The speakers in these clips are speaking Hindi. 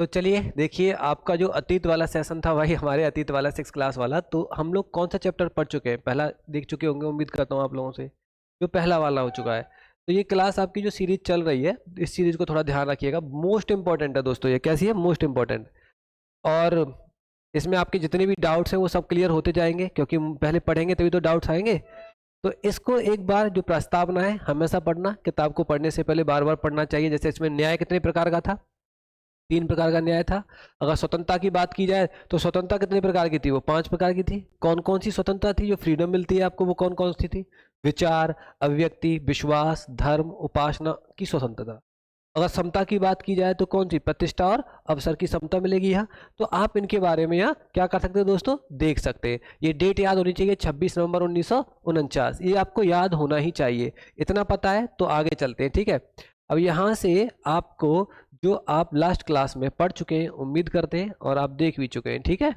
तो चलिए देखिए, आपका जो अतीत वाला सेशन था वही हमारे अतीत वाला 6 क्लास वाला। तो हम लोग कौन सा चैप्टर पढ़ चुके हैं, पहला देख चुके होंगे, उम्मीद करता हूँ आप लोगों से, जो पहला वाला हो चुका है। तो ये क्लास आपकी जो सीरीज चल रही है, इस सीरीज को थोड़ा ध्यान रखिएगा, मोस्ट इंपॉर्टेंट है दोस्तों। ये कैसी है? Most important. और इसमें आपके जितने भी डाउट्स हैं वो सब क्लियर होते जाएंगे, क्योंकि पहले पढ़ेंगे तभी तो डाउट्स आएंगे। तो इसको एक बार जो प्रस्तावना है हमेशा पढ़ना, किताब को पढ़ने से पहले बार बार पढ़ना चाहिए। जैसे इसमें न्याय कितने प्रकार का था? 3 प्रकार का न्याय था। अगर स्वतंत्रता की बात की जाए तो स्वतंत्रता कितने प्रकार की थी? वो 5 प्रकार की थी। कौन कौन सी स्वतंत्रता थी जो फ्रीडम मिलती है आपको? वो कौन कौन सी थी? विचार, अभिव्यक्ति, विश्वास, धर्म, उपासना की स्वतंत्रता। अगर समता की बात की जाए तो कौन सी? प्रतिष्ठा और अवसर की समता मिलेगी यहाँ। तो आप इनके बारे में यहाँ क्या कर सकते हैं दोस्तों? देख सकते हैं। ये डेट याद होनी चाहिए, 26 नवंबर 1949। ये आपको याद होना ही चाहिए। इतना पता है तो आगे चलते हैं, ठीक है। अब यहाँ से आपको जो आप लास्ट क्लास में पढ़ चुके हैं, उम्मीद करते हैं, और आप देख भी चुके हैं, ठीक है।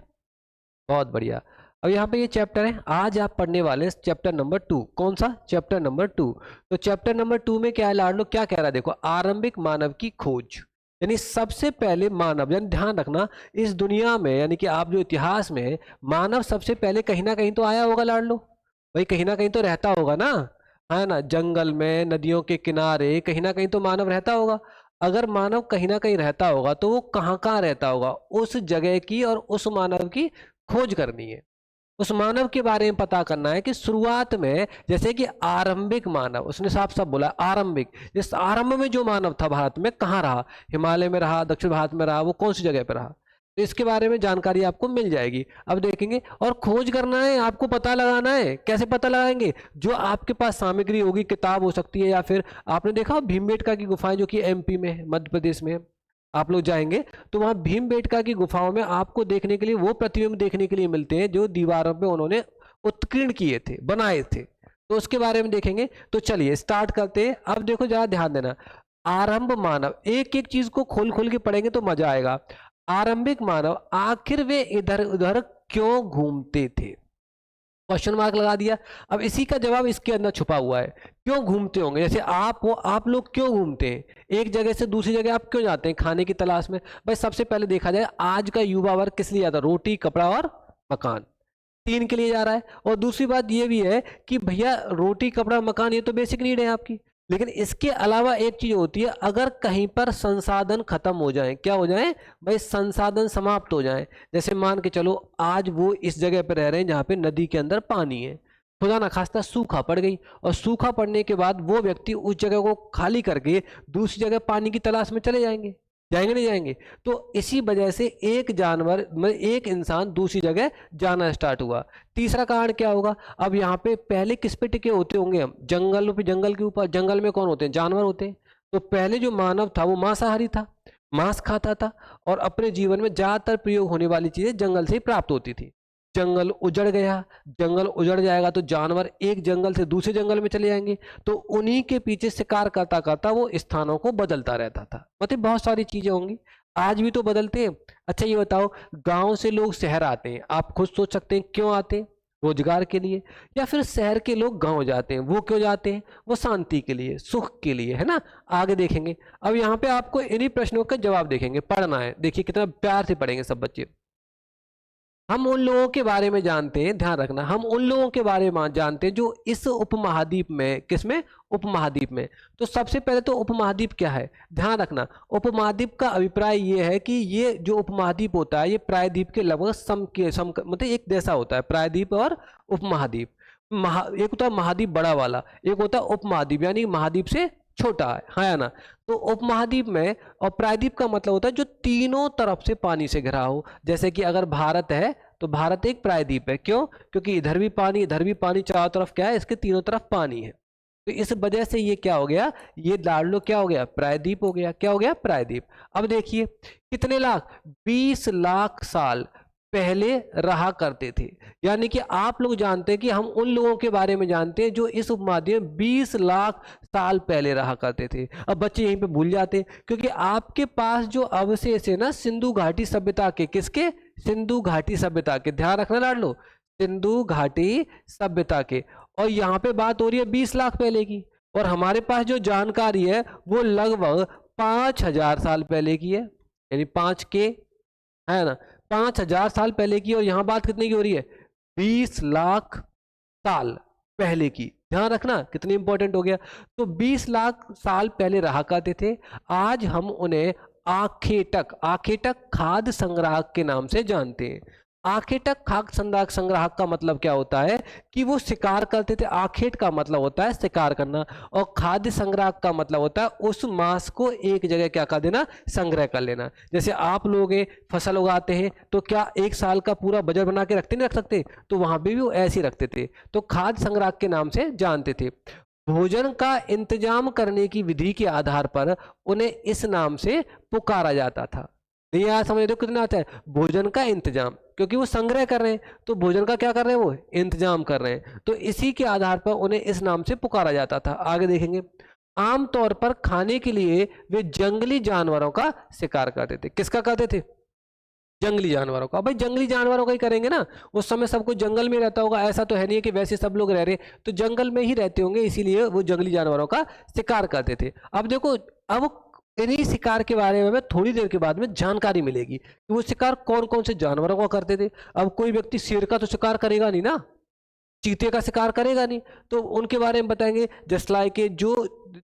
बहुत बढ़िया। अब यहाँ पे ये चैप्टर है, आज आप पढ़ने वाले चैप्टर नंबर 2। कौन सा? Chapter number 2। तो चैप्टर नंबर 2 में क्या है लाड लो, क्या कह रहा है देखो, आरंभिक मानव की खोज। यानी सबसे पहले मानव, यानी ध्यान रखना इस दुनिया में, यानी कि आप जो इतिहास में, मानव सबसे पहले कहीं ना कहीं तो आया होगा लाड लो भाई, कहीं ना कहीं तो रहता होगा ना, है ना। जंगल में, नदियों के किनारे कहीं ना कहीं तो मानव रहता होगा। अगर मानव कहीं ना कहीं रहता होगा तो वो कहाँ कहाँ रहता होगा, उस जगह की और उस मानव की खोज करनी है। उस मानव के बारे में पता करना है कि शुरुआत में, जैसे कि आरंभिक मानव, उसने साफ साफ बोला आरंभिक। जिस आरंभ में जो मानव था भारत में, कहाँ रहा? हिमालय में रहा, दक्षिण भारत में रहा, वो कौन सी जगह पर रहा? तो इसके बारे में जानकारी आपको मिल जाएगी। अब देखेंगे, और खोज करना है, आपको पता लगाना है। कैसे पता लगाएंगे? जो आपके पास सामग्री होगी, किताब हो सकती है, या फिर आपने देखा भीमबेटका की गुफाएं, जो कि एमपी में है, मध्य प्रदेश में। आप लोग जाएंगे तो वहां भीमबेटका की गुफाओं में आपको देखने के लिए वो प्रतिबिंब देखने के लिए मिलते हैं जो दीवारों पे उन्होंने उत्कीर्ण किए थे, बनाए थे। तो उसके बारे में देखेंगे। तो चलिए स्टार्ट करते हैं। अब देखो जरा ध्यान देना, आरंभ मानव, एक एक चीज को खोल खोल के पढ़ेंगे तो मजा आएगा। आरंभिक मानव आखिर वे इधर उधर क्यों घूमते थे? क्वेश्चन मार्क लगा दिया। अब इसी का जवाब इसके अंदर छुपा हुआ है। क्यों घूमते होंगे? जैसे आप लोग क्यों घूमते हैं? एक जगह से दूसरी जगह आप क्यों जाते हैं खाने की तलाश में? भाई सबसे पहले देखा जाए, आज का युवा वर्ग किस लिए जाता है? रोटी, कपड़ा और मकान, 3 के लिए जा रहा है। और दूसरी बात ये भी है कि भैया रोटी, कपड़ा, मकान, ये तो बेसिक नीड है आपकी, लेकिन इसके अलावा एक चीज होती है, अगर कहीं पर संसाधन खत्म हो जाए, क्या हो जाए भाई? संसाधन समाप्त हो जाए। जैसे मान के चलो, आज वो इस जगह पर रह रहे हैं जहाँ पे नदी के अंदर पानी है, खुदा ना खास्ता सूखा पड़ गई, और सूखा पड़ने के बाद वो व्यक्ति उस जगह को खाली करके दूसरी जगह पानी की तलाश में चले जाएंगे, जाएंगे नहीं जाएंगे? तो इसी वजह से एक जानवर में, एक इंसान दूसरी जगह जाना स्टार्ट हुआ। तीसरा कारण क्या होगा? अब यहाँ पे पहले किस पे टिके होते होंगे हम? जंगलों पे, जंगल के ऊपर। जंगल में कौन होते हैं? जानवर होते हैं। तो पहले जो मानव था वो मांसाहारी था, मांस खाता था, और अपने जीवन में ज्यादातर प्रयोग होने वाली चीजें जंगल से ही प्राप्त होती थी। जंगल उजड़ गया, जंगल उजड़ जाएगा तो जानवर एक जंगल से दूसरे जंगल में चले जाएंगे, तो उन्हीं के पीछे शिकार करता करता वो स्थानों को बदलता रहता था। मतलब बहुत सारी चीजें होंगी, आज भी तो बदलते हैं। अच्छा ये बताओ, गांव से लोग शहर आते हैं, आप खुद सोच सकते हैं क्यों आते हैं? रोजगार के लिए। या फिर शहर के लोग गांव जाते हैं, वो क्यों जाते हैं? वो शांति के लिए, सुख के लिए, है ना। आगे देखेंगे। अब यहाँ पे आपको इन्हीं प्रश्नों का जवाब देखेंगे, पढ़ना है। देखिए कितना प्यार से पढ़ेंगे सब बच्चे। हम उन लोगों के बारे में जानते हैं, ध्यान रखना, हम उन लोगों के बारे में जानते हैं जो इस उपमहाद्वीप में, किसमें? उपमहाद्वीप में। तो सबसे पहले तो उपमहाद्वीप क्या है, ध्यान रखना। उपमहाद्वीप का अभिप्राय ये है कि ये जो उपमहाद्वीप होता है, ये प्रायद्वीप के लगभग सम मतलब एक जैसा होता है, प्रायद्वीप और उपमहाद्वीप। एक होता है महाद्वीप बड़ा वाला, एक होता है उपमहाद्वीप, यानी महाद्वीप से छोटा है या ना। तो उपमहाद्वीप में, और प्रायद्वीप का मतलब होता है जो तीनों तरफ से पानी से घिरा हो। जैसे कि अगर भारत है तो भारत एक प्रायद्वीप है। क्यों? क्योंकि इधर भी पानी, इधर भी पानी, चारों तरफ क्या है? इसके तीनों तरफ पानी है। तो इस वजह से ये क्या हो गया? ये लाडलो क्या हो गया? प्रायद्वीप हो गया। क्या हो गया? प्रायद्वीप। अब देखिए कितने लाख, 20 लाख साल पहले रहा करते थे। यानी कि आप लोग जानते हैं कि हम उन लोगों के बारे में जानते हैं जो इस उपमहाद्वीप में 20 लाख साल पहले रहा करते थे। अब बच्चे यहीं पे भूल जाते हैं, क्योंकि आपके पास जो अवशेष है ना सिंधु घाटी सभ्यता के, किसके? सिंधु घाटी सभ्यता के। ध्यान रखना लाडलो, सिंधु घाटी सभ्यता के। और यहाँ पे बात हो रही है 20 लाख पहले की, और हमारे पास जो जानकारी है वो लगभग 5000 साल पहले की है। यानी 5 के, है ना, 5000 साल पहले की। और यहाँ बात कितने की हो रही है? 20 लाख साल पहले की। ध्यान रखना कितनी इंपॉर्टेंट हो गया। तो 20 लाख साल पहले रहा करते थे, आज हम उन्हें आखेटक, आखेटक खाद्य संग्राहक के नाम से जानते हैं। आखेटक खाद्य संग्राहक का मतलब क्या होता है कि वो शिकार करते थे। आखेट का मतलब होता है शिकार करना, और खाद्य संग्राहक का मतलब होता है उस मांस को एक जगह क्या कर देना, संग्रह कर लेना। जैसे आप लोग फसल उगाते हैं तो क्या एक साल का पूरा बजट बना के रखते नहीं रख सकते, तो वहां पे भी वो ऐसे ही रखते थे। तो खाद्य संग्राहक के नाम से जानते थे। भोजन का इंतजाम करने की विधि के आधार पर उन्हें इस नाम से पुकारा जाता था। ये यहाँ समझ रहे हो कितना आता है? भोजन का इंतजाम, क्योंकि वो संग्रह कर रहे हैं तो भोजन का क्या कर रहे हैं, वो इंतजाम कर रहे हैं, तो इसी के आधार पर उन्हें इस नाम से पुकारा जाता था। आगे देखेंगे। आमतौर पर खाने के लिए वे जंगली जानवरों का शिकार करते थे। किसका करते थे? जंगली जानवरों का। भाई जंगली जानवरों का ही करेंगे ना, उस समय सब कुछ जंगल में रहता होगा, ऐसा तो है नहीं है कि वैसे सब लोग रह रहे, तो जंगल में ही रहते होंगे, इसीलिए वो जंगली जानवरों का शिकार करते थे। अब देखो, अब इन्हीं शिकार के बारे में थोड़ी देर के बाद में जानकारी मिलेगी कि वो शिकार कौन कौन से जानवरों का करते थे। अब कोई व्यक्ति शेर का तो शिकार करेगा नहीं ना, चीते का शिकार करेगा नहीं, तो उनके बारे में बताएंगे। जस्ट लाइक जो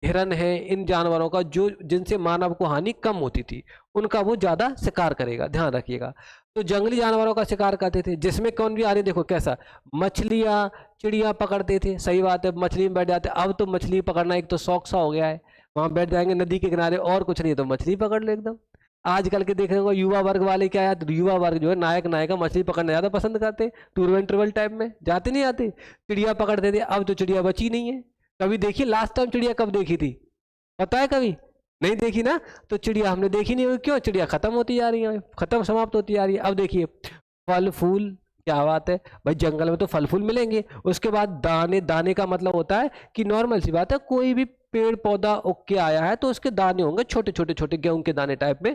हिरन है, इन जानवरों का जो जिनसे मानव को हानि कम होती थी, उनका वो ज्यादा शिकार करेगा, ध्यान रखिएगा। तो जंगली जानवरों का शिकार करते थे, जिसमें कौन भी आ रहे, देखो कैसा, मछलियाँ चिड़िया पकड़ते थे। सही बात है, मछली में बैठ जाते। अब तो मछली पकड़ना एक तो शौक सा हो गया है, वहां बैठ जाएंगे नदी के किनारे और कुछ नहीं तो मछली पकड़ लो एकदम। आजकल के देखने को युवा वर्ग वाले क्या है, तो युवा वर्ग जो है नायक नायिका मछली पकड़ना ज्यादा पसंद करते हैं। टूर एंड ट्रेवल टाइप में जाते नहीं आते, चिड़िया पकड़ते थे। अब तो चिड़िया बची नहीं है। कभी देखी लास्ट टाइम चिड़िया कब देखी थी? पता है? कभी नहीं देखी ना, तो चिड़िया हमने देखी नहीं हुई। क्यों? चिड़िया खत्म होती जा रही है, खत्म समाप्त होती जा रही है। अब देखिए फल फूल, क्या बात है भाई, जंगल में तो फल फूल मिलेंगे। उसके बाद दाने, दाने का मतलब होता है कि नॉर्मल सी बात है, कोई भी पेड़ पौधा उग के आया है तो उसके दाने होंगे छोटे छोटे छोटे, गेहूं के दाने टाइप में।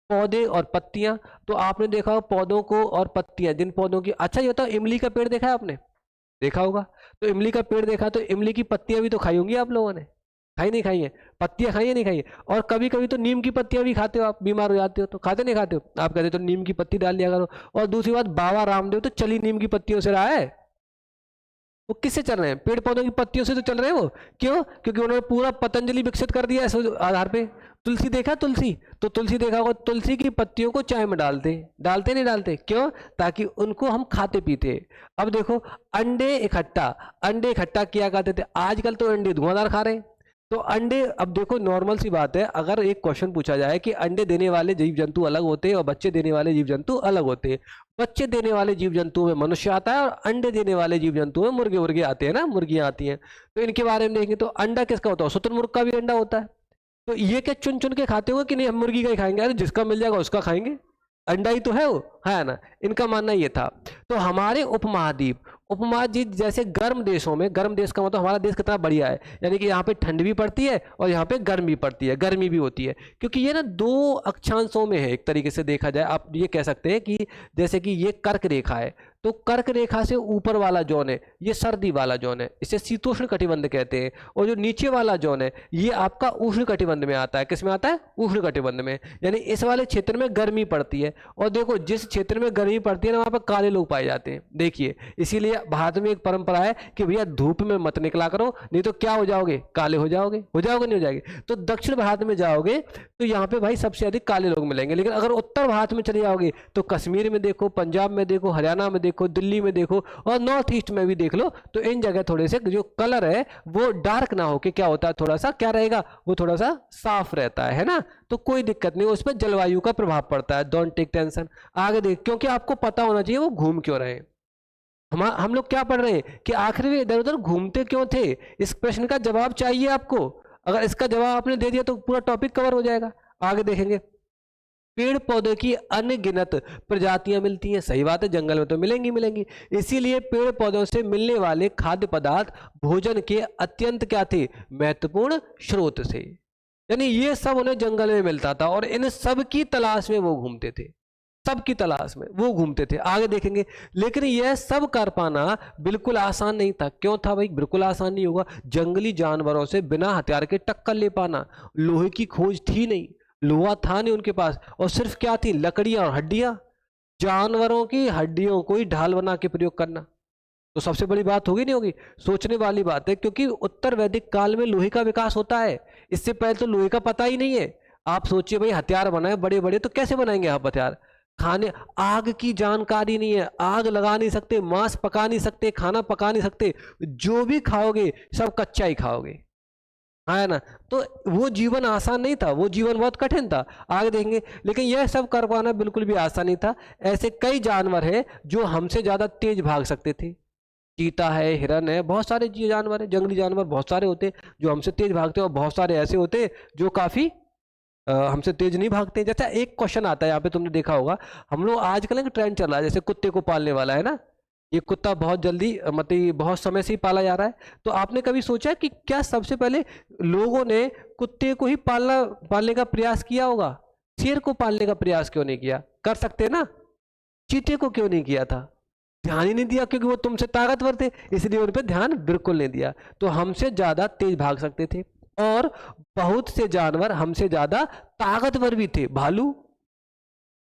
पौधे और पत्तियां, तो आपने देखा होगा पौधों को और पत्तियां, जिन पौधों की, अच्छा ये होता है, इमली का पेड़ देखा है आपने? देखा होगा। तो इमली का पेड़ देखा, तो इमली की पत्तियां भी तो खाई होंगी आप लोगों ने, खाई नहीं खाई है? पत्तियां खाई है नहीं खाई है? और कभी कभी तो नीम की पत्तियां भी खाते हो आप, बीमार हो जाते हो तो, खाते नहीं खाते हो? आप कहते तो नीम की पत्ती डाल लिया करो। और दूसरी बात, बाबा रामदेव तो चली नीम की पत्तियों से रहा है। वो किससे चल रहे हैं? पेड़ पौधों की पत्तियों से तो चल रहे हैं वो। क्यों? क्योंकि उन्होंने पूरा पतंजलि विकसित कर दिया है आधार पे। तुलसी देखा? तुलसी, तो तुलसी देखा होगा, तुलसी की पत्तियों को चाय में डालते, डालते नहीं डालते? क्यों? ताकि उनको हम खाते पीते। अब देखो, अंडे इकट्ठा, अंडे इकट्ठा किया करते थे। आजकल तो अंडे धुआंधार खा रहे हैं। तो अंडे, अब देखो नॉर्मल सी बात है, अगर एक क्वेश्चन पूछा जाए कि अंडे देने वाले जीव जंतु अलग होते हैं और बच्चे देने वाले जीव जंतु अलग होते हैं, बच्चे देने वाले जीव जंतु में मनुष्य आता है और अंडे देने वाले जीव जंतु में मुर्गे उर्गे आते हैं ना, मुर्गियां आती हैं। तो इनके बारे में देखेंगे तो अंडा किसका होता है? शुतुरमुर्ग का भी अंडा होता है। तो ये क्या चुन चुन के खाते हो कि नहीं हम मुर्गी का ही खाएंगे? अरे जिसका मिल जाएगा उसका खाएंगे, अंडा ही तो है वो, है ना। इनका मानना ये था। तो हमारे उपमहाद्वीप, उपमहाद्वीप जैसे गर्म देशों में, गर्म देश का मतलब हमारा देश कितना बढ़िया है, यानी कि यहाँ पे ठंड भी पड़ती है और यहाँ पे गर्मी भी पड़ती है, गर्मी भी होती है, क्योंकि ये ना दो अक्षांशों में है। एक तरीके से देखा जाए, आप ये कह सकते हैं कि जैसे कि ये कर्क रेखा है, तो कर्क रेखा से ऊपर वाला जोन है ये सर्दी वाला जोन है, इसे शीतोष्ण कटिबंध कहते हैं। और जो नीचे वाला जोन है ये आपका उष्ण कटिबंध में आता है। किस में आता है? उष्ण कटिबंध में। यानी इस वाले क्षेत्र में गर्मी पड़ती है, और देखो जिस क्षेत्र में गर्मी पड़ती है ना, वहां पर काले लोग पाए जाते हैं। देखिए, इसीलिए भारत में एक परंपरा है कि भैया धूप में मत निकला करो, नहीं तो क्या हो जाओगे? काले हो जाओगे। हो जाओगे नहीं हो जाएंगे? तो दक्षिण भारत में जाओगे तो यहाँ पे भाई सबसे अधिक काले लोग मिलेंगे। लेकिन अगर उत्तर भारत में चले जाओगे तो कश्मीर में देखो, पंजाब में देखो, हरियाणा में देखो, दिल्ली में देखो, और नॉर्थ ईस्ट में भी देख लो, तो इन जगह थोड़े से जो कलर है वो डार्क ना होके क्या होता है, थोड़ा सा क्या रहेगा, वो थोड़ा सा साफ रहता है ना। तो कोई दिक्कत नहीं, उस पर जलवायु का प्रभाव पड़ता है। Don't take tension. आगे देख, क्योंकि आपको पता होना चाहिए वो घूम क्यों रहे हैं। हम लोग क्या पढ़ रहे हैं कि आखिर में इधर उधर घूमते क्यों थे। इस प्रश्न का जवाब चाहिए आपको। अगर इसका जवाब आपने दे दिया तो पूरा टॉपिक कवर हो जाएगा। आगे देखेंगे, पेड़ पौधे की अनगिनत प्रजातियां मिलती हैं। सही बात है, जंगल में तो मिलेंगी मिलेंगी, इसीलिए पेड़ पौधों से मिलने वाले खाद्य पदार्थ भोजन के अत्यंत क्या थे, महत्वपूर्ण स्रोत थे। यानी ये सब उन्हें जंगल में मिलता था और इन सब की तलाश में वो घूमते थे, सब की तलाश में वो घूमते थे। आगे देखेंगे, लेकिन यह सब कर पाना बिल्कुल आसान नहीं था। क्यों था भाई? बिल्कुल आसान नहीं होगा। जंगली जानवरों से बिना हथियार के टक्कर ले पाना, लोहे की खोज थी नहीं, लोहा था नहीं उनके पास, और सिर्फ क्या थी, लकड़ियां और हड्डियां। जानवरों की हड्डियों को ही ढाल बना के प्रयोग करना तो सबसे बड़ी बात होगी नहीं होगी? सोचने वाली बात है, क्योंकि उत्तर वैदिक काल में लोहे का विकास होता है। इससे पहले तो लोहे का पता ही नहीं है। आप सोचिए भाई, हथियार बनाए बड़े बड़े, तो कैसे बनाएंगे आप हथियार? खाने, आग की जानकारी नहीं है, आग लगा नहीं सकते, मांस पका नहीं सकते, खाना पका नहीं सकते, जो भी खाओगे सब कच्चा ही खाओगे, है ना? तो वो जीवन आसान नहीं था, वो जीवन बहुत कठिन था। आगे देखेंगे, लेकिन यह सब कर पाना बिल्कुल भी आसान नहीं था। ऐसे कई जानवर हैं जो हमसे ज्यादा तेज भाग सकते थे। चीता है, हिरन है, बहुत सारे जानवर है, जंगली जानवर बहुत सारे होते जो हमसे तेज भागते, और बहुत सारे ऐसे होते जो काफी हमसे तेज नहीं भागते। जैसा एक क्वेश्चन आता है यहाँ पे, तुमने देखा होगा, हम लोग आजकल एक ट्रेंड चल रहा है, जैसे कुत्ते को पालने वाला है ना, ये कुत्ता बहुत जल्दी मतलब ये बहुत समय से ही पाला जा रहा है। तो आपने कभी सोचा कि क्या सबसे पहले लोगों ने कुत्ते को ही पालने का प्रयास किया होगा? शेर को पालने का प्रयास क्यों नहीं किया? कर सकते ना। चीते को क्यों नहीं किया था? ध्यान ही नहीं दिया, क्योंकि वो तुमसे ताकतवर थे, इसलिए उन पर ध्यान बिल्कुल नहीं दिया। तो हमसे ज्यादा तेज भाग सकते थे, और बहुत से जानवर हमसे ज्यादा ताकतवर भी थे। भालू,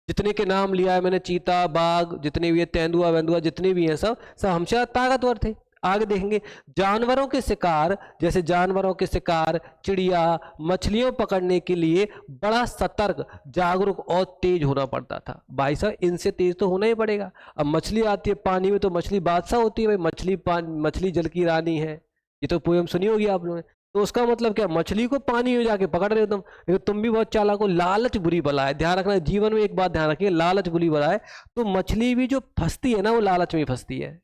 जितने के नाम लिया है मैंने, चीता, बाघ, जितने भी है, तेंदुआ वेंदुआ, जितने भी हैं, सब सब हमसे ज्यादा ताकतवर थे। आगे देखेंगे, जानवरों के शिकार, जैसे जानवरों के शिकार, चिड़िया, मछलियों पकड़ने के लिए बड़ा सतर्क, जागरूक और तेज होना पड़ता था। भाई साहब, इनसे तेज तो होना ही पड़ेगा। अब मछली आती है पानी में, तो मछली बादशाह होती है भाई, मछली जल की रानी है, ये तो पोयम सुनी होगी आप लोगों ने। तो उसका मतलब क्या, मछली को पानी में जाके पकड़ रहे हो तुम, लेकिन तुम भी बहुत चालाक हो। लालच बुरी बला है, ध्यान रखना, जीवन में एक बात ध्यान रखिए, लालच बुरी बला है। तो मछली भी जो फंसती है ना, वो लालच में ही फंसती है।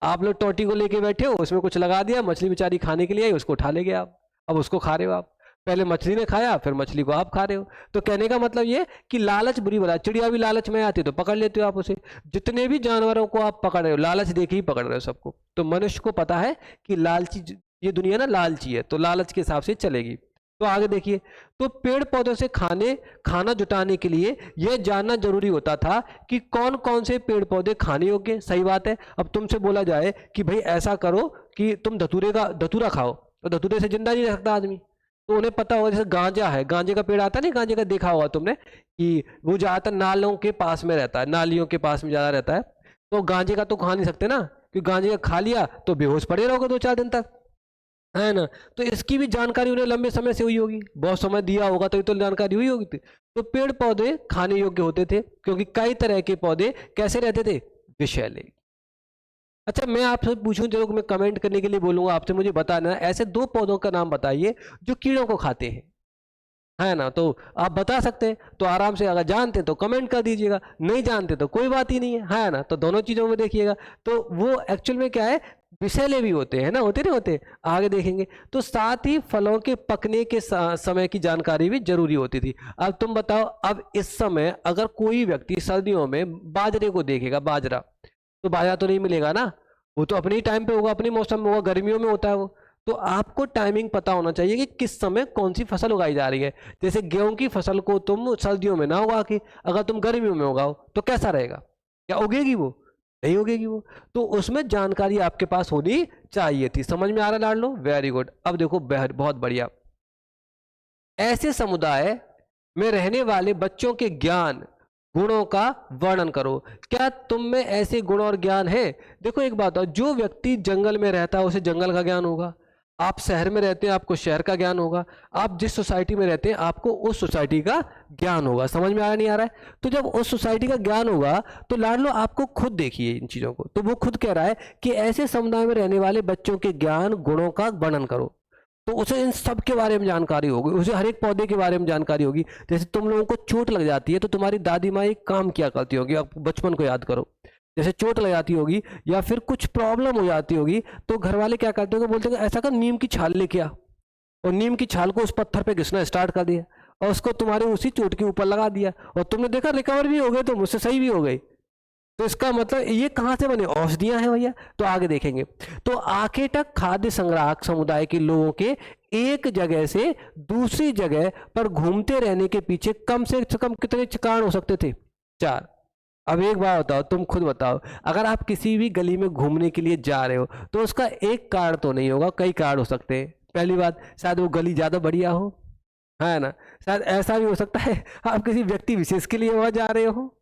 आप लोग टोटी को लेके बैठे हो, उसमें कुछ लगा दिया, मछली बेचारी खाने के लिए आई, उसको उठा ले गए आप, अब उसको खा रहे हो आप। पहले मछली ने खाया, फिर मछली को आप खा रहे हो। तो कहने का मतलब ये कि लालच बुरी बला। चिड़िया भी लालच में आती है तो पकड़ लेते हो आप उसे। जितने भी जानवरों को आप पकड़ रहे हो, लालच देके ही पकड़ रहे हो सबको। तो मनुष्य को पता है कि लालची, ये दुनिया ना लालची है, तो लालच के हिसाब से चलेगी। तो आगे देखिए, तो पेड़ पौधों से खाना जुटाने के लिए यह जानना जरूरी होता था कि कौन कौन से पेड़ पौधे खाने योग्य। सही बात है। अब तुमसे बोला जाए कि भाई ऐसा करो कि तुम धतूरा खाओ, तो धतूरे से जिंदा नहीं रह सकता आदमी। तो उन्हें पता होगा, जैसे गांजा है, गांजे का पेड़ आता है नहीं, गांजे का देखा होगा तुमने कि वो ज्यादातर नालों के पास में रहता है, नालियों के पास में ज्यादा रहता है। तो गांजे का तो खा नहीं सकते ना, क्योंकि गांजे का खा लिया तो बेहोश पड़े रहोगे 2-4 दिन तक, है ना? तो इसकी भी जानकारी उन्हें लंबे समय से हुई होगी, बहुत समय दिया होगा तो ये तो जानकारी हुई होगी थी। तो पेड़ पौधे खाने योग्य होते थे, क्योंकि कई तरह के पौधे कैसे रहते थे, विषैले। अच्छा, मैं आपसे पूछूं, जो मैं कमेंट करने के लिए बोलूंगा आपसे, मुझे बताना ऐसे 2 पौधों का नाम बताइए जो कीड़ों को खाते हैं, है ना? तो आप बता सकते हैं तो आराम से, अगर जानते हैं तो कमेंट कर दीजिएगा, नहीं जानते तो कोई बात ही नहीं है ना? तो दोनों चीजों में देखिएगा, तो वो एक्चुअल में क्या है, विषैले भी होते हैं ना, होते नहीं होते? आगे देखेंगे। तो साथ ही फलों के पकने के समय की जानकारी भी जरूरी होती थी। अब तुम बताओ, अब इस समय अगर कोई व्यक्ति सर्दियों में बाजरे को देखेगा, बाजरा, तो बाजरा तो नहीं मिलेगा ना, वो तो अपने ही टाइम पे होगा, अपने मौसम में होगा, गर्मियों में होता है वो। तो आपको टाइमिंग पता होना चाहिए कि किस समय कौन सी फसल उगाई जा रही है। जैसे गेहूं की फसल को तुम सर्दियों में ना उगा के अगर तुम गर्मियों में उगाओ तो कैसा रहेगा? क्या उगेगी वो? नहीं उगेगी वो। तो उसमें जानकारी आपके पास होनी चाहिए थी। समझ में आ रहा लाड लो? Very good. अब देखो, बहुत बढ़िया। ऐसे समुदाय में रहने वाले बच्चों के ज्ञान गुणों का वर्णन करो। क्या तुम में ऐसे गुण और ज्ञान है? देखो एक बात है, जो व्यक्ति जंगल में रहता है उसे जंगल का ज्ञान होगा, आप शहर में रहते हैं आपको शहर का ज्ञान होगा, आप जिस सोसाइटी में रहते हैं आपको उस सोसाइटी का ज्ञान होगा। समझ में आ रहा नहीं आ रहा है? तो जब उस सोसाइटी का ज्ञान होगा तो लाडलो आपको खुद देखिए इन चीजों को, तो वो खुद कह रहा है कि ऐसे समुदाय में रहने वाले बच्चों के ज्ञान गुणों का वर्णन करो। तो उसे इन सब के बारे में जानकारी होगी, उसे हर एक पौधे के बारे में जानकारी होगी। जैसे तुम लोगों को चोट लग जाती है तो तुम्हारी दादी माँ एक काम किया करती होगी, आप बचपन को याद करो, जैसे चोट लग जाती होगी या फिर कुछ प्रॉब्लम हो जाती होगी तो घर वाले क्या करते होंगे, बोलते हैं ऐसा कर, नीम की छाल लेके आ, और नीम की छाल को उस पत्थर पे घिसना स्टार्ट कर दिया और उसको तुम्हारे उसी चोट के ऊपर लगा दिया और तुमने देखा रिकवर भी हो गए, तुम उससे सही भी हो गए। तो इसका मतलब ये कहाँ से बने? औषधियां हैं भैया। तो आगे देखेंगे, तो आखिर तक खाद्य संग्राहक समुदाय के लोगों के एक जगह से दूसरी जगह पर घूमते रहने के पीछे कम से कम कितने कारण हो सकते थे? 4। अब एक बात बताओ, तुम खुद बताओ, अगर आप किसी भी गली में घूमने के लिए जा रहे हो तो उसका एक कारण तो नहीं होगा, कई कारण हो सकते हैं। पहली बात, शायद वो गली ज्यादा बढ़िया हो, है ना। शायद ऐसा भी हो सकता है आप किसी व्यक्ति विशेष के लिए वहाँ जा रहे हो,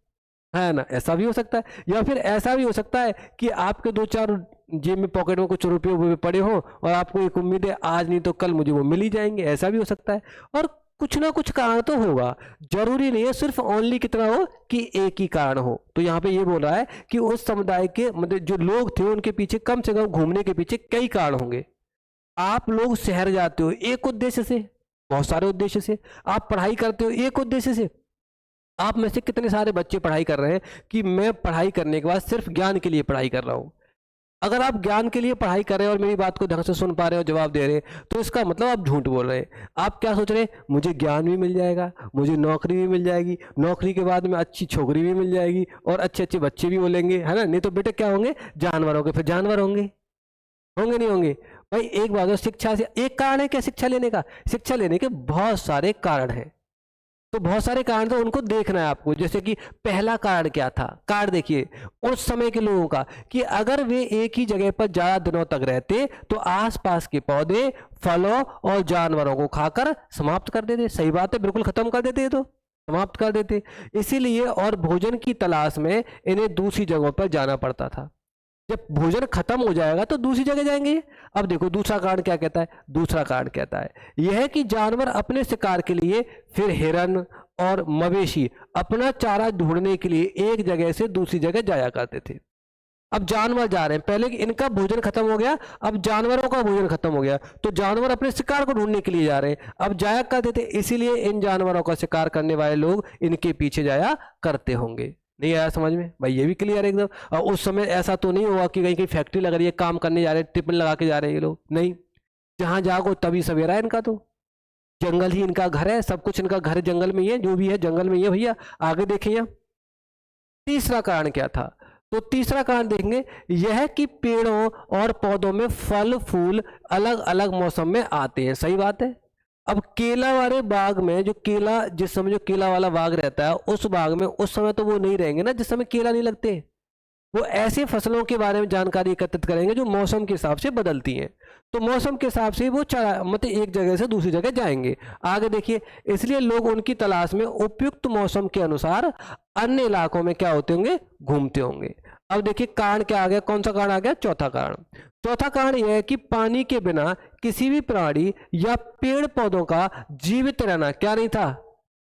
है ना, ऐसा भी हो सकता है। या फिर ऐसा भी हो सकता है कि आपके दो चार जेब में पॉकेट में कुछ रुपये वुपये पड़े हों और आपको एक उम्मीद है आज नहीं तो कल मुझे वो मिल ही जाएंगे, ऐसा भी हो सकता है। और कुछ ना कुछ कारण तो होगा, जरूरी नहीं है सिर्फ ओनली कितना हो कि एक ही कारण हो। तो यहाँ पे ये बोल रहा है कि उस समुदाय के मतलब जो लोग थे उनके पीछे कम से कम घूमने के पीछे कई कारण होंगे। आप लोग शहर जाते हो एक उद्देश्य से, बहुत सारे उद्देश्य से। आप पढ़ाई करते हो एक उद्देश्य से। आप में से कितने सारे बच्चे पढ़ाई कर रहे हैं कि मैं पढ़ाई करने के बाद सिर्फ ज्ञान के लिए पढ़ाई कर रहा हूँ। अगर आप ज्ञान के लिए पढ़ाई कर रहे हैं और मेरी बात को ढंग से सुन पा रहे हो, जवाब दे रहे हैं, तो इसका मतलब आप झूठ बोल रहे हैं। आप क्या सोच रहे हैं, मुझे ज्ञान भी मिल जाएगा, मुझे नौकरी भी मिल जाएगी, नौकरी के बाद में अच्छी छोकरी भी मिल जाएगी और अच्छे अच्छे बच्चे भी बोलेंगे, है ना। नहीं तो बेटे क्या होंगे, जानवर होंगे। फिर जानवर होंगे, होंगे नहीं होंगे। भाई एक बात है, शिक्षा से एक कारण है क्या शिक्षा लेने का? शिक्षा लेने के बहुत सारे कारण हैं। तो बहुत सारे कारण तो उनको देखना है आपको। जैसे कि पहला कारण क्या था, कारण देखिए उस समय के लोगों का कि अगर वे एक ही जगह पर ज्यादा दिनों तक रहते तो आसपास के पौधे, फलों और जानवरों को खाकर समाप्त कर देते। सही बात है, बिल्कुल खत्म कर देते, तो समाप्त कर देते। इसीलिए और भोजन की तलाश में इन्हें दूसरी जगहों पर जाना पड़ता था। जब भोजन खत्म हो जाएगा तो दूसरी जगह जाएंगे। अब देखो दूसरा कारण क्या कहता है, दूसरा कारण कहता है यह है कि जानवर अपने शिकार के लिए, फिर हिरन और मवेशी अपना चारा ढूंढने के लिए एक जगह से दूसरी जगह जाया करते थे। अब जानवर जा रहे हैं, पहले इनका भोजन खत्म हो गया, अब जानवरों का भोजन खत्म हो गया, तो जानवर अपने शिकार को ढूंढने के लिए जा रहे हैं, अब जाया करते थे। इसीलिए इन जानवरों का शिकार करने वाले लोग इनके पीछे जाया करते होंगे। नहीं आया समझ में भाई, ये भी क्लियर है एकदम। और उस समय ऐसा तो नहीं हुआ कि कहीं कहीं फैक्ट्री लग रही है, काम करने जा रहे हैं, टिफिन लगा के जा रहे हैं ये लोग, नहीं। जहां जागो तभी सवेरा है इनका, तो जंगल ही इनका घर है, सब कुछ इनका घर जंगल में ही है, जो भी है जंगल में ही है भैया। आगे देखिए यहाँ तीसरा कारण क्या था, तो तीसरा कारण देखेंगे यह कि पेड़ों और पौधों में फल फूल अलग अलग मौसम में आते हैं। सही बात है। अब केला वाले बाग में जो केला, जिस समय जो केला वाला बाग रहता है उस बाग में उस समय तो वो नहीं रहेंगे ना जिस समय केला नहीं लगते। वो ऐसी फसलों के बारे में जानकारी एकत्रित करेंगे जो मौसम के हिसाब से बदलती हैं। तो मौसम के हिसाब से वो मतलब एक जगह से दूसरी जगह जाएंगे। आगे देखिए, इसलिए लोग उनकी तलाश में उपयुक्त मौसम के अनुसार अन्य इलाकों में क्या होते होंगे, घूमते होंगे। अब देखिए कारण क्या आ गया, कौन सा कारण आ गया, चौथा कारण। चौथा कारण यह है कि पानी के बिना किसी भी प्राणी या पेड़ पौधों का जीवित रहना क्या नहीं था,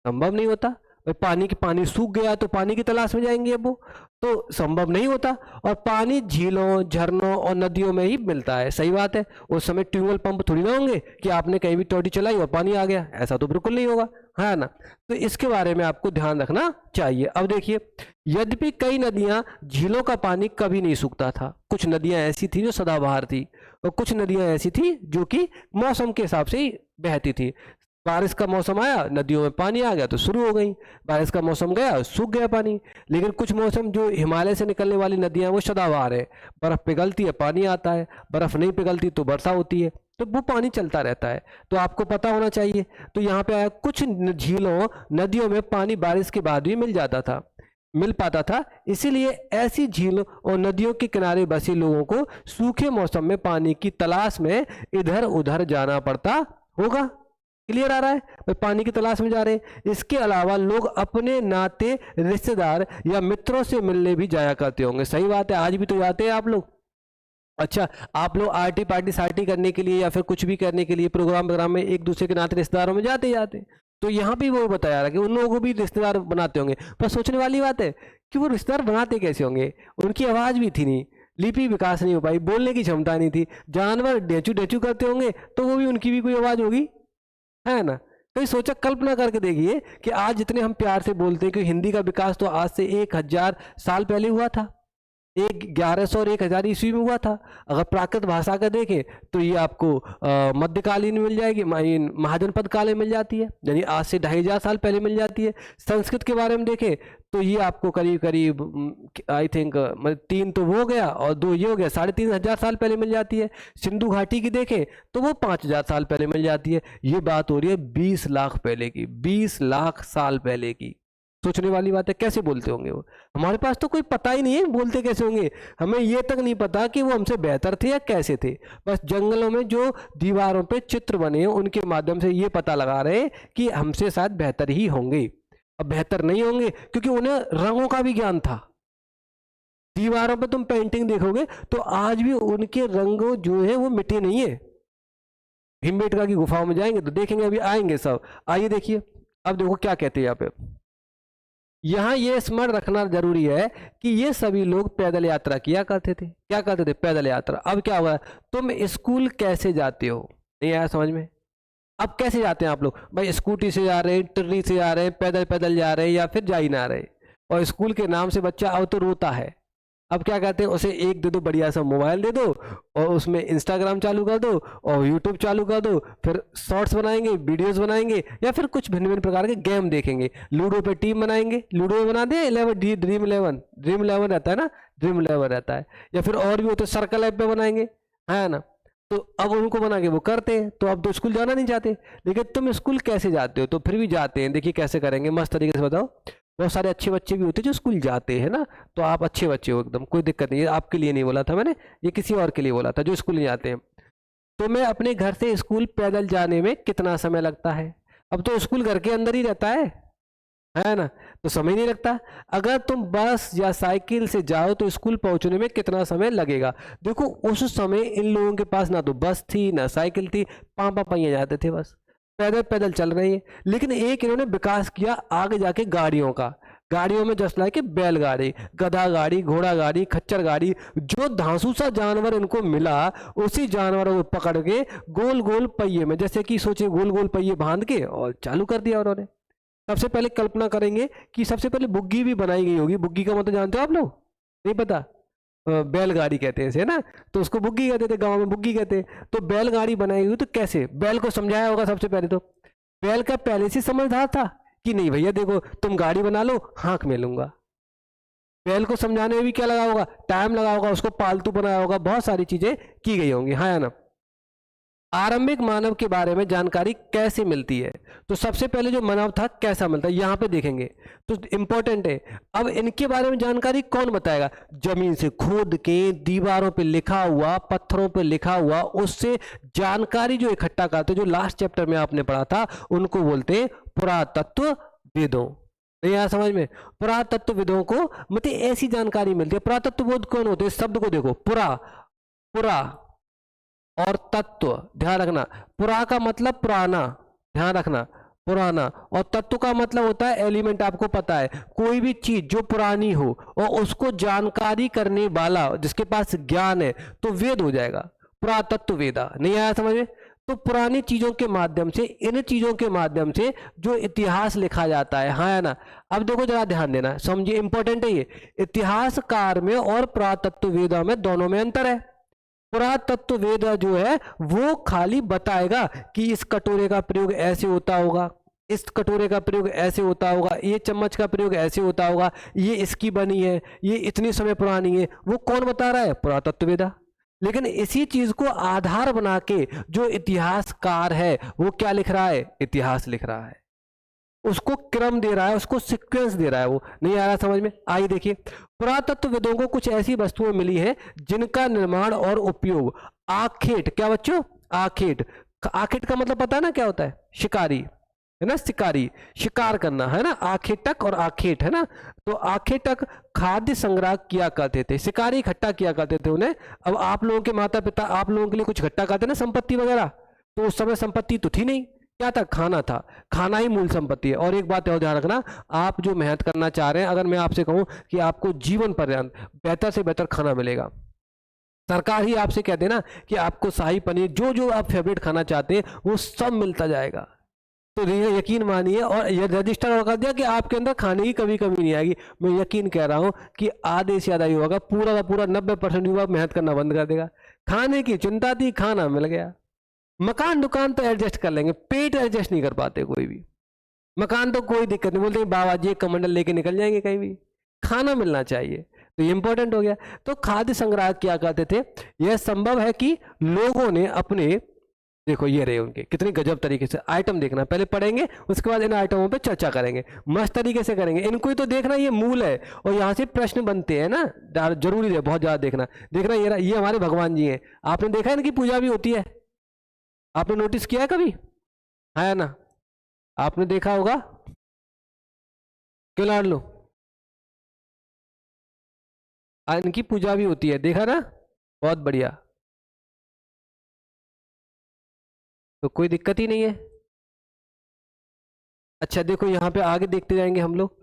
संभव नहीं होता। पानी सूख गया तो पानी की तलाश में जाएंगे अब वो, तो संभव नहीं होता। और पानी झीलों, झरनों और नदियों में ही मिलता है। सही बात है। उस समय ट्यूबवेल पंप थोड़ी ना होंगे कि आपने कहीं भी टोटी चलाई और पानी आ गया, ऐसा तो बिल्कुल नहीं होगा, है ना। तो इसके बारे में आपको ध्यान रखना चाहिए। अब देखिए, यद्यपि कई नदियां, झीलों का पानी कभी नहीं सूखता था। कुछ नदियां ऐसी थी जो सदाबहार थी और कुछ नदियां ऐसी थी जो कि मौसम के हिसाब से ही बहती थी। बारिश का मौसम आया, नदियों में पानी आ गया तो शुरू हो गई, बारिश का मौसम गया सूख गया पानी। लेकिन कुछ मौसम जो हिमालय से निकलने वाली नदियां वो सदाबहार है, बर्फ पिघलती है पानी आता है, बर्फ नहीं पिघलती तो वर्षा होती है, तो वो पानी चलता रहता है। तो आपको पता होना चाहिए। तो यहाँ पे आया कुछ झीलों, नदियों में पानी बारिश के बाद भी मिल पाता था। इसीलिए ऐसी झीलों और नदियों के किनारे बसे लोगों को सूखे मौसम में पानी की तलाश में इधर उधर जाना पड़ता होगा। क्लियर आ रहा है, भाई पानी की तलाश में जा रहे हैं। इसके अलावा लोग अपने नाते, रिश्तेदार या मित्रों से मिलने भी जाया करते होंगे। सही बात है, आज भी तो जाते हैं आप लोग। अच्छा, आप लोग आर्टी पार्टी सार्टी करने के लिए या फिर कुछ भी करने के लिए प्रोग्राम में एक दूसरे के नाते रिश्तेदारों में जाते जाते। तो यहाँ भी वो बताया रहा कि उन लोगों को भी रिश्तेदार बनाते होंगे। पर सोचने वाली बात है कि वो रिश्तेदार बनाते कैसे होंगे, उनकी आवाज़ भी थी नहीं, लिपि विकास नहीं हो पाई, बोलने की क्षमता नहीं थी। जानवर डेचू डेचू करते होंगे तो वो भी उनकी भी कोई आवाज़ होगी, है ना। कहीं सोचा, कल्पना करके देखिए कि आज जितने हम प्यार से बोलते हैं कि हिंदी का विकास तो आज से 1000 साल पहले हुआ था, 1100 और 1000 ईस्वी में हुआ था। अगर प्राकृत भाषा का देखें तो ये आपको मध्यकालीन मिल जाएगी, महाजनपद काल में मिल जाती है, यानी आज से 2500 साल पहले मिल जाती है। संस्कृत के बारे में देखें तो ये आपको करीब करीब आई थिंक 3 तो वो हो गया और 2 ये हो गया, 3500 साल पहले मिल जाती है। सिंधु घाटी की देखें तो वो 5000 साल पहले मिल जाती है। ये बात हो रही है 20 लाख पहले की, 20 लाख साल पहले की। सोचने वाली बात है, कैसे बोलते होंगे वो? हमारे पास तो कोई पता ही नहीं है बोलते कैसे होंगे, हमें ये तक नहीं पता कि वो हमसे बेहतर थे या कैसे थे। बस जंगलों में जो दीवारों पे चित्र बने हैं उनके माध्यम से ये पता लगा रहे हैं कि हमसे शायद बेहतर ही होंगे। अब बेहतर नहीं होंगे क्योंकि उन्हें रंगों का भी ज्ञान था। दीवारों पे तुम पेंटिंग देखोगे तो आज भी उनके रंग जो है वो मिटे नहीं है। भीमबेटका की गुफाओं में जाएंगे तो देखेंगे, अभी आएंगे सब। आइए देखिए, अब देखो क्या कहते हैं यहाँ पे। यहाँ ये स्मरण रखना जरूरी है कि ये सभी लोग पैदल यात्रा किया करते थे। क्या करते थे? पैदल यात्रा। अब क्या हुआ, तुम स्कूल कैसे जाते हो? नहीं आया समझ में? अब कैसे जाते हैं आप लोग? भाई स्कूटी से जा रहे हैं, ट्रेन से जा रहे हैं, पैदल पैदल जा रहे हैं, या फिर जा ही ना रहे। और स्कूल के नाम से बच्चा अब तो रोता है। अब क्या कहते हैं, उसे एक दे दो बढ़िया सा मोबाइल दे दो और उसमें इंस्टाग्राम चालू कर दो और यूट्यूब चालू कर दो, फिर शॉर्ट्स बनाएंगे, वीडियोस बनाएंगे, या फिर कुछ भिन्न भिन्न प्रकार के गेम देखेंगे। लूडो पे टीम बनाएंगे, लूडो में बना दे 11 ड्रीम 11 रहता है ना, ड्रीम 11 रहता है, या फिर और भी होते सर्कल ऐप पे बनाएंगे, है ना। तो अब उनको बना के वो करते हैं, तो अब तो स्कूल जाना नहीं चाहते। लेकिन तुम स्कूल कैसे जाते हो? तो फिर भी जाते हैं। देखिए कैसे करेंगे, मस्त तरीके से बताओ। बहुत सारे अच्छे बच्चे भी होते हैं जो स्कूल जाते हैं ना, तो आप अच्छे बच्चे हो एकदम, कोई दिक्कत नहीं है। आपके लिए नहीं बोला था मैंने, ये किसी और के लिए बोला था जो स्कूल नहीं जाते हैं। तो मैं अपने घर से स्कूल पैदल जाने में कितना समय लगता है? अब तो स्कूल घर के अंदर ही रहता है ना, तो समय नहीं लगता। अगर तुम बस या साइकिल से जाओ तो स्कूल पहुंचने में कितना समय लगेगा? देखो उस समय इन लोगों के पास ना तो बस थी ना साइकिल थी, पाँव पहिए जाते थे, बस पैदल पैदल चल रही है। लेकिन एक इन्होंने विकास किया आगे जाके गाड़ियों का। गाड़ियों में जस्ट लाइक बैलगाड़ी, गधा गाड़ी, घोड़ा गाड़ी, खच्चर गाड़ी, जो धांसू सा जानवर इनको मिला उसी जानवरों को पकड़ के गोल गोल पहिए में, जैसे कि सोचिए गोल गोल पहिए बांध के और चालू कर दिया उन्होंने। सबसे पहले कल्पना करेंगे कि सबसे पहले बुग्गी भी बनाई गई होगी। बुग्गी का मतलब जानते हो आप लोग? नहीं पता? बैलगाड़ी कहते हैं इसे ना, तो उसको बुग्गी कहते थे, गांव में बुग्गी कहते। तो बैलगाड़ी बनाई हुई, तो कैसे बैल को समझाया होगा? सबसे पहले तो बैल का पहले से समझदार था कि नहीं भैया देखो तुम गाड़ी बना लो, हाँक में लूंगा। बैल को समझाने में भी क्या लगा होगा? टाइम लगा होगा, उसको पालतू बनाया होगा, बहुत सारी चीजें की गई होंगी, हाँ या ना। आरंभिक मानव के बारे में जानकारी कैसे मिलती है? तो सबसे पहले जो मानव था कैसा मिलता है यहाँ पे देखेंगे, तो इंपॉर्टेंट है। अब इनके बारे में जानकारी कौन बताएगा? जमीन से खोद के, दीवारों पे लिखा हुआ, पत्थरों पे लिखा हुआ, उससे जानकारी जो इकट्ठा करते, जो लास्ट चैप्टर में आपने पढ़ा था, उनको बोलते हैं पुरातत्वविदों। नहीं आया समझ में? पुरातत्वविदों को मतलब ऐसी जानकारी मिलती है। पुरातत्वविद कौन होते हैं? शब्द को देखो, पुरा और तत्व, ध्यान रखना। पुरा का मतलब पुराना, ध्यान रखना, पुराना। और तत्व का मतलब होता है एलिमेंट, आपको पता है कोई भी चीज जो पुरानी हो और उसको जानकारी करने वाला जिसके पास ज्ञान है तो वेद हो जाएगा, पुरातत्व वेदा। नहीं आया समझ में? तो पुरानी चीजों के माध्यम से, इन चीजों के माध्यम से जो इतिहास लिखा जाता है, हाँ या ना। अब देखो जरा ध्यान देना, समझिए इंपॉर्टेंट है ये। इतिहासकार में और पुरातत्व वेदा में दोनों में अंतर है। पुरातत्व वेद जो है वो खाली बताएगा कि इस कटोरे का प्रयोग ऐसे होता होगा, इस कटोरे का प्रयोग ऐसे होता होगा, ये चम्मच का प्रयोग ऐसे होता होगा, ये इसकी बनी है, ये इतनी समय पुरानी है। वो कौन बता रहा है? पुरातत्ववेदा। लेकिन इसी चीज को आधार बना के जो इतिहासकार है वो क्या लिख रहा है? इतिहास लिख रहा है, उसको क्रम दे रहा है, उसको सीक्वेंस दे रहा है। वो नहीं आ रहा समझ में? आइए देखिए, पुरातत्वविदों को कुछ ऐसी वस्तुएं मिली हैं जिनका निर्माण और उपयोग आखेट, क्या बच्चों? आखेट। आखेट का मतलब पता है ना क्या होता है? शिकारी, है ना, शिकारी, शिकार करना, है ना। आखेटक और आखेट, है ना। तो आखेटक खाद्य संग्रह किया करते थे, शिकारी इकट्ठा किया करते थे उन्हें। अब आप लोगों के माता पिता आप लोगों के लिए कुछ इकट्ठा करते ना, संपत्ति वगैरह, तो उस समय संपत्ति तो थी नहीं, क्या था? खाना था। खाना ही मूल संपत्ति है। और एक बात और ध्यान रखना, आप जो मेहनत करना चाह रहे हैं, अगर मैं आपसे कहूं कि आपको जीवन पर्यंत बेहतर से बेहतर खाना मिलेगा, सरकार ही आपसे कह देना कि आपको शाही पनीर, जो जो आप फेवरेट खाना चाहते हैं वो सब मिलता जाएगा, तो यकीन मानिए, और ये रजिस्टर कर दिया कि आपके अंदर खाने की कभी कमी नहीं आएगी। मैं यकीन कह रहा हूं कि आधे से ज्यादा युवा का पूरा का पूरा 90% युवा मेहनत करना बंद कर देगा। खाने की चिंता थी, खाना मिल गया। मकान दुकान तो एडजस्ट कर लेंगे, पेट एडजस्ट नहीं कर पाते कोई भी। मकान तो कोई दिक्कत नहीं, बोलते हैं बाबा जी एक कमंडल लेके निकल जाएंगे कहीं भी। खाना मिलना चाहिए, तो ये इंपॉर्टेंट हो गया। तो खाद्य संग्रह क्या करते थे? यह संभव है कि लोगों ने अपने देखो ये रहे उनके, कितनी गजब तरीके से आइटम देखना, पहले पढ़ेंगे उसके बाद इन आइटमों पे चर्चा करेंगे, मस्त तरीके से करेंगे। इनको ही तो देखना, ये मूल है और यहाँ से प्रश्न बनते हैं ना, जरूरी है बहुत ज़्यादा देखना। देखना ये हमारे भगवान जी हैं, आपने देखा इनकी पूजा भी होती है, आपने नोटिस किया है कभी? है ना, आपने देखा होगा, क्यों लाड लो, इनकी पूजा भी होती है, देखा ना, बहुत बढ़िया, तो कोई दिक्कत ही नहीं है। अच्छा देखो यहाँ पे आगे देखते जाएंगे हम लोग,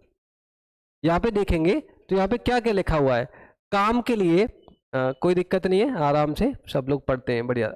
यहाँ पे देखेंगे तो यहाँ पे क्या क्या लिखा हुआ है, काम के लिए कोई दिक्कत नहीं है, आराम से सब लोग पढ़ते हैं, बढ़िया।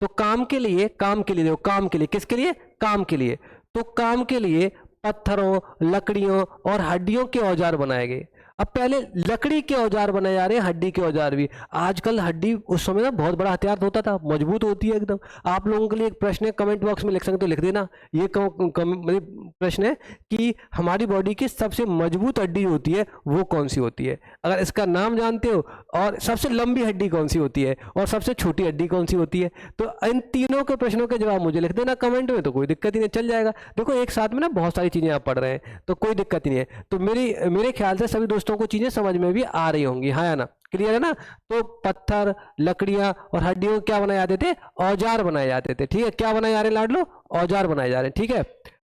तो काम के लिए, काम के लिए देखो, काम के लिए, किसके लिए? काम के लिए। तो काम के लिए पत्थरों, लकड़ियों और हड्डियों के औजार बनाए गए। अब पहले लकड़ी के औजार बनाए जा रहे हैं, हड्डी के औजार भी। आजकल हड्डी उस समय ना बहुत बड़ा हथियार होता था, मजबूत होती है एकदम। आप लोगों के लिए एक प्रश्न है, कमेंट बॉक्स में लिख सकते हो, लिख देना। ये मतलब प्रश्न है कि हमारी बॉडी की सबसे मजबूत हड्डी होती है वो कौन सी होती है? अगर इसका नाम जानते हो, और सबसे लंबी हड्डी कौन सी होती है, और सबसे छोटी हड्डी कौन सी होती है, तो इन तीनों के प्रश्नों के जवाब मुझे लिख देना कमेंट में, तो कोई दिक्कत ही नहीं, चल जाएगा। देखो एक साथ में ना बहुत सारी चीजें आप पढ़ रहे हैं, तो कोई दिक्कत ही नहीं है। तो मेरे ख्याल से सभी दोस्तों को चीजें समझ में भी आ रही होंगी, हाँ या ना, क्लियर है ना? तो पत्थर, लकड़ियां और हड्डियों क्या बनाए जाते थे? औजार बनाए जाते थे, ठीक है। क्या बनाए जा रहे हैं लाडलो? औजार बनाए जा रहे हैं, ठीक है।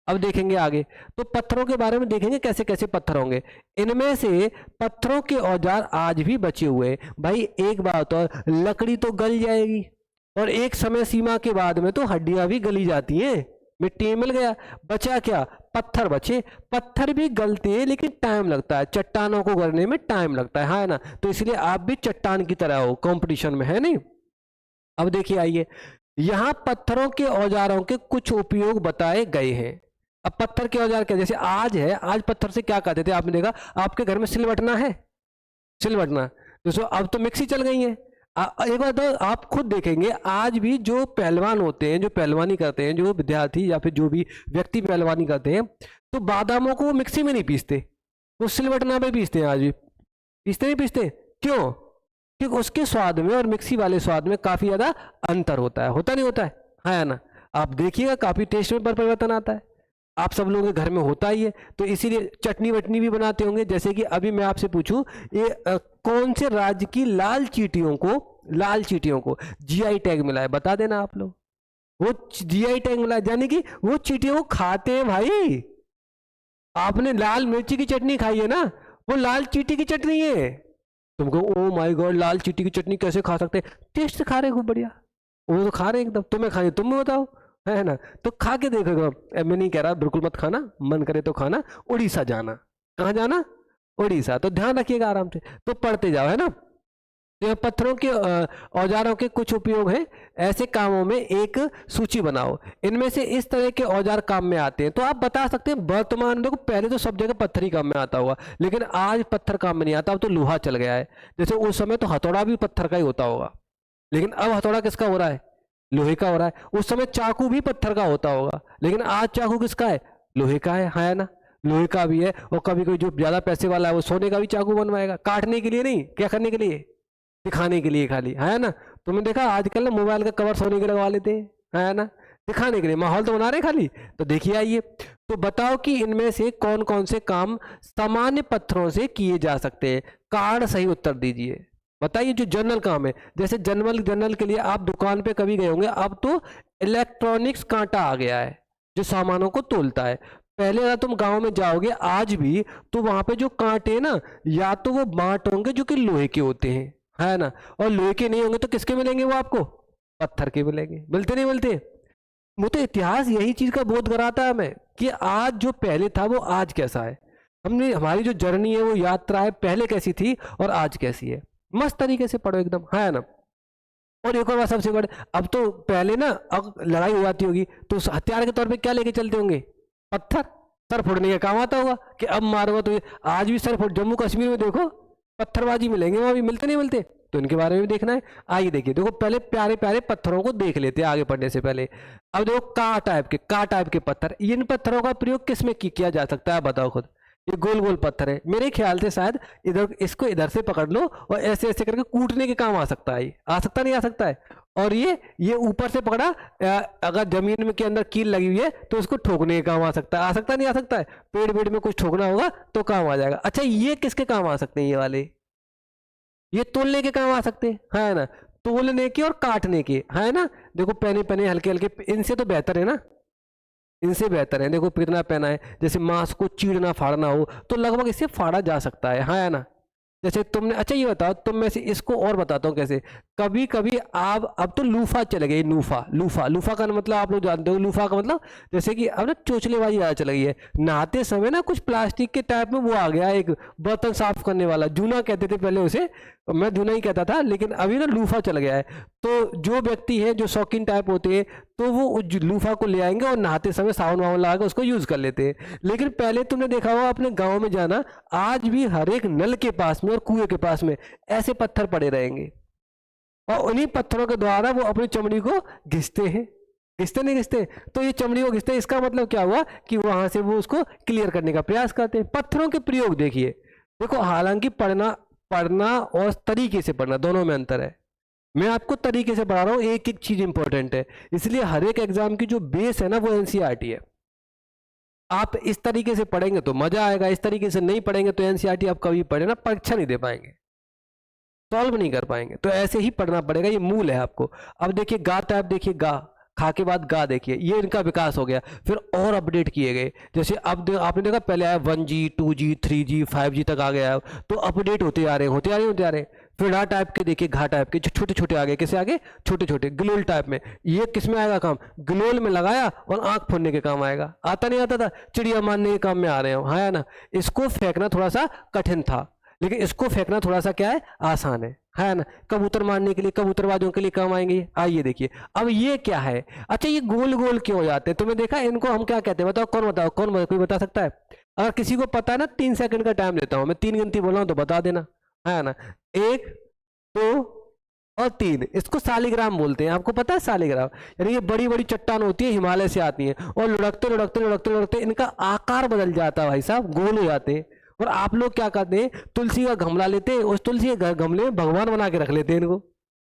अब देखेंगे आगे, तो पत्थरों के बारे में देखेंगे कैसे कैसे पत्थर होंगे। इनमें से पत्थरों के औजार आज भी बचे हुए हैं। भाई एक बात और, लकड़ी तो गल जाएगी और एक समय सीमा के बाद में तो हड्डियां भी गली जाती हैं, मिट्टी में मिल गया, बचा क्या? पत्थर बचे। पत्थर भी गलते हैं लेकिन टाइम लगता है, चट्टानों को गलने में टाइम लगता है, हाँ ना। तो इसलिए आप भी चट्टान की तरह हो, कंपटीशन में, है नहीं। अब देखिए आइए, यहां पत्थरों के औजारों के कुछ उपयोग बताए गए हैं। अब पत्थर के औजार क्या, जैसे आज है, आज पत्थर से क्या कहते थे आपने देखा, आपके घर में सिलवटना है, सिलवटना, दोस्तों अब तो मिक्सी चल गई है। एक बात तो आप खुद देखेंगे, आज भी जो पहलवान होते हैं, जो पहलवानी करते हैं, जो विद्यार्थी या फिर जो भी व्यक्ति पहलवानी करते हैं, तो बादामों को वो मिक्सी में नहीं पीसते, वो सिलवटना पे पीसते हैं। आज भी पीसते नहीं पीसते, क्यों? क्योंकि उसके स्वाद में और मिक्सी वाले स्वाद में काफी ज्यादा अंतर होता है, होता नहीं होता है, हाँ ना। आप देखिएगा काफी टेस्ट में परिवर्तन आता है, आप सब लोगों के घर में होता ही है। तो इसीलिए चटनी वटनी भी बनाते होंगे। जैसे कि अभी मैं आपसे पूछूं, ये कौन से राज्य की लाल चींटियों को जीआई टैग मिला है, बता देना आप लोग। वो जीआई टैग मिला है, यानी कि वो चींटियों को खाते हैं भाई। आपने लाल मिर्ची की चटनी खाई है ना, वो लाल चींटी की चटनी है। तुमको ओ माय गॉड, लाल चींटी की चटनी कैसे खा सकते हैं? टेस्ट से खा रहे खूब बढ़िया, वो तो खा रहे एकदम। तुम्हें खानी, तुम बताओ, है ना। तो खा के देखो, मैं नहीं कह रहा बिल्कुल मत खाना, मन करे तो खाना। उड़ीसा जाना, कहाँ जाना? उड़ीसा। तो ध्यान रखिएगा आराम से, तो पढ़ते जाओ, है ना। तो पत्थरों के औजारों के कुछ उपयोग हैं, ऐसे कामों में एक सूची बनाओ, इनमें से इस तरह के औजार काम में आते हैं। तो आप बता सकते हैं वर्तमान, देखो पहले तो सब जगह पत्थर ही काम में आता होगा, लेकिन आज पत्थर काम में नहीं आता, अब तो लोहा चल गया है। जैसे उस समय तो हथौड़ा भी पत्थर का ही होता होगा, लेकिन अब हथौड़ा किसका हो रहा है? लोहे का हो रहा है। उस समय चाकू भी पत्थर का होता होगा, लेकिन आज चाकू किसका है? लोहे का है ना। लोहे का भी है, और कभी कोई जो ज्यादा पैसे वाला है वो सोने का भी चाकू बनवाएगा, काटने के लिए नहीं, क्या करने के लिए? दिखाने के लिए खाली, है ना। तुमने देखा आजकल ना मोबाइल का कवर सोने के लगवा लेते हैं, है ना, दिखाने के लिए, माहौल तो बना रहे खाली। तो देखिए आइए, तो बताओ कि इनमें से कौन कौन से काम सामान्य पत्थरों से किए जा सकते हैं। कारण सही उत्तर दीजिए, बताइए जो जनरल काम है। जैसे जनरल के लिए आप दुकान पे कभी गए होंगे, अब तो इलेक्ट्रॉनिक्स कांटा आ गया है जो सामानों को तोलता है। पहले अगर तुम गांव में जाओगे आज भी, तो वहां पे जो कांटे हैं ना, या तो वो बांट होंगे जो कि लोहे के होते हैं, है ना, और लोहे के नहीं होंगे तो किसके मिलेंगे वो आपको? पत्थर के मिलेंगे। मिलते नहीं मिलते? वो तो इतिहास यही चीज का बोध कराता है हमें कि आज जो पहले था वो आज कैसा है। हमने, हमारी जो जर्नी है, वो यात्रा है, पहले कैसी थी और आज कैसी है, मस्त तरीके से पढ़ो एकदम, है ना। और एक और बात सबसे बड़ी, अब तो पहले ना, अब लड़ाई हो जाती होगी तो हथियार के तौर पे क्या लेके चलते होंगे? पत्थर। सर फोड़ने का काम आता होगा कि अब मारूंगा तो आज भी सर फोड़, जम्मू कश्मीर में देखो पत्थरबाजी मिलेंगे, वहां भी मिलते नहीं मिलते? तो इनके बारे में भी देखना है। आइए देखिए, देखो पहले प्यारे प्यारे पत्थरों को देख लेते हैं आगे बढ़ने से पहले। अब देखो का टाइप के पत्थर, इन पत्थरों का प्रयोग किस में किया जा सकता है, बताओ खुद। ये गोल गोल पत्थर है, मेरे ख्याल से शायद इधर इसको इधर से पकड़ लो और ऐसे ऐसे करके कूटने के काम आ सकता है, ये आ सकता नहीं आ सकता है। और ये ऊपर से पकड़ा, अगर जमीन में के अंदर कील लगी हुई है तो उसको ठोकने के काम आ सकता है, आ सकता नहीं आ सकता है। पेड़ वेड़ में कुछ ठोकना होगा तो काम आ जाएगा। अच्छा ये किसके काम आ सकते हैं, ये वाले ये तोलने के काम आ सकते हैं, है ना, तोलने के और काटने के, है ना। देखो पहने पहने हल्के हल्के, इनसे तो बेहतर है ना, इनसे बेहतर है। देखो कितना पहना है, जैसे मांस को चीरना फाड़ना हो तो लगभग इससे फाड़ा जा सकता है ना। जैसे तुमने, अच्छा ये बताओ तुम में से, इसको और बताता हूँ कैसे। कभी कभी आप, अब तो लूफा चले गए, लूफा लूफा लूफा का मतलब आप लोग जानते हो, लूफा का मतलब जैसे कि अब ना चोचलेबाजी ज़्यादा चल गई है। नहाते समय ना कुछ प्लास्टिक के टाइप में वो आ गया, एक बर्तन साफ करने वाला, जूना कहते थे पहले उसे, मैं जूना ही कहता था, लेकिन अभी ना लूफा चल गया है। तो जो व्यक्ति है जो शौकीन टाइप होते हैं तो वो उस लूफा को ले आएंगे और नहाते समय साबुन वाबुन लगा के उसको यूज़ कर लेते हैं। लेकिन पहले तुमने देखा होगा अपने गाँव में जाना, आज भी हर एक नल के पास में और कुएं के पास में ऐसे पत्थर पड़े रहेंगे, और उन्हीं पत्थरों के द्वारा वो अपनी चमड़ी को घिसते हैं, घिसते नहीं घिसते, तो ये चमड़ी को घिसते हैं, इसका मतलब क्या हुआ कि वहां से वो उसको क्लियर करने का प्रयास करते हैं। पत्थरों के प्रयोग देखिए, देखो हालांकि पढ़ना पढ़ना और तरीके से पढ़ना दोनों में अंतर है। मैं आपको तरीके से पढ़ा रहा हूँ, एक एक चीज इंपॉर्टेंट है, इसलिए हर एक एग्जाम की जो बेस है ना वो एनसीईआरटी है। आप इस तरीके से पढ़ेंगे तो मजा आएगा, इस तरीके से नहीं पढ़ेंगे तो एनसीईआरटी आप कभी पढ़े ना परीक्षा नहीं दे पाएंगे, सॉल्व नहीं कर पाएंगे। तो ऐसे ही पढ़ना पड़ेगा, ये मूल है आपको। अब देखिए गा टाइप, देखिए गा, खा के बाद गा, देखिए ये इनका विकास हो गया, फिर और अपडेट किए गए। जैसे अब आपने देखा पहले आया 1G 2G 3G 5G तक आ गया, तो अपडेट होते आ रहे हैं, होते आ रहे हैं, होते आ रहे हैं। फिर ढा टाइप के देखिए, घा टाइप के छोटे छोटे आ गए, कैसे आगे छोटे छोटे, ग्लोल टाइप में, ये किस में आएगा काम, ग्लोल में लगाया और आंख फोड़ने के काम आएगा। आता नहीं आता था, चिड़िया मारने के काम में आ रहे हो, है ना। इसको फेंकना थोड़ा सा कठिन था, लेकिन इसको फेंकना थोड़ा सा क्या है, आसान है ना। कबूतर मारने के लिए, कबूतरबाजों के लिए काम आएंगे। आइए देखिए अब ये क्या है। अच्छा ये गोल गोल क्यों हो जाते हैं, तुमने देखा इनको हम क्या कहते हैं, बताओ कौन, बताओ कौन, कोई बता सकता है। अगर किसी को पता है ना, 3 सेकंड का टाइम देता हूं मैं, 3 गिनती बोल रहा हूं तो बता देना, है ना। 1 2 और 3, इसको सालिग्राम बोलते हैं। आपको पता है सालिग्राम, यानी ये बड़ी बड़ी चट्टान होती है, हिमालय से आती है, और लुढ़कते लुढ़कते लुढ़कते लुढ़कते इनका आकार बदल जाता है भाई साहब, गोल हो जाते हैं। और आप लोग क्या करते हैं, तुलसी का गमला लेते हैं, उस तुलसी के गमले में भगवान बना के रख लेते हैं इनको,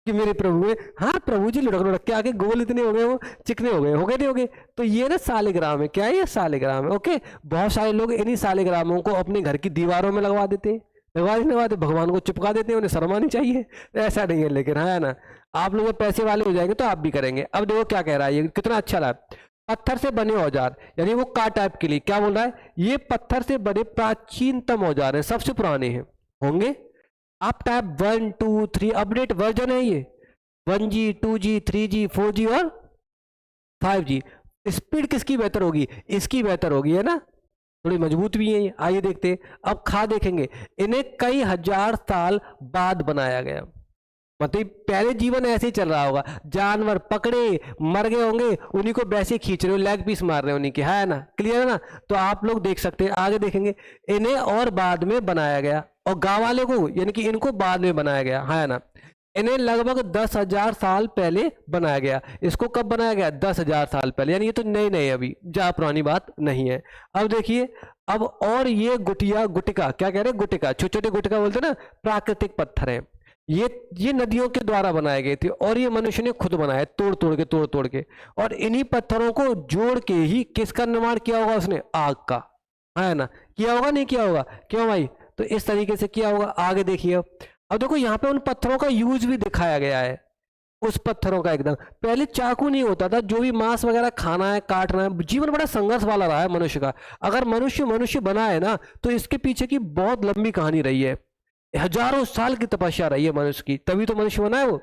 कि मेरे प्रभु है। हाँ प्रभु जी लुढ़क लुढ़क के आके गोल इतने हो गए, वो चिकने हो गए नहीं हो गए। तो ये ना सालिग्राम है, क्या है ये, सालिग्राम है। ओके, बहुत सारे लोग इन्हीं सालिग्रामों को अपने घर की दीवारों में लगवा देते हैं, लगवा देते, भगवान को चिपका देते हैं, उन्हें शर्म आनी चाहिए। ऐसा नहीं है, लेकिन है ना, आप लोग पैसे वाले हो जाएंगे तो आप भी करेंगे। अब देखो क्या कह रहा है, ये कितना अच्छा रहा। पत्थर से बने औजार, यानी वो का टाइप के लिए क्या बोल रहा है, ये पत्थर से बने प्राचीनतम औजार है, सबसे पुराने हैं होंगे। आप टाइप 1 2 3 अपडेट वर्जन है ये, 1G 2G 3G 4G और 5G। स्पीड किसकी बेहतर होगी, इसकी बेहतर होगी, है ना, थोड़ी मजबूत भी है ये। आइए देखते हैं, अब खा देखेंगे, इन्हें कई हजार साल बाद बनाया गया। मतलब पहले जीवन ऐसे ही चल रहा होगा, जानवर पकड़े मर गए होंगे, उन्हीं को वैसे खींच रहे हो, लेग पीस मार रहे हो उन्हीं के, है ना, क्लियर है ना। तो आप लोग देख सकते हैं, आगे देखेंगे, इन्हें और बाद में बनाया गया, और गांव वाले को यानी कि इनको बाद में बनाया गया, है ना। इन्हें लगभग 10,000 साल पहले बनाया गया। इसको कब बनाया गया, 10,000 साल पहले, यानी ये तो नई नई अभी जा पुरानी बात नहीं है। अब देखिए, अब और ये गुटिया गुटिका, क्या कह रहे हैं, गुटिका, छोटे छोटे गुटिका बोलते हैं ना, प्राकृतिक पत्थर है। ये नदियों के द्वारा बनाए गए थे, और ये मनुष्य ने खुद बनाए, तोड़ तोड़ के, और इन्हीं पत्थरों को जोड़ के ही किसका निर्माण किया होगा उसने, आग का, है ना। किया होगा नहीं किया होगा, क्यों भाई, तो इस तरीके से किया होगा। आगे देखिए, अब देखो यहाँ पे उन पत्थरों का यूज भी दिखाया गया है, उस पत्थरों का एकदम। पहले चाकू नहीं होता था, जो भी मांस वगैरह खाना है, काटना है, जीवन बड़ा संघर्ष वाला रहा है मनुष्य का। अगर मनुष्य मनुष्य बना है ना, तो इसके पीछे की बहुत लंबी कहानी रही है, हजारों साल की तपस्या रही है मनुष्य की, तभी तो मनुष्य बना है वो,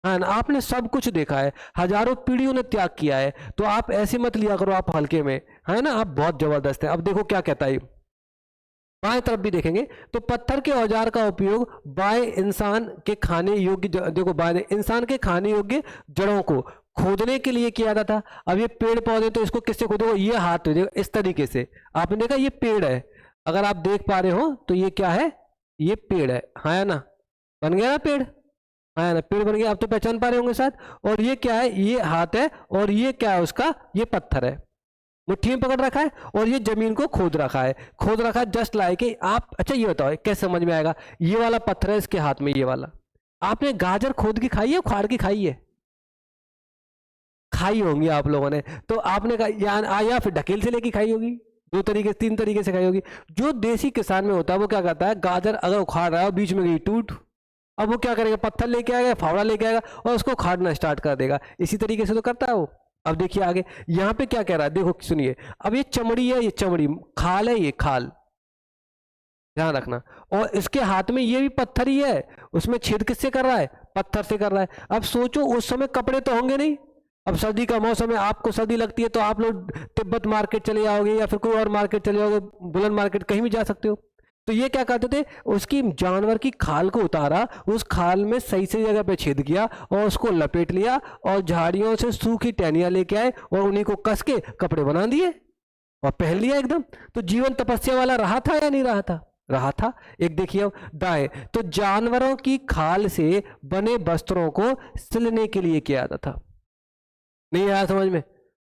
है ना। आपने सब कुछ देखा है, हजारों पीढ़ियों ने त्याग किया है, तो आप ऐसे मत लिया करो आप हल्के में, है ना, आप बहुत जबरदस्त है। अब देखो क्या कहता है, बाएं तरफ भी देखेंगे तो पत्थर के औजार का उपयोग बाएं इंसान के खाने योग्य, देखो बाएं इंसान के खाने योग्य जड़ों को खोदने के लिए किया जाता था। अब ये पेड़ पौधे, तो इसको किससे खोदोगे, ये हाथ देखो इस तरीके से, आपने देखा ये पेड़ है, अगर आप देख पा रहे हो तो ये क्या है, ये पेड़ है ना, बन गया ना पेड़, है ना, पेड़ बन गया, आप तो पहचान पा रहे होंगे शायद। और ये क्या है, ये हाथ है, और ये क्या है उसका, ये पत्थर है। मुट्ठी में पकड़ रखा है और ये जमीन को खोद रखा है, खोद रखा है जस्ट लाइक आप। अच्छा ये बताओ कैसे समझ में आएगा, ये वाला पत्थर है इसके हाथ में, ये वाला, आपने गाजर खोद की खाई है, उखाड़ की खाई है? खाई होंगी आप लोगों ने, तो आपने कहा या फिर ढकेल से लेके खाई होगी, दो तरीके 3 तरीके से खाई होगी। जो देसी किसान में होता है वो क्या करता है, गाजर अगर उखाड़ रहा है और बीच में गई टूट, अब वो क्या करेगा, पत्थर लेके आएगा, फावड़ा लेके आएगा और उसको उखाड़ना स्टार्ट कर देगा। इसी तरीके से तो करता है वो। अब देखिए आगे यहाँ पे क्या कह रहा है, देखो सुनिए, अब ये चमड़ी है, ये चमड़ी, खाल है, ये खाल, ध्यान रखना। और इसके हाथ में ये भी पत्थर ही है, उसमें छेद किससे कर रहा है, पत्थर से कर रहा है। अब सोचो उस समय कपड़े तो होंगे नहीं, अब सर्दी का मौसम है, आपको सर्दी लगती है तो आप लोग तिब्बत मार्केट चले जाओगे या फिर कोई और मार्केट चले जाओगे, बुलंद मार्केट, कहीं भी जा सकते हो। तो ये क्या करते थे, उसकी जानवर की खाल को उतारा, उस खाल में सही सही जगह पे छेद किया और उसको लपेट लिया और झाड़ियों से सूखी टहनियां लेके आए और उन्हीं को कस के कपड़े बना दिए और पहन लिया एकदम। तो जीवन तपस्या वाला रहा था या नहीं रहा था, रहा था। एक देखिए अब दाएं, तो जानवरों की खाल से बने वस्त्रों को सिलने के लिए किया जाता था। नहीं आया समझ में?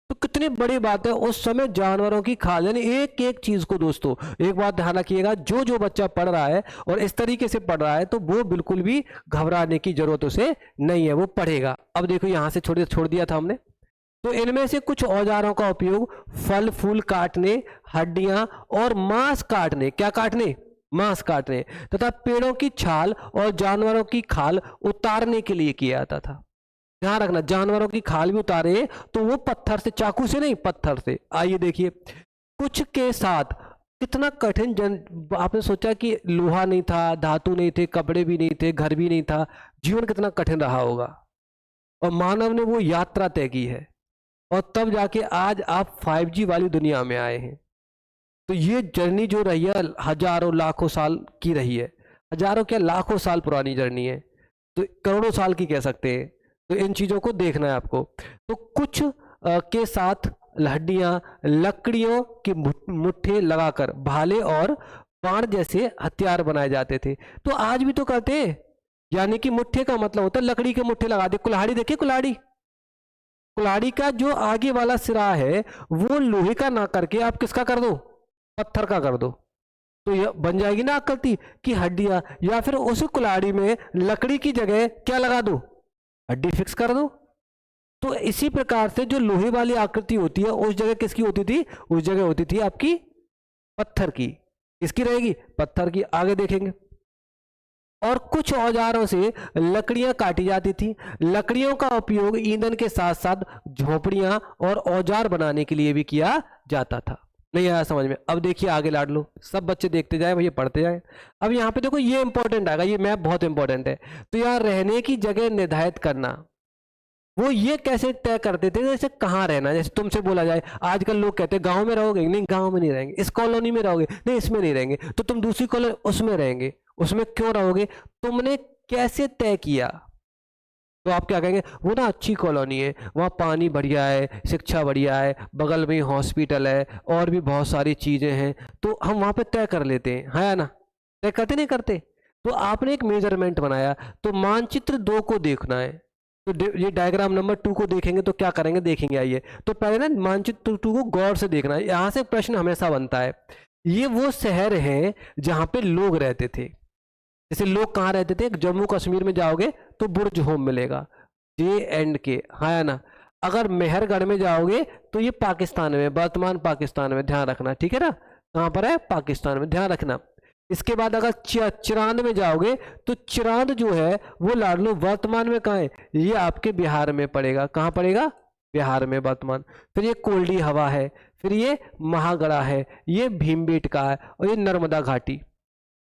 तो कितनी बड़ी बात है, उस समय जानवरों की खाल, यानी एक एक चीज को, दोस्तों एक बात ध्यान रखिएगा, जो जो बच्चा पढ़ रहा है और इस तरीके से पढ़ रहा है तो वो बिल्कुल भी घबराने की जरूरत उसे नहीं है, वो पढ़ेगा। अब देखो यहां से छोड़ दिया था हमने। तो इनमें से कुछ औजारों का उपयोग फल फूल काटने, हड्डियां और मांस काटने, क्या काटने, मांस काटने, तथा पेड़ों की छाल और जानवरों की खाल उतारने के लिए किया जाता था। ध्यान रखना, जानवरों की खाल भी उतारे तो वो पत्थर से, चाकू से नहीं, पत्थर से। आइए देखिए, कुछ के साथ कितना कठिन आपने सोचा कि लोहा नहीं था, धातु नहीं थे, कपड़े भी नहीं थे, घर भी नहीं था, जीवन कितना कठिन रहा होगा। और मानव ने वो यात्रा तय की है और तब जाके आज आप 5G वाली दुनिया में आए हैं। तो ये जर्नी जो रही है हजारों लाखों साल की रही है, हजारों क्या लाखों साल पुरानी जर्नी है, तो करोड़ों साल की कह सकते हैं। तो इन चीजों को देखना है आपको। तो कुछ के साथ हड्डियां, लकड़ियों की मुट्ठे लगाकर भाले और बाण जैसे हथियार बनाए जाते थे। तो आज भी तो करते हैं, यानी कि मुट्ठे का मतलब होता है लकड़ी के मुट्ठे लगा दे। कुल्हाड़ी देखिए, कुल्हाड़ी, कुल्हाड़ी का जो आगे वाला सिरा है वो लोहे का ना करके आप किसका कर दो, पत्थर का कर दो, तो यह बन जाएगी ना आकृति की हड्डियां। या फिर उस कुल्हाड़ी में लकड़ी की जगह क्या लगा दो, हड्डी फिक्स कर दो। तो इसी प्रकार से जो लोहे वाली आकृति होती है उस जगह किसकी होती थी, उस जगह होती थी आपकी पत्थर की। किसकी रहेगी, पत्थर की। आगे देखेंगे, और कुछ औजारों से लकड़ियां काटी जाती थी। लकड़ियों का उपयोग ईंधन के साथ साथ झोपड़ियां और औजार बनाने के लिए भी किया जाता था। नहीं आया समझ में? अब देखिए आगे लाड लो, सब बच्चे देखते जाए, भैया पढ़ते जाए। अब यहाँ पे देखो ये इंपॉर्टेंट आएगा, ये मैप बहुत इंपॉर्टेंट है। तो यहाँ रहने की जगह निर्धारित करना, वो ये कैसे तय करते थे, जैसे कहाँ रहना। जैसे तुमसे बोला जाए, आजकल लोग कहते हैं गांव में रहोगे, नहीं गांव में नहीं रहेंगे, इस कॉलोनी में रहोगे, नहीं इसमें नहीं रहेंगे, तो तुम दूसरी कॉलोनी उसमें रहेंगे, उसमें क्यों रहोगे, तुमने कैसे तय किया। तो आप क्या कहेंगे, वो ना अच्छी कॉलोनी है, वहाँ पानी बढ़िया है, शिक्षा बढ़िया है, बगल में हॉस्पिटल है और भी बहुत सारी चीज़ें हैं, तो हम वहाँ पे तय कर लेते हैं, है ना। तय करते नहीं करते। तो आपने एक मेजरमेंट बनाया, तो मानचित्र 2 को देखना है। तो ये डायग्राम नंबर 2 को देखेंगे तो क्या करेंगे, देखेंगे। आइए, तो पहले ना मानचित्र 2 को गौर से देखना है। यहाँ से प्रश्न हमेशा बनता है, ये वो शहर है जहाँ पे लोग रहते थे। जैसे लोग कहाँ रहते थे, जम्मू कश्मीर में जाओगे तो बुर्ज होम मिलेगा, J&K, है ना। अगर मेहरगढ़ में जाओगे तो ये पाकिस्तान में, वर्तमान पाकिस्तान में, ध्यान रखना, ठीक है ना। कहाँ पर है, पाकिस्तान में, ध्यान रखना। इसके बाद अगर चिरांद में जाओगे तो चिरांद जो है वो लाडलो वर्तमान में कहाँ है, ये आपके बिहार में पड़ेगा। कहाँ पड़ेगा, बिहार में वर्तमान। फिर ये कोल्डी हवा है, फिर ये महागढ़ा है, ये भीमबेटका है और ये नर्मदा घाटी,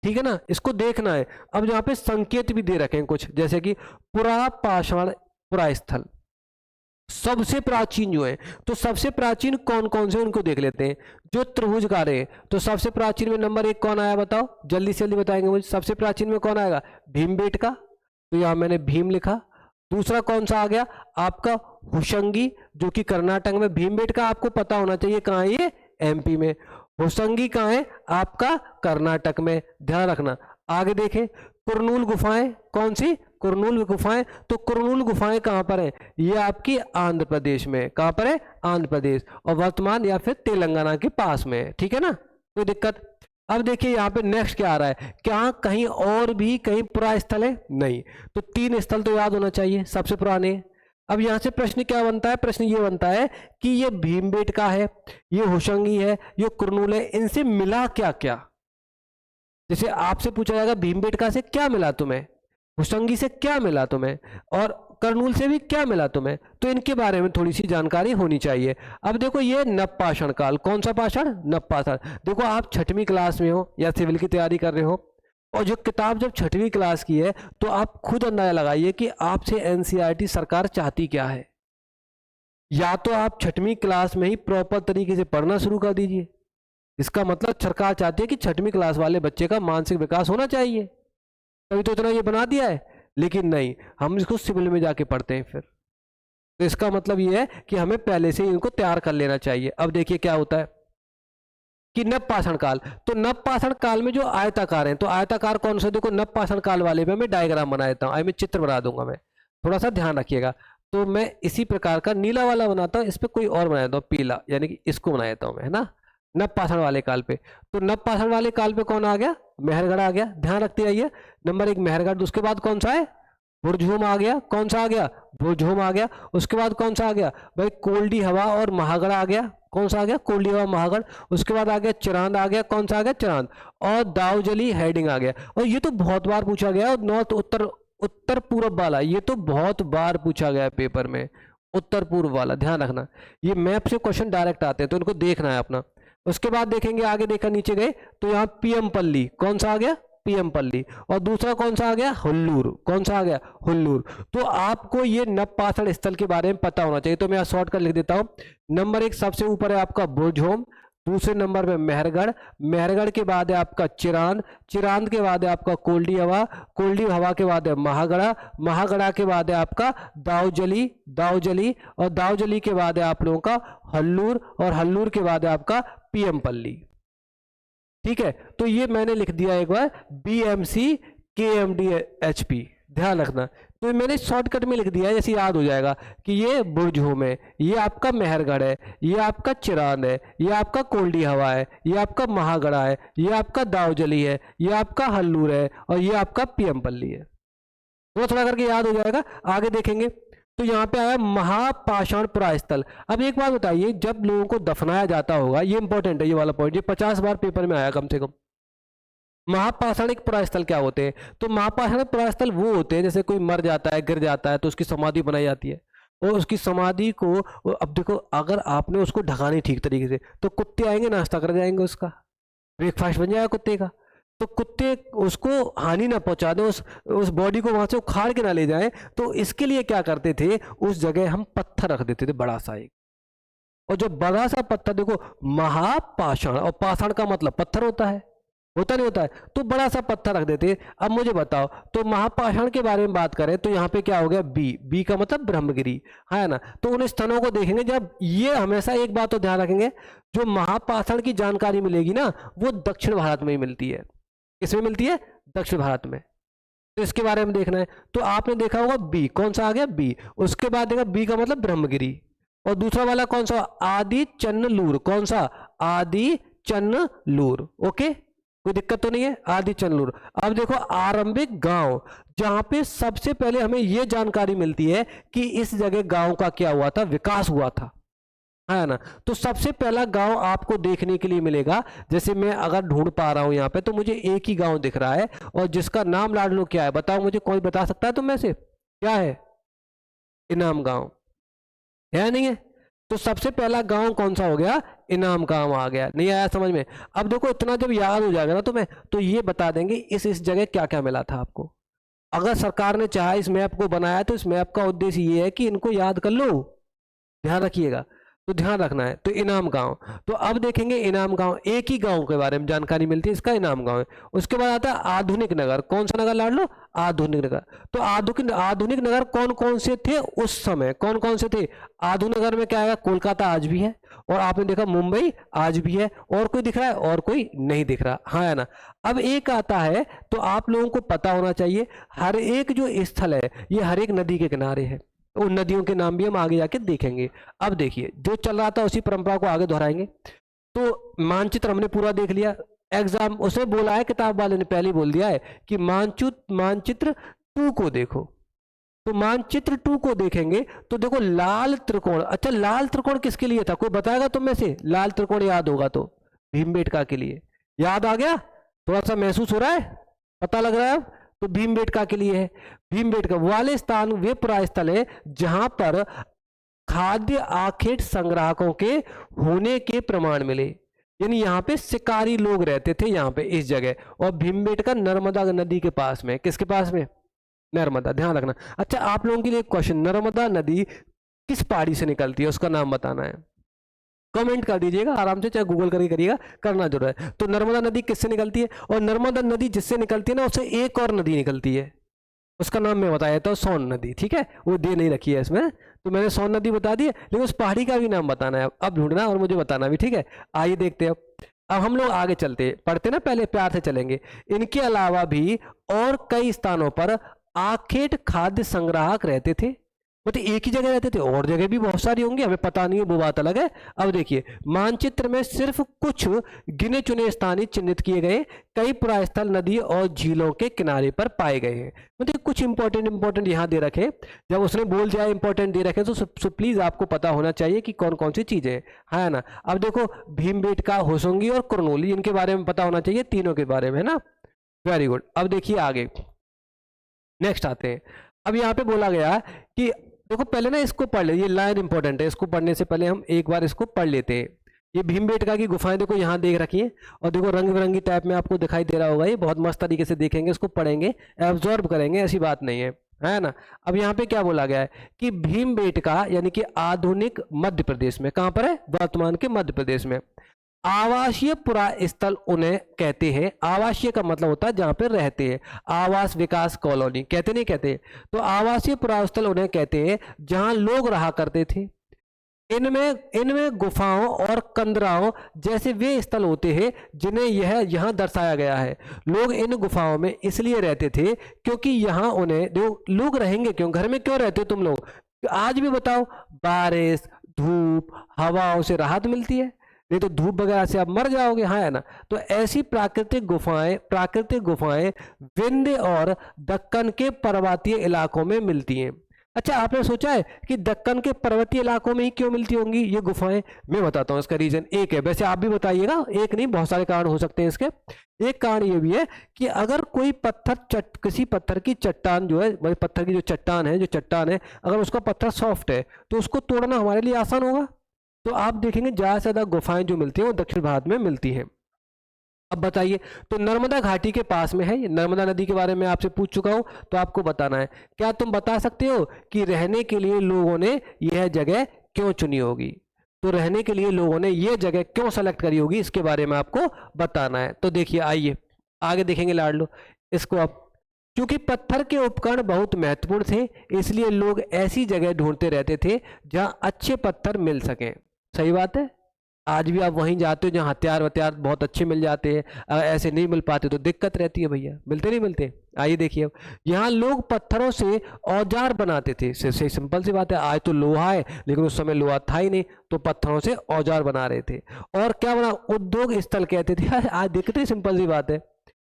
ठीक है ना। इसको देखना है। अब यहाँ पे संकेत भी दे रखे हैं कुछ, जैसे कि पुरा पाषाण पुरा स्थल, सबसे प्राचीन जो है, तो सबसे प्राचीन कौन कौन से उनको देख लेते हैं। जो त्रिभुजकार है, तो सबसे प्राचीन में नंबर 1 कौन आया, बताओ, जल्दी से जल्दी बताएंगे मुझे। सबसे प्राचीन में कौन आएगा, भीमबेटका, तो यहाँ मैंने भीम लिखा। दूसरा कौन सा आ गया आपका, होशंगी, जो कि कर्नाटक में। भीमबेटका आपको पता होना चाहिए कहाँ है, ये MP में। होशंगी कहाँ है, आपका कर्नाटक में, ध्यान रखना। आगे देखें, कुरनूल गुफाएं, कौन सी, कुरनूल गुफाएं, तो कुरनूल गुफाएं कहाँ पर है? ये आपकी आंध्र प्रदेश में, कहाँ पर है? आंध्र प्रदेश, और वर्तमान या फिर तेलंगाना के पास में है, ठीक है ना, कोई दिक्कत? अब देखिए यहाँ पे नेक्स्ट क्या आ रहा है, क्या कहीं और भी कहीं पुरा स्थल है? नहीं, तो 3 स्थल तो याद होना चाहिए, सबसे पुराने। अब यहाँ से प्रश्न क्या बनता है? प्रश्न ये बनता है कि ये भीमबेटका है, ये होशंगी है, ये कुरनूल है, इनसे मिला क्या क्या? जैसे आपसे पूछा जाएगा भीमबेटका से क्या मिला तुम्हें, होशंगी से क्या मिला तुम्हें, और करनूल से भी क्या मिला तुम्हें, तो इनके बारे में थोड़ी सी जानकारी होनी चाहिए। अब देखो ये नवपाषाण काल, कौन सा पाषाण? नवपाषाण। देखो आप 6वीं क्लास में हो या सिविल की तैयारी कर रहे हो, और जो किताब जब 6वीं क्लास की है तो आप खुद अंदाजा लगाइए कि आपसे एनसीईआरटी सरकार चाहती क्या है। या तो आप 6वीं क्लास में ही प्रॉपर तरीके से पढ़ना शुरू कर दीजिए, इसका मतलब सरकार चाहती है कि 6वीं क्लास वाले बच्चे का मानसिक विकास होना चाहिए, तभी तो इतना ये बना दिया है। लेकिन नहीं, हम इसको सिविल में जाके पढ़ते हैं फिर, तो इसका मतलब ये है कि हमें पहले से ही इनको तैयार कर लेना चाहिए। अब देखिए क्या होता है कि नवपाषाण काल, तो नवपाषाण काल में जो आयताकार हैं, तो आयताकार कौन सा? देखो नवपाषाण काल वाले में मैं डायग्राम बना देता हूँ, मैं चित्र बना दूंगा, मैं थोड़ा सा ध्यान रखिएगा। तो मैं इसी प्रकार का नीला वाला बनाता हूँ, इस पर कोई और बना देता हूँ पीला, यानी कि इसको बना देता हूँ मैं, है ना, नवपाषाण वाले काल पे। तो नवपाषाण वाले काल पे कौन आ गया? मेहरगढ़ आ गया, ध्यान रखते आइए। नंबर 1 मेहरगढ़, उसके बाद कौन सा है? बुरझूम आ गया, कौन सा आ गया? बुरझूम आ गया। उसके बाद कौन सा आ गया भाई? कोल्डी हवा और महागढ़ आ गया, कौन सा आ गया? कोल्डी हवा महागढ़। उसके बाद आ गया चिरांद आ गया, कौन सा आ गया? चिरांद। और दाऊजली हेडिंग आ गया। और ये तो बहुत बार पूछा गया, और नॉर्थ उत्तर उत्तर पूर्व वाला, ये तो बहुत बार पूछा गया पेपर में, उत्तर पूर्व वाला ध्यान रखना। ये मैप से क्वेश्चन डायरेक्ट आते हैं, तो इनको देखना है अपना। उसके बाद देखेंगे आगे, देखा नीचे गए तो यहाँ पीएम पल्ली, कौन सा आ गया? पीएम पल्ली। और दूसरा कौन सा आ गया? हुल्लूर, कौन सा आ गया? हुल्लूर। तो आपको ये नवपाषाण स्थल के बारे में पता होना चाहिए, तो मैं यहाँ शॉर्टकट लिख देता हूँ। नंबर 1 सबसे ऊपर है आपका बुरझूम, दूसरे नंबर पे मेहरगढ़, मेहरगढ़ के बाद है आपका चिरांद, चिरांद के बाद है आपका कोल्डी हवा, कोल्डी हवा के बाद है महागढ़ा, महागढ़ा के बाद है आपका दाऊजली, दाऊजली, और दाऊजली के बाद है आप लोगों का हल्लूर, और हल्लूर के बाद है आपका पीएम पल्ली। ठीक है, तो ये मैंने लिख दिया एक बार BMC KMDHP, ध्यान रखना। तो मैंने शॉर्टकट में लिख दिया है, जैसे याद हो जाएगा कि ये बुरझूम है, ये आपका मेहरगढ़ है, ये आपका चिरांद है, ये आपका कोल्डी हवा है, ये आपका महागढ़ा है, ये आपका दाऊजली है, ये आपका हल्लूर है, और ये आपका पीएम पल्ली है। थोड़ा थोड़ा करके याद हो जाएगा। आगे देखेंगे तो यहाँ पे आया महापाषाण पुरास्थल। अब एक बात बताइए, जब लोगों को दफनाया जाता होगा, ये इंपॉर्टेंट है ये वाला पॉइंट, ये 50 बार पेपर में आया कम से कम। महापाषाणिक पुरास्थल क्या होते हैं? तो महापाषाणिक पुरास्थल वो होते हैं जैसे कोई मर जाता है, गिर जाता है, तो उसकी समाधि बनाई जाती है, और उसकी समाधि को, अब देखो अगर आपने उसको ढका नहीं ठीक तरीके से, तो कुत्ते आएंगे नाश्ता कर जाएंगे, उसका ब्रेकफास्ट बन जाएगा कुत्ते का। तो कुत्ते उसको हानि ना पहुंचा दें, उस बॉडी को वहां से उखाड़ के ना ले जाएं, तो इसके लिए क्या करते थे, उस जगह हम पत्थर रख देते थे बड़ा सा एक, और जो बड़ा सा पत्थर, देखो महापाषाण, और पाषाण का मतलब पत्थर होता है, होता नहीं होता है, तो बड़ा सा पत्थर रख देते। अब मुझे बताओ, तो महापाषाण के बारे में बात करें तो यहाँ पे क्या हो गया? बी का मतलब ब्रह्मगिरी, है ना। तो उन स्थानों को देखेंगे जब, ये हमेशा एक बात तो ध्यान रखेंगे, जो महापाषाण की जानकारी मिलेगी ना, वो दक्षिण भारत में ही मिलती है। किसमें मिलती है? दक्षिण भारत में। तो इसके बारे में देखना है, तो आपने देखा होगा बी, कौन सा आ गया? बी। उसके बाद देखा बी का मतलब ब्रह्मगिरी, और दूसरा वाला कौन सा? आदि चन्नलूर, कौन सा? आदि चन्नलूर। ओके, कोई दिक्कत तो नहीं है? आदि चन्नलूर। अब देखो आरंभिक गांव, जहां पे सबसे पहले हमें यह जानकारी मिलती है कि इस जगह गांव का क्या हुआ था, विकास हुआ था, है ना। तो सबसे पहला गांव आपको देखने के लिए मिलेगा, जैसे मैं अगर ढूंढ पा रहा हूं यहाँ पे, तो मुझे एक ही गांव दिख रहा है, और जिसका नाम लाडलो क्या है बताओ मुझे, कोई बता सकता है तुम में से? क्या है? इनाम गांव है, नहीं है? तो सबसे पहला गांव कौन सा हो गया? इनाम गांव आ गया। नहीं आया समझ में? अब देखो इतना जब याद हो जाएगा ना तुम्हें, तो ये बता देंगे इस जगह क्या क्या मिला था आपको। अगर सरकार ने चाहा इस मैप को बनाया, तो इस मैप का उद्देश्य ये है कि इनको याद कर लो, ध्यान रखिएगा। तो ध्यान रखना है। तो इनाम गांव, तो अब देखेंगे इनाम गांव, एक ही गांव के बारे में जानकारी मिलती है, इसका इनाम गांव है। उसके बाद आता है आधुनिक नगर। कौन सा नगर लाड लो? आधुनिक नगर। तो आधुनिक नगर कौन कौन से थे उस समय? कौन कौन से थे? आधुनिक नगर में क्या आएगा? कोलकाता आज भी है, और आपने देखा मुंबई आज भी है, और कोई दिख रहा है? और कोई नहीं दिख रहा, हाँ है ना। अब एक आता है, तो आप लोगों को पता होना चाहिए हर एक जो स्थल है ये हर एक नदी के किनारे है। उन नदियों के नाम भी हम आगे जाके देखेंगे। अब देखिए जो चल रहा था उसी परंपरा को आगे दोहराएंगे। तो मानचित्र हमने पूरा देख लिया। एग्जाम उसने बोला है, किताब वाले ने पहले ही बोल दिया है कि मानचित्र 2 को देखो। तो मानचित्र 2 को देखेंगे तो देखो लाल त्रिकोण। अच्छा, लाल त्रिकोण किसके लिए था? कोई बताएगा तुम में से? लाल त्रिकोण याद होगा तो भीमबेटका के लिए। याद आ गया? थोड़ा सा महसूस हो रहा है? पता लग रहा है अब? तो भीमबेटका के लिए है। भीमबेटका वाले स्थान वे पुरास्थल है जहां पर खाद्य आखेट संग्राहकों के होने के प्रमाण मिले। यानी यहाँ पे शिकारी लोग रहते थे यहाँ पे इस जगह। और भीमबेटका नर्मदा नदी के पास में। किसके पास में? नर्मदा, ध्यान रखना। अच्छा, आप लोगों के लिए क्वेश्चन, नर्मदा नदी किस पहाड़ी से निकलती है उसका नाम बताना है। कमेंट कर दीजिएगा आराम से, चाहे गूगल करके करिएगा, करना जरूर है। तो नर्मदा नदी किससे निकलती है? और नर्मदा नदी जिससे निकलती है ना, उससे एक और नदी निकलती है, उसका नाम मैं बताया था, सोन नदी। ठीक है, वो दे नहीं रखी है इसमें, तो मैंने सोन नदी बता दी है, लेकिन उस पहाड़ी का भी नाम बताना है अब ढूंढना और मुझे बताना भी। ठीक है, आइए देखते हैं। अब हम लोग आगे चलते पढ़ते ना, पहले प्यार से चलेंगे। इनके अलावा भी और कई स्थानों पर आखेट खाद्य संग्राहक रहते थे। मतलब एक ही जगह रहते थे, और जगह भी बहुत सारी होंगी, हमें पता नहीं है, वो बात अलग है। अब देखिए मानचित्र में सिर्फ कुछ गिने चुने स्थान ही चिन्हित किए गए। कई पुरास्थल नदी और झीलों के किनारे पर पाए गए हैं। मतलब कुछ इंपॉर्टेंट यहाँ दे रखे। जब उसने बोल दिया इंपॉर्टेंट दे रखे, तो प्लीज आपको पता होना चाहिए कि कौन कौन सी चीजें हैं, है ना। अब देखो भीमबेटका, होसंगी और करनोली, इनके बारे में पता होना चाहिए, तीनों के बारे में, है ना। Very good. अब देखिए आगे नेक्स्ट आते हैं। अब यहाँ पे बोला गया कि देखो पहले ना इसको पढ़ ले, ये लाइन इंपॉर्टेंट है, इसको पढ़ने से पहले हम एक बार इसको पढ़ लेते हैं। ये भीमबेटका की गुफाएं देखो यहाँ देख रखी हैं, और देखो रंग बिरंगी टाइप में आपको दिखाई दे रहा होगा। ये बहुत मस्त तरीके से देखेंगे, इसको पढ़ेंगे, एब्जॉर्ब करेंगे, ऐसी बात नहीं है ना। अब यहाँ पे क्या बोला गया है कि भीमबेटका यानी कि आधुनिक मध्य प्रदेश में, कहाँ पर है? वर्तमान के मध्य प्रदेश में। आवासीय पुरास्थल उन्हें कहते हैं। आवासीय का मतलब होता है जहां पर रहते हैं, आवास विकास कॉलोनी कहते नहीं कहते। तो आवासीय पुरास्थल उन्हें कहते हैं जहां लोग रहा करते थे। इनमें गुफाओं और कंदराओं जैसे वे स्थल होते हैं जिन्हें यह यहाँ दर्शाया गया है। लोग इन गुफाओं में इसलिए रहते थे क्योंकि यहाँ उन्हें लोग रहेंगे क्यों? घर में क्यों रहते हो तुम लोग? आज भी बताओ, बारिश धूप हवाओं से राहत मिलती है, नहीं तो धूप वगैरह से आप मर जाओगे, हाँ है ना। तो ऐसी प्राकृतिक गुफाएं विंध्य और दक्कन के पर्वतीय इलाकों में मिलती हैं। अच्छा, आपने सोचा है कि दक्कन के पर्वतीय इलाकों में ही क्यों मिलती होंगी ये गुफाएं? मैं बताता हूँ इसका रीजन। एक है, वैसे आप भी बताइएगा, एक नहीं बहुत सारे कारण हो सकते हैं इसके। एक कारण ये भी है कि अगर कोई किसी पत्थर की चट्टान जो है, मतलब पत्थर की जो चट्टान है, अगर उसका पत्थर सॉफ्ट है तो उसको तोड़ना हमारे लिए आसान होगा। तो आप देखेंगे ज्यादा से ज्यादा गुफाएं जो मिलती हैं वो दक्षिण भारत में मिलती हैं। अब बताइए, तो नर्मदा घाटी के पास में है, नर्मदा नदी के बारे में आपसे पूछ चुका हूं, तो आपको बताना है। क्या तुम बता सकते हो कि रहने के लिए लोगों ने यह जगह क्यों चुनी होगी? तो रहने के लिए लोगों ने यह जगह क्यों सेलेक्ट करी होगी, इसके बारे में आपको बताना है। तो देखिए आइए आगे देखेंगे लाडलो इसको। अब क्योंकि पत्थर के उपकरण बहुत महत्वपूर्ण थे, इसलिए लोग ऐसी जगह ढूंढते रहते थे जहां अच्छे पत्थर मिल सकें। सही बात है, आज भी आप वहीं जाते हो जहाँ हथियार बहुत अच्छे मिल जाते हैं। अगर ऐसे नहीं मिल पाते तो दिक्कत रहती है भैया, मिलते नहीं मिलते। आइए देखिए, अब यहाँ लोग पत्थरों से औजार बनाते थे। से सिंपल सी बात है, आज तो लोहा है लेकिन उस समय लोहा था ही नहीं, तो पत्थरों से औजार बना रहे थे। और क्या बना? उद्योग स्थल कहते थे। आज देखते, सिंपल सी बात है,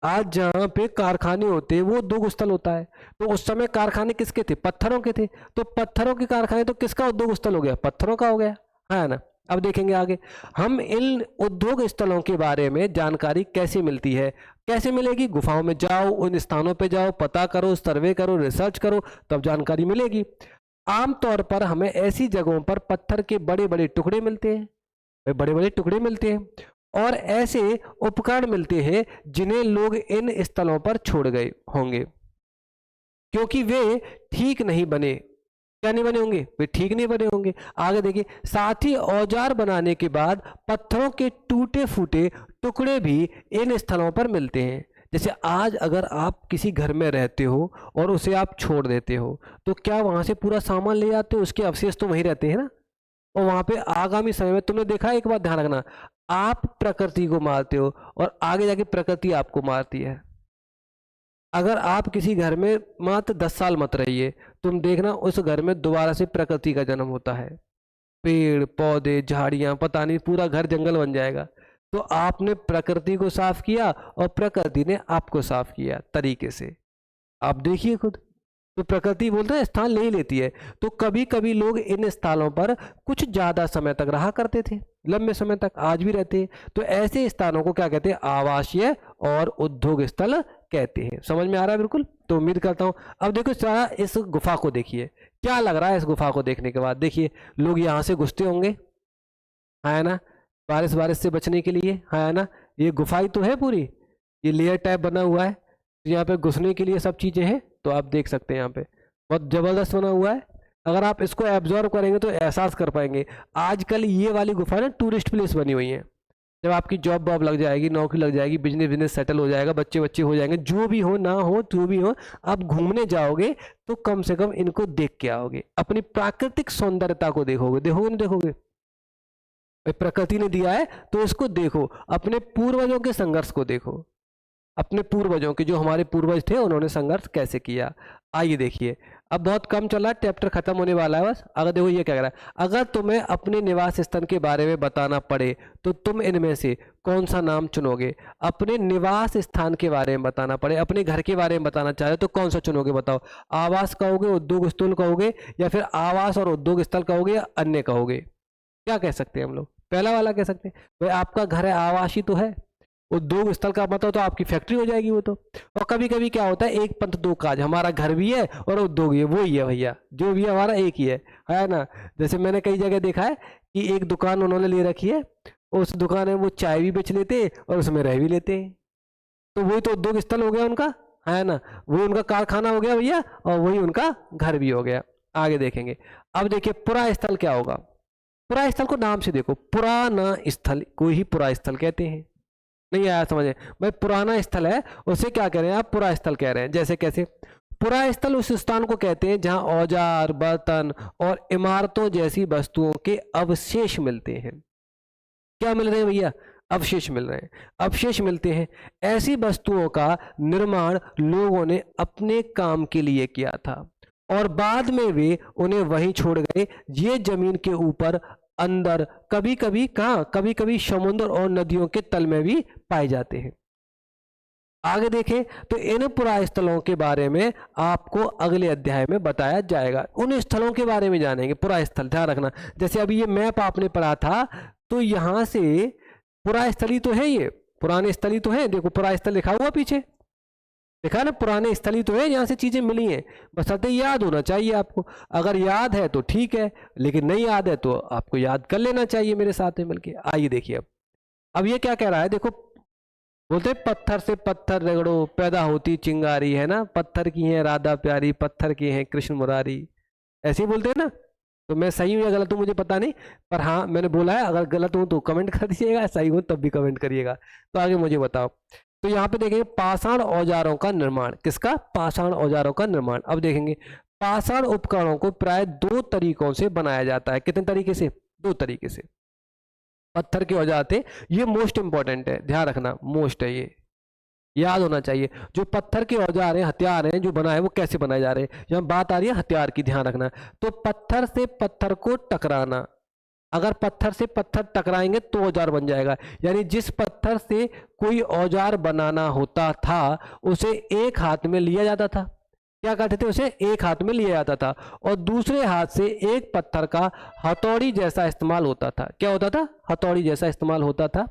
आज जहाँ पे कारखाने होते हैं वो उद्योग स्थल होता है। तो उस समय कारखाने किसके थे? पत्थरों के थे। तो पत्थरों के कारखाने तो किसका उद्योग स्थल हो गया? पत्थरों का हो गया, है ना। अब देखेंगे आगे, हम इन उद्योग स्थलों के बारे में जानकारी कैसे मिलती है? कैसे मिलेगी? गुफाओं में जाओ, उन स्थानों पे जाओ, पता करो, सर्वे करो, रिसर्च करो, तब जानकारी मिलेगी। आमतौर पर हमें ऐसी जगहों पर पत्थर के बड़े बड़े टुकड़े मिलते हैं, और ऐसे उपकरण मिलते हैं जिन्हें लोग इन स्थलों पर छोड़ गए होंगे क्योंकि वे ठीक नहीं बने। क्या नहीं बने होंगे? वे ठीक नहीं बने होंगे। आगे देखिए, साथ ही औजार बनाने के बाद पत्थरों के टूटे फूटे टुकड़े भी इन स्थलों पर मिलते हैं। जैसे आज अगर आप किसी घर में रहते हो और उसे आप छोड़ देते हो, तो क्या वहां से पूरा सामान ले जाते हो? उसके अवशेष तो वहीं रहते हैं ना। और वहां पे आगामी समय में तुमने देखा है, एक बात ध्यान रखना, आप प्रकृति को मारते हो और आगे जाके प्रकृति आपको मारती है। अगर आप किसी घर में मात्र 10 साल मत रहिए, तुम देखना उस घर में दोबारा से प्रकृति का जन्म होता है। पेड़ पौधे झाड़ियां, पता नहीं, पूरा घर जंगल बन जाएगा। तो आपने प्रकृति को साफ किया और प्रकृति ने आपको साफ किया तरीके से। आप देखिए खुद। तो प्रकृति बोलते हैं स्थान ले ही लेती है। तो कभी कभी लोग इन स्थानों पर कुछ ज्यादा समय तक रहा करते थे, लंबे समय तक, आज भी रहते हैं। तो ऐसे स्थानों को क्या कहते हैं? आवासीय और उद्योग स्थल कहते हैं। समझ में आ रहा है बिल्कुल? तो उम्मीद करता हूं। अब देखो सारा इस गुफा को देखिए, क्या लग रहा है इस गुफा को देखने के बाद? देखिए, लोग यहाँ से घुसते होंगे, है ना, बारिश बारिश से बचने के लिए, है ना। ये गुफा ही तो है पूरी, ये लेयर टाइप बना हुआ है, यहाँ पे घुसने के लिए सब चीजें हैं। तो आप देख सकते हैं यहाँ पे बहुत जबरदस्त बना हुआ है। अगर आप इसको एब्जॉर्व करेंगे तो एहसास कर पाएंगे। आजकल ये वाली गुफा ना टूरिस्ट प्लेस बनी हुई है। जब आपकी जॉब वॉब लग जाएगी, नौकरी लग जाएगी, बिजनेस बिजनेस सेटल हो जाएगा, बच्चे बच्चे हो जाएंगे, जो भी हो ना हो, जो भी हो, आप घूमने जाओगे तो कम से कम इनको देख के आओगे, अपनी प्राकृतिक सौंदर्यता को देखोगे। देखोगे नहीं देखोगे? प्रकृति ने दिया है तो इसको देखो, अपने पूर्वजों के संघर्ष को देखो, अपने पूर्वजों के, जो हमारे पूर्वज थे उन्होंने संघर्ष कैसे किया। आइए देखिए, अब बहुत कम चला, चैप्टर खत्म होने वाला है बस। अगर देखो ये क्या कह रहा है, अगर तुम्हें अपने निवास स्थान के बारे में बताना पड़े तो तुम इनमें से कौन सा नाम चुनोगे? अपने निवास स्थान के बारे में बताना पड़े, अपने घर के बारे में बताना चाहे तो कौन सा चुनोगे? बताओ। आवास कहोगे, उद्योग स्थल कहोगे, या फिर आवास और उद्योग स्थल कहोगे, या अन्य कहोगे? क्या कह सकते हैं हम लोग? पहला वाला कह सकते हैं। भाई आपका घर है, आवास ही तो है। उद्योग स्थल का मतलब तो आपकी फैक्ट्री हो जाएगी वो तो। और कभी कभी क्या होता है, एक पंथ दो काज, हमारा घर भी है और उद्योग भी है, वो ही है भैया, जो भी है हमारा एक ही है ना। जैसे मैंने कई जगह देखा है कि एक दुकान उन्होंने ले रखी है, उस दुकान में वो चाय भी बेच लेते हैं और उसमें रह भी लेते हैं। तो वही तो उद्योग स्थल हो गया उनका, है ना। वही उनका कारखाना हो गया भैया, और वही उनका घर भी हो गया। आगे देखेंगे। अब देखिए पुरा स्थल क्या होगा। पुरा स्थल को नाम से देखो, पुराना स्थल को ही पुरा स्थल कहते हैं। नहीं आया समझे? भाई पुराना स्थल है, उसे क्या कह रहे हैं आप? पुरा स्थल कह रहे हैं। जैसे कैसे? पुरा स्थल उस स्थान को कहते हैं जहां औजार, बर्तन और इमारतों जैसी वस्तुओं के अवशेष मिलते हैं। क्या मिल रहे हैं भैया? अवशेष मिल रहे हैं, अवशेष मिलते हैं। ऐसी वस्तुओं का निर्माण लोगों ने अपने काम के लिए किया था और बाद में वे उन्हें वहीं छोड़ गए। ये जमीन के ऊपर, अंदर, कभी कभी कहाँ, कभी कभी समुद्र और नदियों के तल में भी पाए जाते हैं। आगे देखें तो इन पुरास्थलों के बारे में आपको अगले अध्याय में बताया जाएगा। उन स्थलों के बारे में जानेंगे। पुरास्थल ध्यान रखना, जैसे अभी ये मैप आपने पढ़ा था, तो यहां से पुरास्थली तो है, ये पुराने स्थली तो है। देखो पुरास्थल लिखा हुआ पीछे, देखा ना, पुराने स्थली तो है, यहाँ से चीजें मिली हैं। बस अतः याद होना चाहिए आपको। अगर याद है तो ठीक है, लेकिन नहीं याद है तो आपको याद कर लेना चाहिए मेरे साथ में मिलके। आइए देखिए, अब ये क्या कह रहा है, देखो बोलते हैं पत्थर से पत्थर रगड़ो पैदा होती चिंगारी, है ना। पत्थर की है राधा प्यारी, पत्थर की है कृष्ण मुरारी, ऐसे ही बोलते हैं ना। तो मैं सही हूँ या गलत हूँ मुझे पता नहीं, पर हाँ मैंने बोला है। अगर गलत हूँ तो कमेंट कर दीजिएगा, सही हूँ तब भी कमेंट करिएगा। तो आगे मुझे बताओ। तो यहाँ पे देखेंगे पाषाण औजारों का निर्माण। किसका? पाषाण औजारों का निर्माण। अब देखेंगे पाषाण उपकरणों को प्राय दो तरीकों से बनाया जाता है। कितने तरीके से? दो तरीके से। पत्थर के औजार थे, ये मोस्ट इंपॉर्टेंट है, ध्यान रखना, मोस्ट है, ये याद होना चाहिए। जो पत्थर के औजार हैं, हथियार हैं जो बनाए, वो कैसे बनाए जा रहे हैं। यहाँ बात आ रही है हथियार की, ध्यान रखना। तो पत्थर से पत्थर को टकराना, अगर पत्थर से पत्थर टकराएंगे तो औजार बन जाएगा। यानी जिस पत्थर से कोई औजार बनाना होता था उसे एक हाथ में लिया जाता था। क्या कहते थे उसे? एक हाथ में लिया जाता था, और दूसरे हाथ से एक पत्थर का हथौड़ी जैसा इस्तेमाल होता था। क्या होता था? हथौड़ी जैसा इस्तेमाल होता था।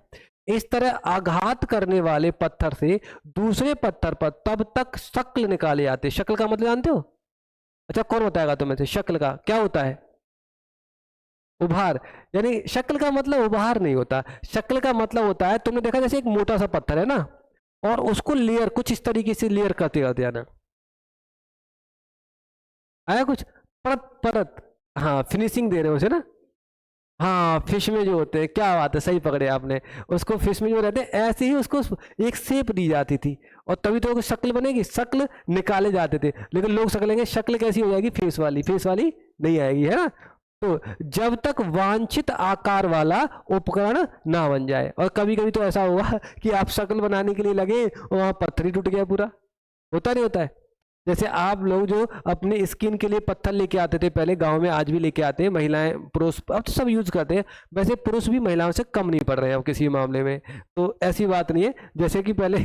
इस तरह आघात करने वाले पत्थर से दूसरे पत्थर पर तब तक शक्ल निकाले जाते। शक्ल का मतलब जानते हो? अच्छा कौन बताएगा तुम्हें से? शक्ल का क्या होता है? उभार। यानी शक्ल का मतलब उभार नहीं होता, शक्ल का मतलब होता है, तुमने देखा जैसे एक मोटा सा पत्थर है ना, और उसको लेयर कुछ इस तरीके से लेयर करते जाते आना, आया कुछ? परत परत, हाँ फिनिशिंग दे रहे हो उसे ना। हाँ फिश में जो होते हैं, क्या बात है, सही पकड़े आपने। उसको फिश में जो रहते हैं ऐसे ही उसको एक शेप दी जाती थी, और तभी तो शक्ल बनेगी, शक्ल निकाले जाते थे। लेकिन लोग शक्लेंगे, शक्ल कैसी हो जाएगी, फेस वाली नहीं आएगी, है ना। तो जब तक वांछित आकार वाला उपकरण ना बन जाए, और कभी कभी तो ऐसा हुआ कि आप शक्ल बनाने के लिए लगे और वहां पत्थर ही टूट गया पूरा। होता नहीं होता है। जैसे आप लोग जो अपनी स्किन के लिए पत्थर लेके आते थे पहले गांव में, आज भी लेके आते हैं महिलाएं पुरुष, अब तो सब यूज करते हैं। वैसे पुरुष भी महिलाओं से कम नहीं पड़ रहे हैं अब किसी मामले में, तो ऐसी बात नहीं है। जैसे कि पहले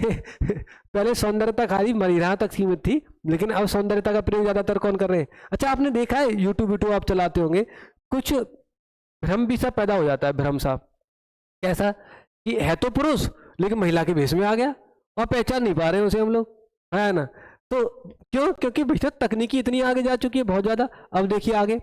पहले सौंदर्यता खाली मदिरा तक सीमित थी, लेकिन अब सौंदर्यता का प्रयोग ज्यादातर कौन कर रहे हैं। अच्छा आपने देखा है, यूट्यूब आप चलाते होंगे, कुछ भ्रम भी सा पैदा हो जाता है, भ्रम सा। कैसा कि है तो पुरुष लेकिन महिला के भेष में आ गया, और पहचान नहीं पा रहे हैं उसे हम लोग, है ना। तो क्यों, क्योंकि भैया तकनीकी इतनी आगे जा चुकी है, बहुत ज्यादा। अब देखिए आगे,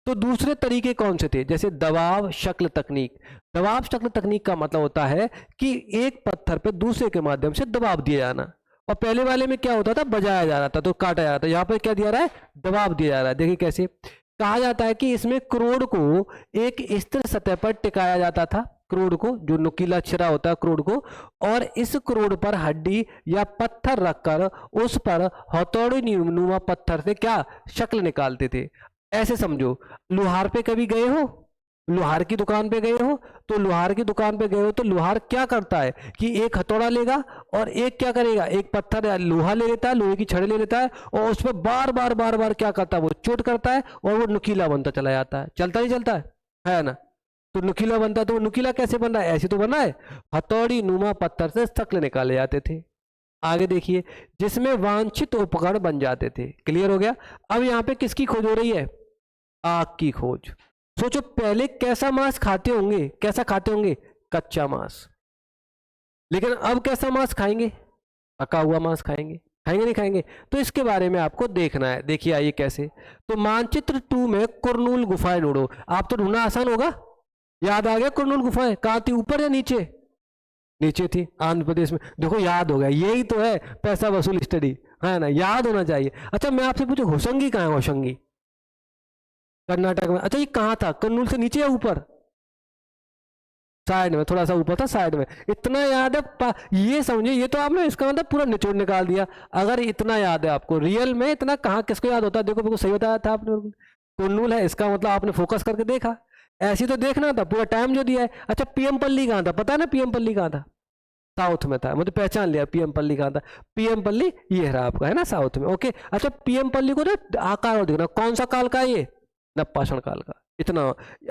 तो दूसरे तरीके कौन से थे, जैसे दबाव शक्ल तकनीक। दबाव शक्ल तकनीक का मतलब होता है कि एक पत्थर पे दूसरे के माध्यम से दबाव दिया जाना। और पहले वाले में क्या होता था, बजाया जा रहा था तो काटा जा रहा था, यहाँ पर क्या दिया रहा है, दबाव दिया जा रहा है। देखिए कैसे कहा जाता है कि इसमें क्रोड को एक स्थिर सतह पर टिकाया जाता था, क्रोड को, जो नुकीला छिरा होता है क्रोड को, और इस क्रोड पर हड्डी या पत्थर रखकर उस पर हथौड़ी नुमा पत्थर से क्या शक्ल निकालते थे। ऐसे समझो, लोहार पे कभी गए हो, लोहार की दुकान पे गए हो, तो लोहार की दुकान पे गए हो तो लोहार क्या करता है कि एक हथौड़ा लेगा और एक क्या करेगा, एक पत्थर या लोहा ले लेता है, लोहे की छड़ी ले लेता है, और उस पर बार बार बार बार क्या करता है, वो चोट करता है, और वो नुकीला बनता चला जाता है। चलता ही चलता है ना। तो नुकीला बनता है, तो वो नुकीला कैसे बन रहा है, ऐसे तो बना है, हथौड़ी नुमा पत्थर से शक्ल निकाले जाते थे। आगे देखिए, जिसमें वांछित उपकरण बन जाते थे। क्लियर हो गया। अब यहाँ पे किसकी खोज हो रही है, आग की खोज। सोचो पहले कैसा मांस खाते होंगे, कैसा खाते होंगे, कच्चा मांस। लेकिन अब कैसा मांस खाएंगे, पका हुआ मांस खाएंगे, खाएंगे नहीं खाएंगे। तो इसके बारे में आपको देखना है। देखिए आइए कैसे। तो मानचित्र 2 में कुरनूल गुफाएं ढूंढो। आप तो ढूंढना आसान होगा, याद आ गया कुरनूल गुफाएं कहाँ थी, ऊपर या नीचे, नीचे थी, आंध्र प्रदेश में। देखो याद हो गया, यही तो है पैसा वसूल स्टडी, है ना, याद होना चाहिए। अच्छा मैं आपसे पूछूं, होशंगी कहाँ है, होशंगी कर्नाटक में। अच्छा ये कहाँ था, कुरनूल से नीचे या ऊपर, साइड में, थोड़ा सा ऊपर था, साइड में। इतना याद है, ये समझिए, ये तो आपने इसका मतलब पूरा निचोड़ निकाल दिया। अगर इतना याद है आपको, रियल में इतना कहाँ किसको याद होता है। देखो बिल्कुल सही बताया था आपने, कुरनूल है, इसका मतलब आपने फोकस करके देखा, ऐसी तो देखना था, पूरा टाइम जो दिया है। अच्छा पीएम पल्ली कहाँ था, पता है ना पीएम पल्ली कहाँ था, साउथ में था, मुझे पहचान लिया पीएम पल्ली कहाँ था। पीएम पल्ली ये रहा आपका, है ना, साउथ में। ओके अच्छा पीएम पल्ली को ना आकार और देखना, कौन सा काल का है ये, नप्पाषाण काल का। इतना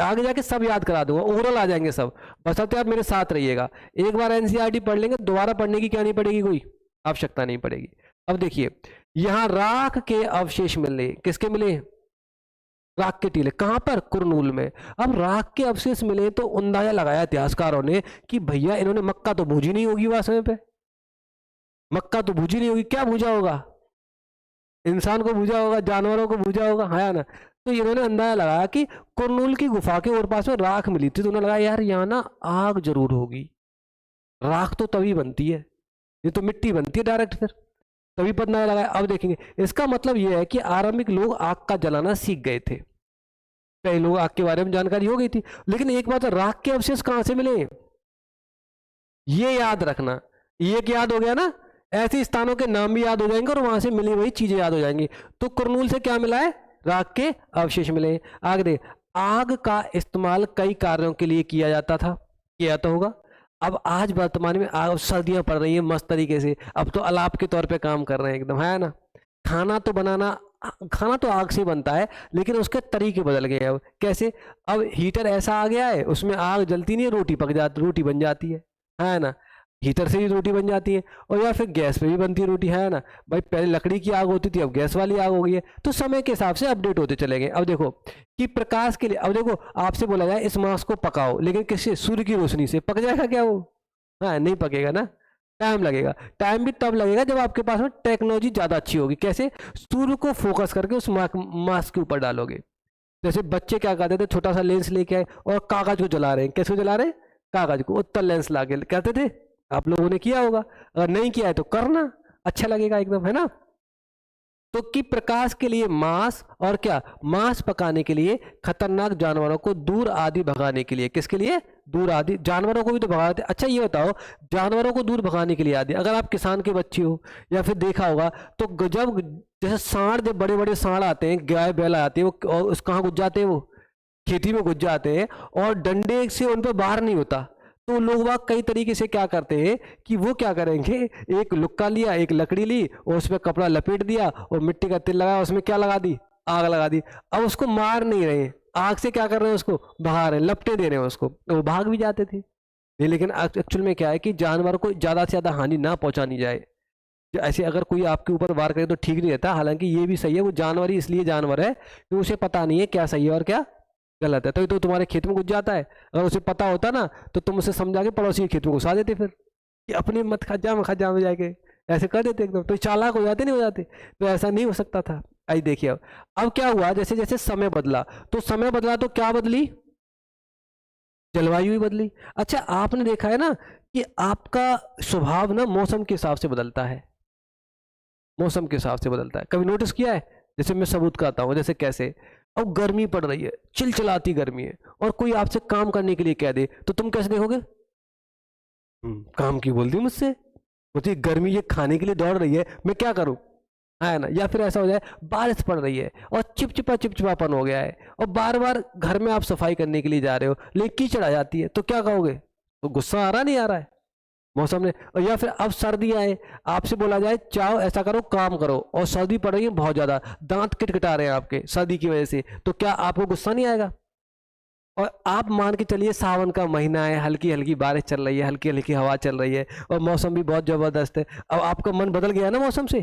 आगे जाके सब याद करा दूंगा, ओवरऑल आ जाएंगे सब, बस अब तो आप मेरे साथ रहिएगा। एक बार एनसीईआरटी पढ़ लेंगे, दोबारा पढ़ने की क्या नहीं पड़ेगी, कोई आवश्यकता नहीं पड़ेगी। अब देखिए यहाँ राख के अवशेष मिले, किसके मिले, राख के टीले, कहां पर, कुरनूल में। अब राख के अवशेष मिले तो अंदाजा लगाया इतिहासकारों ने कि भैया इन्होंने मक्का तो भूजी नहीं होगी वहां समय पे, मक्का तो भूजी नहीं होगी, क्या भूजा होगा, इंसान को भूजा होगा, जानवरों को भूजा होगा, है ना। तो इन्होंने अंदाजा लगाया कि कुरनूल की गुफा के और पास में राख मिली थी, तो उन्होंने लगा यार यहाँ ना आग जरूर होगी, राख तो तभी बनती है, ये तो मिट्टी बनती है डायरेक्ट, फिर तभी पता लगाया। अब देखेंगे इसका मतलब यह है कि आरंभिक लोग आग का जलाना सीख गए थे, कई लोग आग के बारे में जानकारी हो गई थी। लेकिन एक बात, राख के अवशेष कहां से मिले, ये याद रखना, ये याद हो गया ना, ऐसे स्थानों के नाम भी याद हो जाएंगे और वहां से मिली हुई चीजें याद हो जाएंगी। तो कुरनूल से क्या मिला है, राख के अवशेष मिले। आगे दे, आग का इस्तेमाल कई कार्यों के लिए किया जाता था, किया जाता होगा। अब आज वर्तमान में आग, सर्दियां पड़ रही है मस्त तरीके से, अब तो अलाप के तौर पे काम कर रहे हैं एकदम, है ना। खाना तो बनाना, खाना तो आग से बनता है, लेकिन उसके तरीके बदल गए। अब कैसे, अब हीटर ऐसा आ गया है, उसमें आग जलती नहीं है, रोटी पक जाती, रोटी बन जाती है ना। हीटर से भी रोटी बन जाती है, और या फिर गैस पे भी बनती है रोटी, है ना। भाई पहले लकड़ी की आग होती थी, अब गैस वाली आग हो गई है। तो समय के हिसाब से अपडेट होते चले गए। अब देखो कि प्रकाश के लिए, अब देखो आपसे बोला जाए इस मांस को पकाओ, लेकिन किससे, सूर्य की रोशनी से, पक जाएगा क्या वो, हाँ नहीं पकेगा ना, टाइम लगेगा। टाइम भी तब लगेगा जब आपके पास में टेक्नोलॉजी ज़्यादा अच्छी होगी। कैसे, सूर्य को फोकस करके उस मास्क के ऊपर डालोगे। जैसे बच्चे क्या करते थे, छोटा सा लेंस लेके आए और कागज को जला रहे हैं, कैसे जला रहे हैं, कागज को उत्तल लेंस ला के कहते थे, आप लोगों ने किया होगा, अगर नहीं किया है तो करना, अच्छा लगेगा एकदम, है ना। तो कि प्रकाश के लिए मांस और क्या, मांस पकाने के लिए, खतरनाक जानवरों को दूर आदि भगाने के लिए। किसके लिए? दूर आदि। जानवरों को भी तो भगाते। अच्छा ये बताओ, जानवरों को दूर भगाने के लिए आदि, अगर आप किसान के बच्चे हो या फिर देखा होगा तो जब जैसे सांड, जब बड़े बड़े सांड आते हैं, गाय बैल आते हैं, वो और उस कहाँ घुस जाते हैं, वो खेती में घुस जाते हैं और डंडे से उन पर बाहर नहीं होता। तो लोग वाग कई तरीके से क्या करते हैं कि वो क्या करेंगे, एक लुक्का लिया, एक लकड़ी ली और उसमें कपड़ा लपेट दिया और मिट्टी का तेल लगाया, उसमें क्या लगा दी, आग लगा दी। अब उसको मार नहीं रहे, आग से क्या कर रहे हैं, उसको भगा रहे हैं, लपटे दे रहे हैं उसको, तो वो भाग भी जाते थे। नहीं, लेकिन एक्चुअल में क्या है कि जानवर को ज़्यादा से ज़्यादा हानि ना पहुंचानी जाए। ऐसे अगर कोई आपके ऊपर वार करे तो ठीक नहीं रहता। हालांकि ये भी सही है, वो जानवर ही इसलिए जानवर है कि उसे पता नहीं है क्या सही है और क्या गलत है, तो तुम्हारे खेत में घुस जाता है। अगर उसे पता होता ना तो तुम उसे समझा के पड़ोसी के खेत में घुसा देते, फिर कि अपने मत खजा में जाके ऐसे कर देते एकदम, तो चालाक हो जाते, नहीं हो जाते। तो ऐसा नहीं हो सकता था। आई देखिए अब क्या हुआ, जैसे जैसे समय बदला, तो समय बदला तो क्या बदली, जलवायु ही बदली। अच्छा आपने देखा है ना कि आपका स्वभाव ना मौसम के हिसाब से बदलता है, मौसम के हिसाब से बदलता है। कभी नोटिस किया है? जैसे मैं सबूत कहता हूँ, जैसे कैसे, अब गर्मी पड़ रही है, चिलचिलाती गर्मी है, और कोई आपसे काम करने के लिए कह दे तो तुम कैसे देखोगे? काम की बोल दी मुझसे, मुझे गर्मी ये खाने के लिए दौड़ रही है, मैं क्या करूं, है ना। या फिर ऐसा हो जाए बारिश पड़ रही है और चिपचिपापन हो गया है, और बार बार घर में आप सफाई करने के लिए जा रहे हो लेकिन कीचड़ आ जाती है, तो क्या कहोगे? तो गुस्सा आ रहा नहीं आ रहा है मौसम ने। और या फिर अब सर्दी आए, आपसे बोला जाए चाहो ऐसा करो, काम करो, और सर्दी पड़ रही है बहुत ज्यादा, दांत किटकिटा रहे हैं आपके सर्दी की वजह से, तो क्या आपको गुस्सा नहीं आएगा? और आप मान के चलिए सावन का महीना है, हल्की हल्की बारिश चल रही है, हल्की हल्की हवा चल रही है और मौसम भी बहुत जबरदस्त है, अब आपका मन बदल गया ना मौसम से।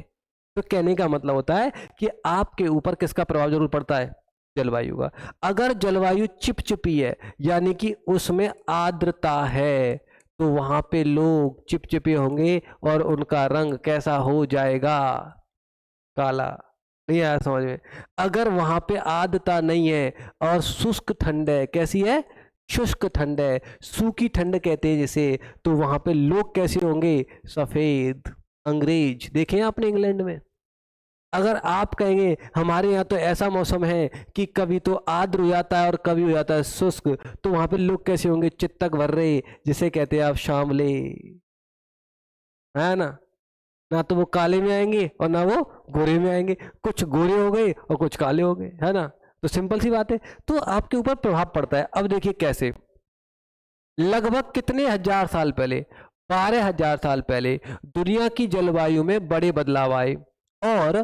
तो कहने का मतलब होता है कि आपके ऊपर किसका प्रभाव जरूर पड़ता है? जलवायु का। अगर जलवायु चिपचिपी है यानी कि उसमें आर्द्रता है, तो वहां पे लोग चिपचिपे होंगे और उनका रंग कैसा हो जाएगा? काला। नहीं आया समझ में? अगर वहां पे आर्द्रता नहीं है और शुष्क ठंड है, कैसी है? शुष्क ठंड है, सूखी ठंड कहते हैं जिसे, तो वहां पे लोग कैसे होंगे? सफेद। अंग्रेज देखे हैं आपने इंग्लैंड में? अगर आप कहेंगे हमारे यहाँ तो ऐसा मौसम है कि कभी तो आर्द्र हो जाता है और कभी हो जाता है शुष्क, तो वहां पे लोग कैसे होंगे? चित्तक वर्रे, जिसे कहते हैं आप शामले, है ना। ना तो वो काले में आएंगे और ना वो गोरे में आएंगे, कुछ गोरे हो गए और कुछ काले हो गए, है ना। तो सिंपल सी बात है, तो आपके ऊपर प्रभाव पड़ता है। अब देखिए कैसे, लगभग कितने हजार साल पहले, 12,000 साल पहले दुनिया की जलवायु में बड़े बदलाव आए और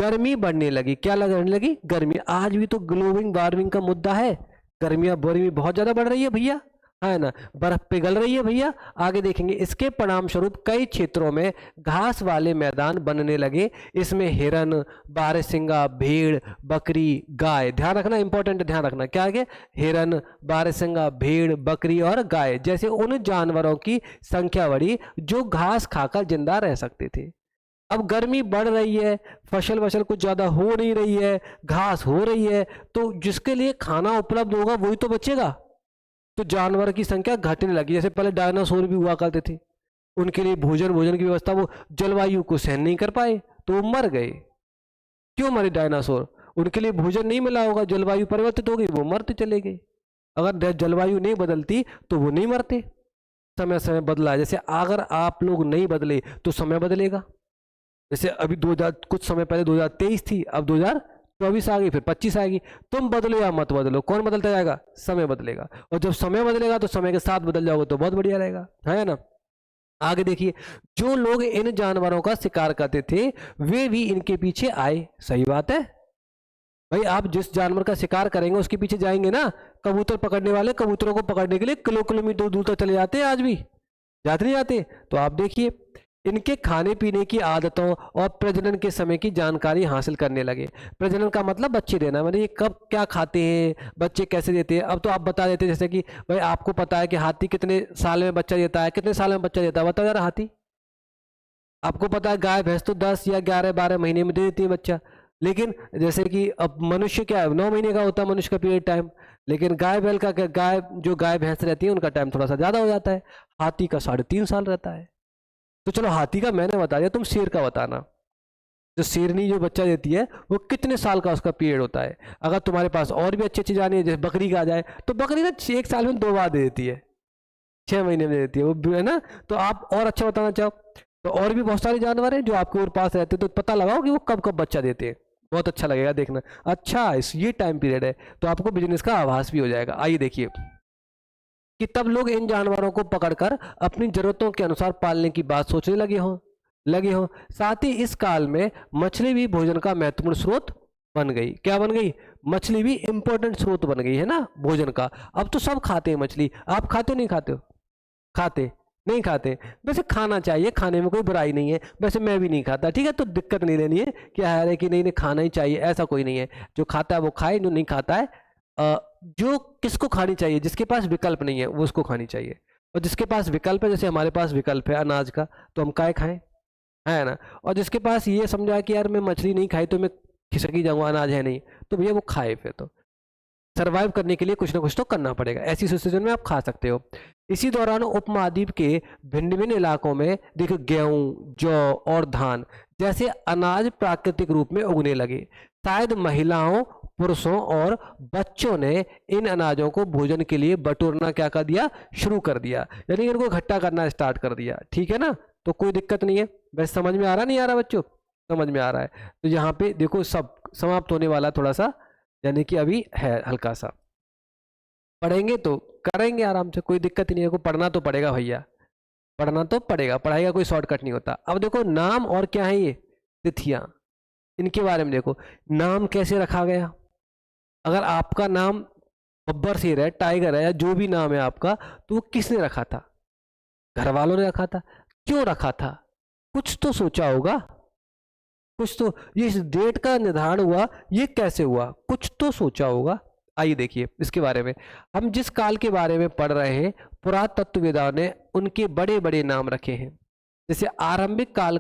गर्मी बढ़ने लगी। क्या लगने लगी? गर्मी। आज भी तो ग्लोबल वार्मिंग का मुद्दा है, गर्मी बहुत ज्यादा बढ़ रही है भैया, है ना, बर्फ पिघल रही है भैया। आगे देखेंगे इसके परिणाम स्वरूप कई क्षेत्रों में घास वाले मैदान बनने लगे। इसमें हिरन, बारहसिंगा, भेड़, बकरी, गाय, ध्यान रखना इंपॉर्टेंट, ध्यान रखना क्या है? हिरन, बारहसिंगा, भेड़, बकरी और गाय जैसे उन जानवरों की संख्या बढ़ी जो घास खाकर जिंदा रह सकते थे। अब गर्मी बढ़ रही है, फसल वसल कुछ ज्यादा हो नहीं रही है, घास हो रही है, तो जिसके लिए खाना उपलब्ध होगा वही तो बचेगा। तो जानवर की संख्या घटने लगी। जैसे पहले डायनासोर भी हुआ करते थे, उनके लिए भोजन भोजन की व्यवस्था वो जलवायु को सहन नहीं कर पाए तो वो मर गए। क्यों मरे डायनासोर? उनके लिए भोजन नहीं मिला होगा, जलवायु परिवर्तित हो गई, वो मरते चले गए। अगर जलवायु नहीं बदलती तो वो नहीं मरते। समय समय बदला, जैसे अगर आप लोग नहीं बदले तो समय बदलेगा। जैसे अभी 2000 कुछ समय पहले 2023 थी, अब 2024 आ गई, फिर 25 आएगी। तुम बदलो या मत बदलो, कौन बदलता जाएगा? समय बदलेगा। और जब समय बदलेगा तो समय के साथ बदल जाओगे तो बहुत बढ़िया रहेगा, है ना। आगे देखिए, जो लोग इन जानवरों का शिकार करते थे वे भी इनके पीछे आए। सही बात है भाई, आप जिस जानवर का शिकार करेंगे उसके पीछे जाएंगे ना। कबूतर पकड़ने वाले कबूतरों को पकड़ने के लिए किलोमीटर दूर तक चले जाते हैं, आज भी जाते नहीं जाते? तो आप देखिए इनके खाने पीने की आदतों और प्रजनन के समय की जानकारी हासिल करने लगे। प्रजनन का मतलब बच्चे देना, मतलब ये कब क्या खाते हैं, बच्चे कैसे देते हैं। अब तो आप बता देते हैं, जैसे कि भाई आपको पता है कि हाथी कितने साल में बच्चा देता है, कितने साल में बच्चा देता है, बताओ यार। हाथी आपको पता है, गाय भैंस तो 10 या 11-12 महीने में दे देती है बच्चा। लेकिन जैसे कि अब मनुष्य क्या है, 9 महीने का होता है मनुष्य का पीरियड टाइम, लेकिन गाय बैल का, गाय भैंस रहती है उनका टाइम थोड़ा सा ज्यादा हो जाता है। हाथी का 3.5 साल रहता है। तो चलो हाथी का मैंने बता दिया, तुम शेर का बताना। जो शेरनी जो बच्चा देती है वो कितने साल का उसका पीरियड होता है। अगर तुम्हारे पास और भी अच्छी अच्छी जानी है, जैसे बकरी का आ जाए, तो बकरी ना 1 साल में 2 बार दे देती है, 6 महीने में दे देती है वो, है ना। तो आप और अच्छा बताना चाहो तो और भी बहुत सारे जानवर हैं जो आपके और पास रहते हैं, तो पता लगाओ कि वो कब कब बच्चा देते हैं, बहुत अच्छा लगेगा देखना। अच्छा इस ये टाइम पीरियड है, तो आपको बिजनेस का आभास भी हो जाएगा। आइए देखिए कि तब लोग इन जानवरों को पकड़कर अपनी जरूरतों के अनुसार पालने की बात सोचने लगे हों। साथ ही इस काल में मछली भी भोजन का महत्वपूर्ण स्रोत बन गई। क्या बन गई? मछली भी इंपॉर्टेंट स्रोत बन गई, है ना, भोजन का। अब तो सब खाते हैं मछली। आप खाते हो नहीं खाते हो? खाते नहीं खाते? वैसे खाना चाहिए, खाने में कोई बुराई नहीं है, वैसे मैं भी नहीं खाता, ठीक है, तो दिक्कत नहीं लेनी है कि है कि नहीं नहीं खाना ही चाहिए, ऐसा कोई नहीं है। जो खाता है वो खाए, जो नहीं खाता है जो किसको खानी चाहिए, जिसके पास विकल्प नहीं है वो उसको खानी चाहिए, और जिसके पास विकल्प है, जैसे हमारे पास विकल्प है अनाज का, तो हम काय खाएं, है ना। और जिसके पास ये समझा कि यार मैं मछली नहीं खाई तो मैं खिसकी जाऊंगा, अनाज है नहीं, तो भैया वो खाए। फिर तो सर्वाइव करने के लिए कुछ ना कुछ तो करना पड़ेगा, ऐसी सिचुएशन में आप खा सकते हो। इसी दौरान उपमहाद्वीप के भिन्न भिन्न इलाकों में देखो गेहूं, जौ और धान जैसे अनाज प्राकृतिक रूप में उगने लगे। शायद महिलाओं, पुरुषों और बच्चों ने इन अनाजों को भोजन के लिए बटोरना क्या कर दिया, शुरू कर दिया, यानी इनको इकट्ठा करना स्टार्ट कर दिया। ठीक है ना, तो कोई दिक्कत नहीं है। वैसे समझ में आ रहा नहीं आ रहा बच्चों? समझ में आ रहा है। तो यहाँ पे देखो सब समाप्त होने वाला थोड़ा सा, यानी कि अभी है हल्का सा, पढ़ेंगे तो करेंगे आराम से, कोई दिक्कत ही नहीं है। को पढ़ना तो पड़ेगा भैया, पढ़ना तो पड़ेगा, पढ़ाई का कोई शॉर्टकट नहीं होता। अब देखो नाम और क्या है ये तिथियां, इनके बारे में देखो। नाम कैसे रखा गया? अगर आपका नाम बब्बर शेर है, टाइगर है, या जो भी नाम है आपका, तो वो किसने रखा था? घर वालों ने रखा था। क्यों रखा था? कुछ तो सोचा होगा, कुछ तो, ये इस डेट का निर्धारण हुआ, ये कैसे हुआ, कुछ तो सोचा होगा। आइए देखिए इसके बारे में। हम जिस काल के बारे में पढ़ रहे हैं, पुरातत्वविदाओं ने उनके बड़े बड़े नाम रखे हैं। जैसे आरंभिक काल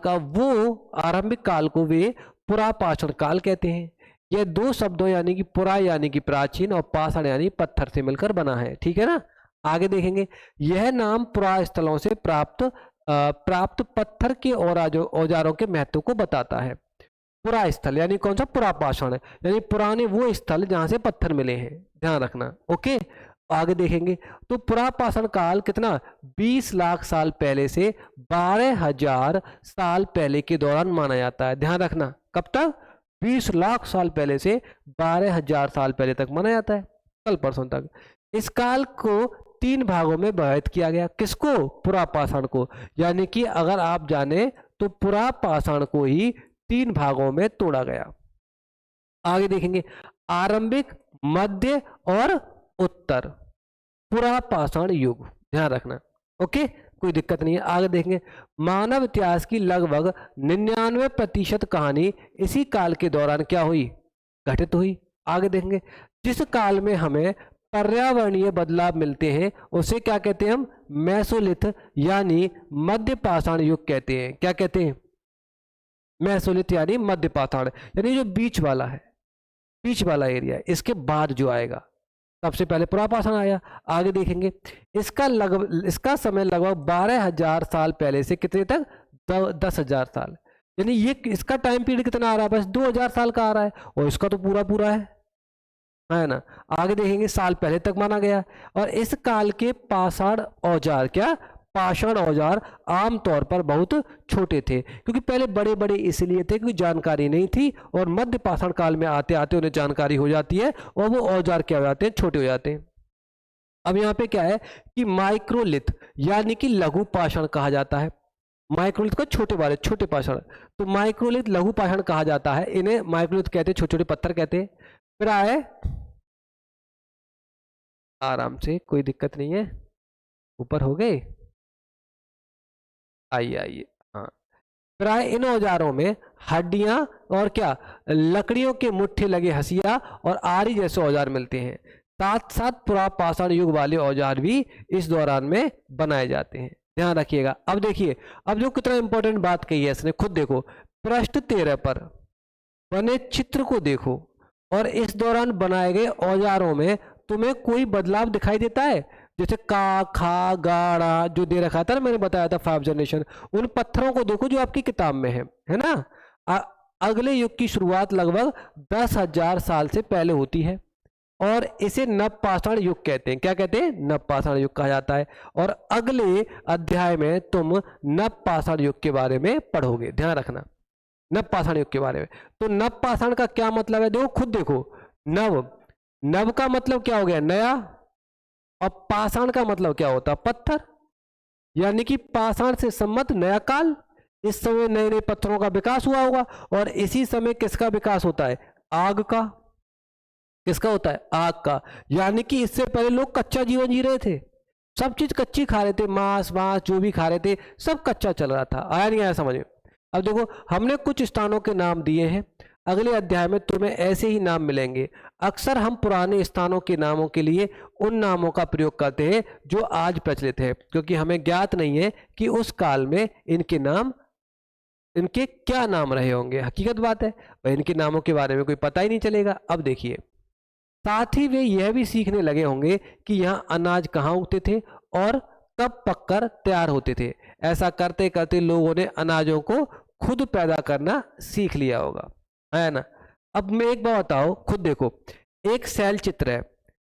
को वे पुरापाषाण काल कहते हैं। यह 2 शब्दों यानी कि पुरा यानी कि प्राचीन और पाषाण यानी पत्थर से मिलकर बना है। ठीक है ना, आगे देखेंगे। यह नाम पुरा स्थलों से प्राप्त पत्थर के औजारों के महत्व को बताता है। पुरा स्थल यानी कौन सा? पुरापाषाण, यानी पुराने वो स्थल जहां से पत्थर मिले हैं, ध्यान रखना। ओके, आगे देखेंगे तो पुरापाषाण काल कितना, 20 लाख साल पहले से 12,000 साल पहले के दौरान माना जाता है। ध्यान रखना, कब तक? 20 लाख साल पहले से 12,000 साल पहले तक माना जाता है, कल परसों तक। इस काल को 3 भागों में विभाजित किया गया। किसको? पुरापाषाण को। यानी कि अगर आप जाने तो पुरापाषाण को ही 3 भागों में तोड़ा गया। आगे देखेंगे आरंभिक, मध्य और उत्तर पुरापाषाण युग, ध्यान रखना। ओके, कोई दिक्कत नहीं है। आगे देखेंगे मानव इतिहास की लगभग 99% कहानी इसी काल के दौरान क्या हुई, घटित हुई। आगे देखेंगे जिस काल में हमें पर्यावरणीय बदलाव मिलते हैं उसे क्या कहते हैं हम? मेसोलिथ यानी मध्य पाषाण युग कहते हैं। क्या कहते हैं? मेसोलिथ यानी मध्य पाषाण, यानी जो बीच वाला है, बीच वाला एरिया है, इसके बाद जो आएगा। सबसे पहले पुरापाषाण आया। आगे देखेंगे इसका समय लगभग 12,000 साल पहले से कितने तक? 10,000 साल, यानी ये इसका टाइम पीरियड कितना आ रहा है? बस 2,000 साल का आ रहा है, और इसका तो पूरा पूरा है ना। आगे देखेंगे साल पहले तक माना गया। और इस काल के पाषाण औजार, क्या पाषाण औजार आमतौर पर बहुत छोटे थे, क्योंकि पहले बड़े बड़े इसलिए थे क्योंकि जानकारी नहीं थी, और मध्य पाषाण काल में आते आते उन्हें जानकारी हो जाती है और वो औजार क्या हो जाते हैं? छोटे हो जाते हैं। अब यहाँ पे क्या है कि माइक्रोलिथ यानी कि लघु पाषाण कहा जाता है। माइक्रोलिथ को छोटे वाले, छोटे पाषाण, तो माइक्रोलिथ लघु पाषाण कहा जाता है। इन्हें माइक्रोलिथ कहते हैं, छोटे छोटे पत्थर कहते हैं। फिर आए आराम से, कोई दिक्कत नहीं है, ऊपर हो गए, आइए आइए, हाँ। प्राय इन औजारों में हड्डियां और क्या, लकड़ियों के मुट्ठे लगे हसिया और आरी जैसे औजार मिलते हैं। साथ साथ पुरापाषाण युग वाले औजार भी इस दौरान में बनाए जाते हैं, ध्यान रखिएगा। अब देखिए, अब जो कितना इंपॉर्टेंट बात कही है इसने, खुद देखो पृष्ठ 13 पर बने चित्र को देखो, और इस दौरान बनाए गए औजारों में तुम्हें कोई बदलाव दिखाई देता है? जैसे का, खा, गाड़ा जो दे रखा था ना, मैंने बताया था 5 जनरेशन, उन पत्थरों को देखो जो आपकी किताब में है ना। अगले युग की शुरुआत लगभग 10,000 साल से पहले होती है और इसे नवपाषाण युग कहते हैं। क्या कहते हैं? नवपाषाण युग कहा जाता है। और अगले अध्याय में तुम नवपाषाण युग के बारे में पढ़ोगे, ध्यान रखना, नवपाषाण युग के बारे में। तो नवपाषाण का क्या मतलब है? देखो, खुद देखो, नव, नव का मतलब क्या हो गया? नया, और पाषाण का मतलब क्या होता? पत्थर, यानी कि पाषाण से सम्मत नया काल। इस समय नए नए पत्थरों का विकास हुआ होगा और इसी समय किसका विकास होता है? आग का। किसका होता है? आग का। यानी कि इससे पहले लोग कच्चा जीवन जी रहे थे, सब चीज कच्ची खा रहे थे, मांस मांस जो भी खा रहे थे सब कच्चा चल रहा था। आया नहीं आया समझ में? अब देखो, हमने कुछ स्थानों के नाम दिए हैं, अगले अध्याय में तुम्हें ऐसे ही नाम मिलेंगे। अक्सर हम पुराने स्थानों के नामों के लिए उन नामों का प्रयोग करते हैं जो आज प्रचलित है, क्योंकि हमें ज्ञात नहीं है कि उस काल में इनके क्या नाम रहे होंगे। हकीकत बात है, और इनके नामों के बारे में कोई पता ही नहीं चलेगा। अब देखिए, साथ ही वे यह भी सीखने लगे होंगे कि यहाँ अनाज कहाँ उगते थे और कब पककर तैयार होते थे। ऐसा करते करते लोगों ने अनाजों को खुद पैदा करना सीख लिया होगा, है ना। अब मैं एक बात बताओ, खुद देखो, एक सेल चित्र है।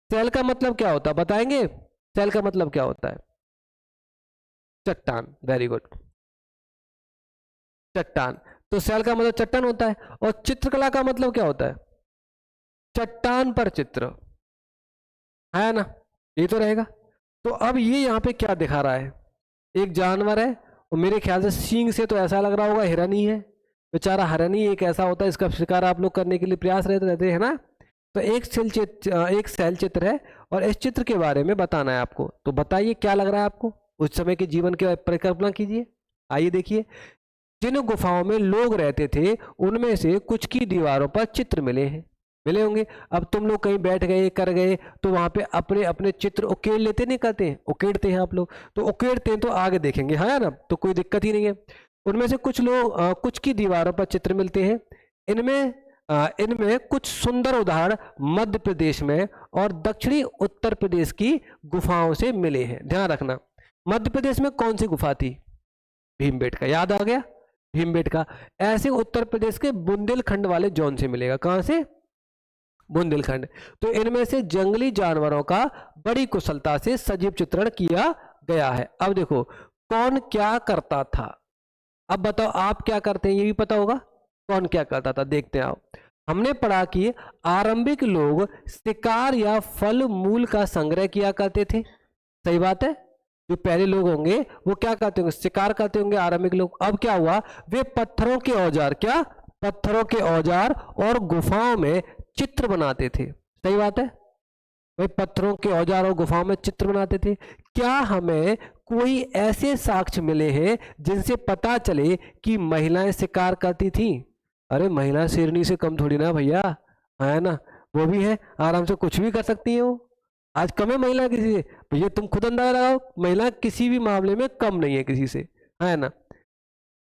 सेल का मतलब क्या होता है बताएंगे? सेल का मतलब क्या होता है? चट्टान। वेरी गुड, चट्टान। तो सेल का मतलब चट्टान होता है। और चित्रकला का मतलब क्या होता है? चट्टान पर चित्र, है ना, ये तो रहेगा। तो अब ये यहाँ पे क्या दिखा रहा है? एक जानवर है और मेरे ख्याल से सींग से तो ऐसा लग रहा होगा हिरन ही है। बेचारा हिरन ही एक ऐसा होता है, इसका शिकार आप लोग करने के लिए प्रयास रहते हैं ना। तो एक सेल चित्र है और इस चित्र के बारे में बताना है आपको। तो बताइए क्या लग रहा है आपको? उस समय के जीवन की परिकल्पना कीजिए। आइए देखिए, जिन गुफाओं में लोग रहते थे उनमें से कुछ की दीवारों पर चित्र मिले होंगे। अब तुम लोग कहीं बैठ गए कर गए तो वहां पे अपने अपने चित्र उकेड़ लेते, नहीं करते हैं? उकेड़ते हैं आप लोग, तो उकेड़ते हैं तो आगे देखेंगे, है ना, तो कोई दिक्कत ही नहीं है। उनमें से कुछ लोग कुछ की दीवारों पर चित्र मिलते हैं। इनमें कुछ सुंदर उदाहरण मध्य प्रदेश में और दक्षिणी उत्तर प्रदेश की गुफाओं से मिले हैं। ध्यान रखना, मध्य प्रदेश में कौन सी गुफा थी? भीमबेटका, याद आ गया, भीमबेटका। ऐसे उत्तर प्रदेश के बुंदेलखंड वाले जोन से मिलेगा। कहां से? बुंदेलखंड। तो इनमें से जंगली जानवरों का बड़ी कुशलता से सजीव चित्रण किया गया है। अब देखो, कौन क्या करता था? अब बताओ, आप क्या करते हैं? ये भी पता होगा कौन क्या करता था। देखते हैं आप। हमने पढ़ा कि आरंभिक लोग शिकार या फल मूल का संग्रह किया करते थे। सही बात है। जो पहले लोग होंगे वो क्या करते होंगे? शिकार करते होंगे आरंभिक लोग। अब क्या हुआ? वे पत्थरों के औजार, क्या? पत्थरों के औजार और गुफाओं में चित्र बनाते थे। सही बात है, वे पत्थरों के औजार और गुफाओं में चित्र बनाते थे। क्या हमें कोई ऐसे साक्ष्य मिले हैं जिनसे पता चले कि महिलाएं शिकार करती थी? अरे महिला शेरनी से कम थोड़ी ना भैया, है ना, वो भी है, आराम से कुछ भी कर सकती है वो। आज कम है महिला किसी से? भैया तुम खुद अंदाजा लगाओ, महिला किसी भी मामले में कम नहीं है किसी से, है ना।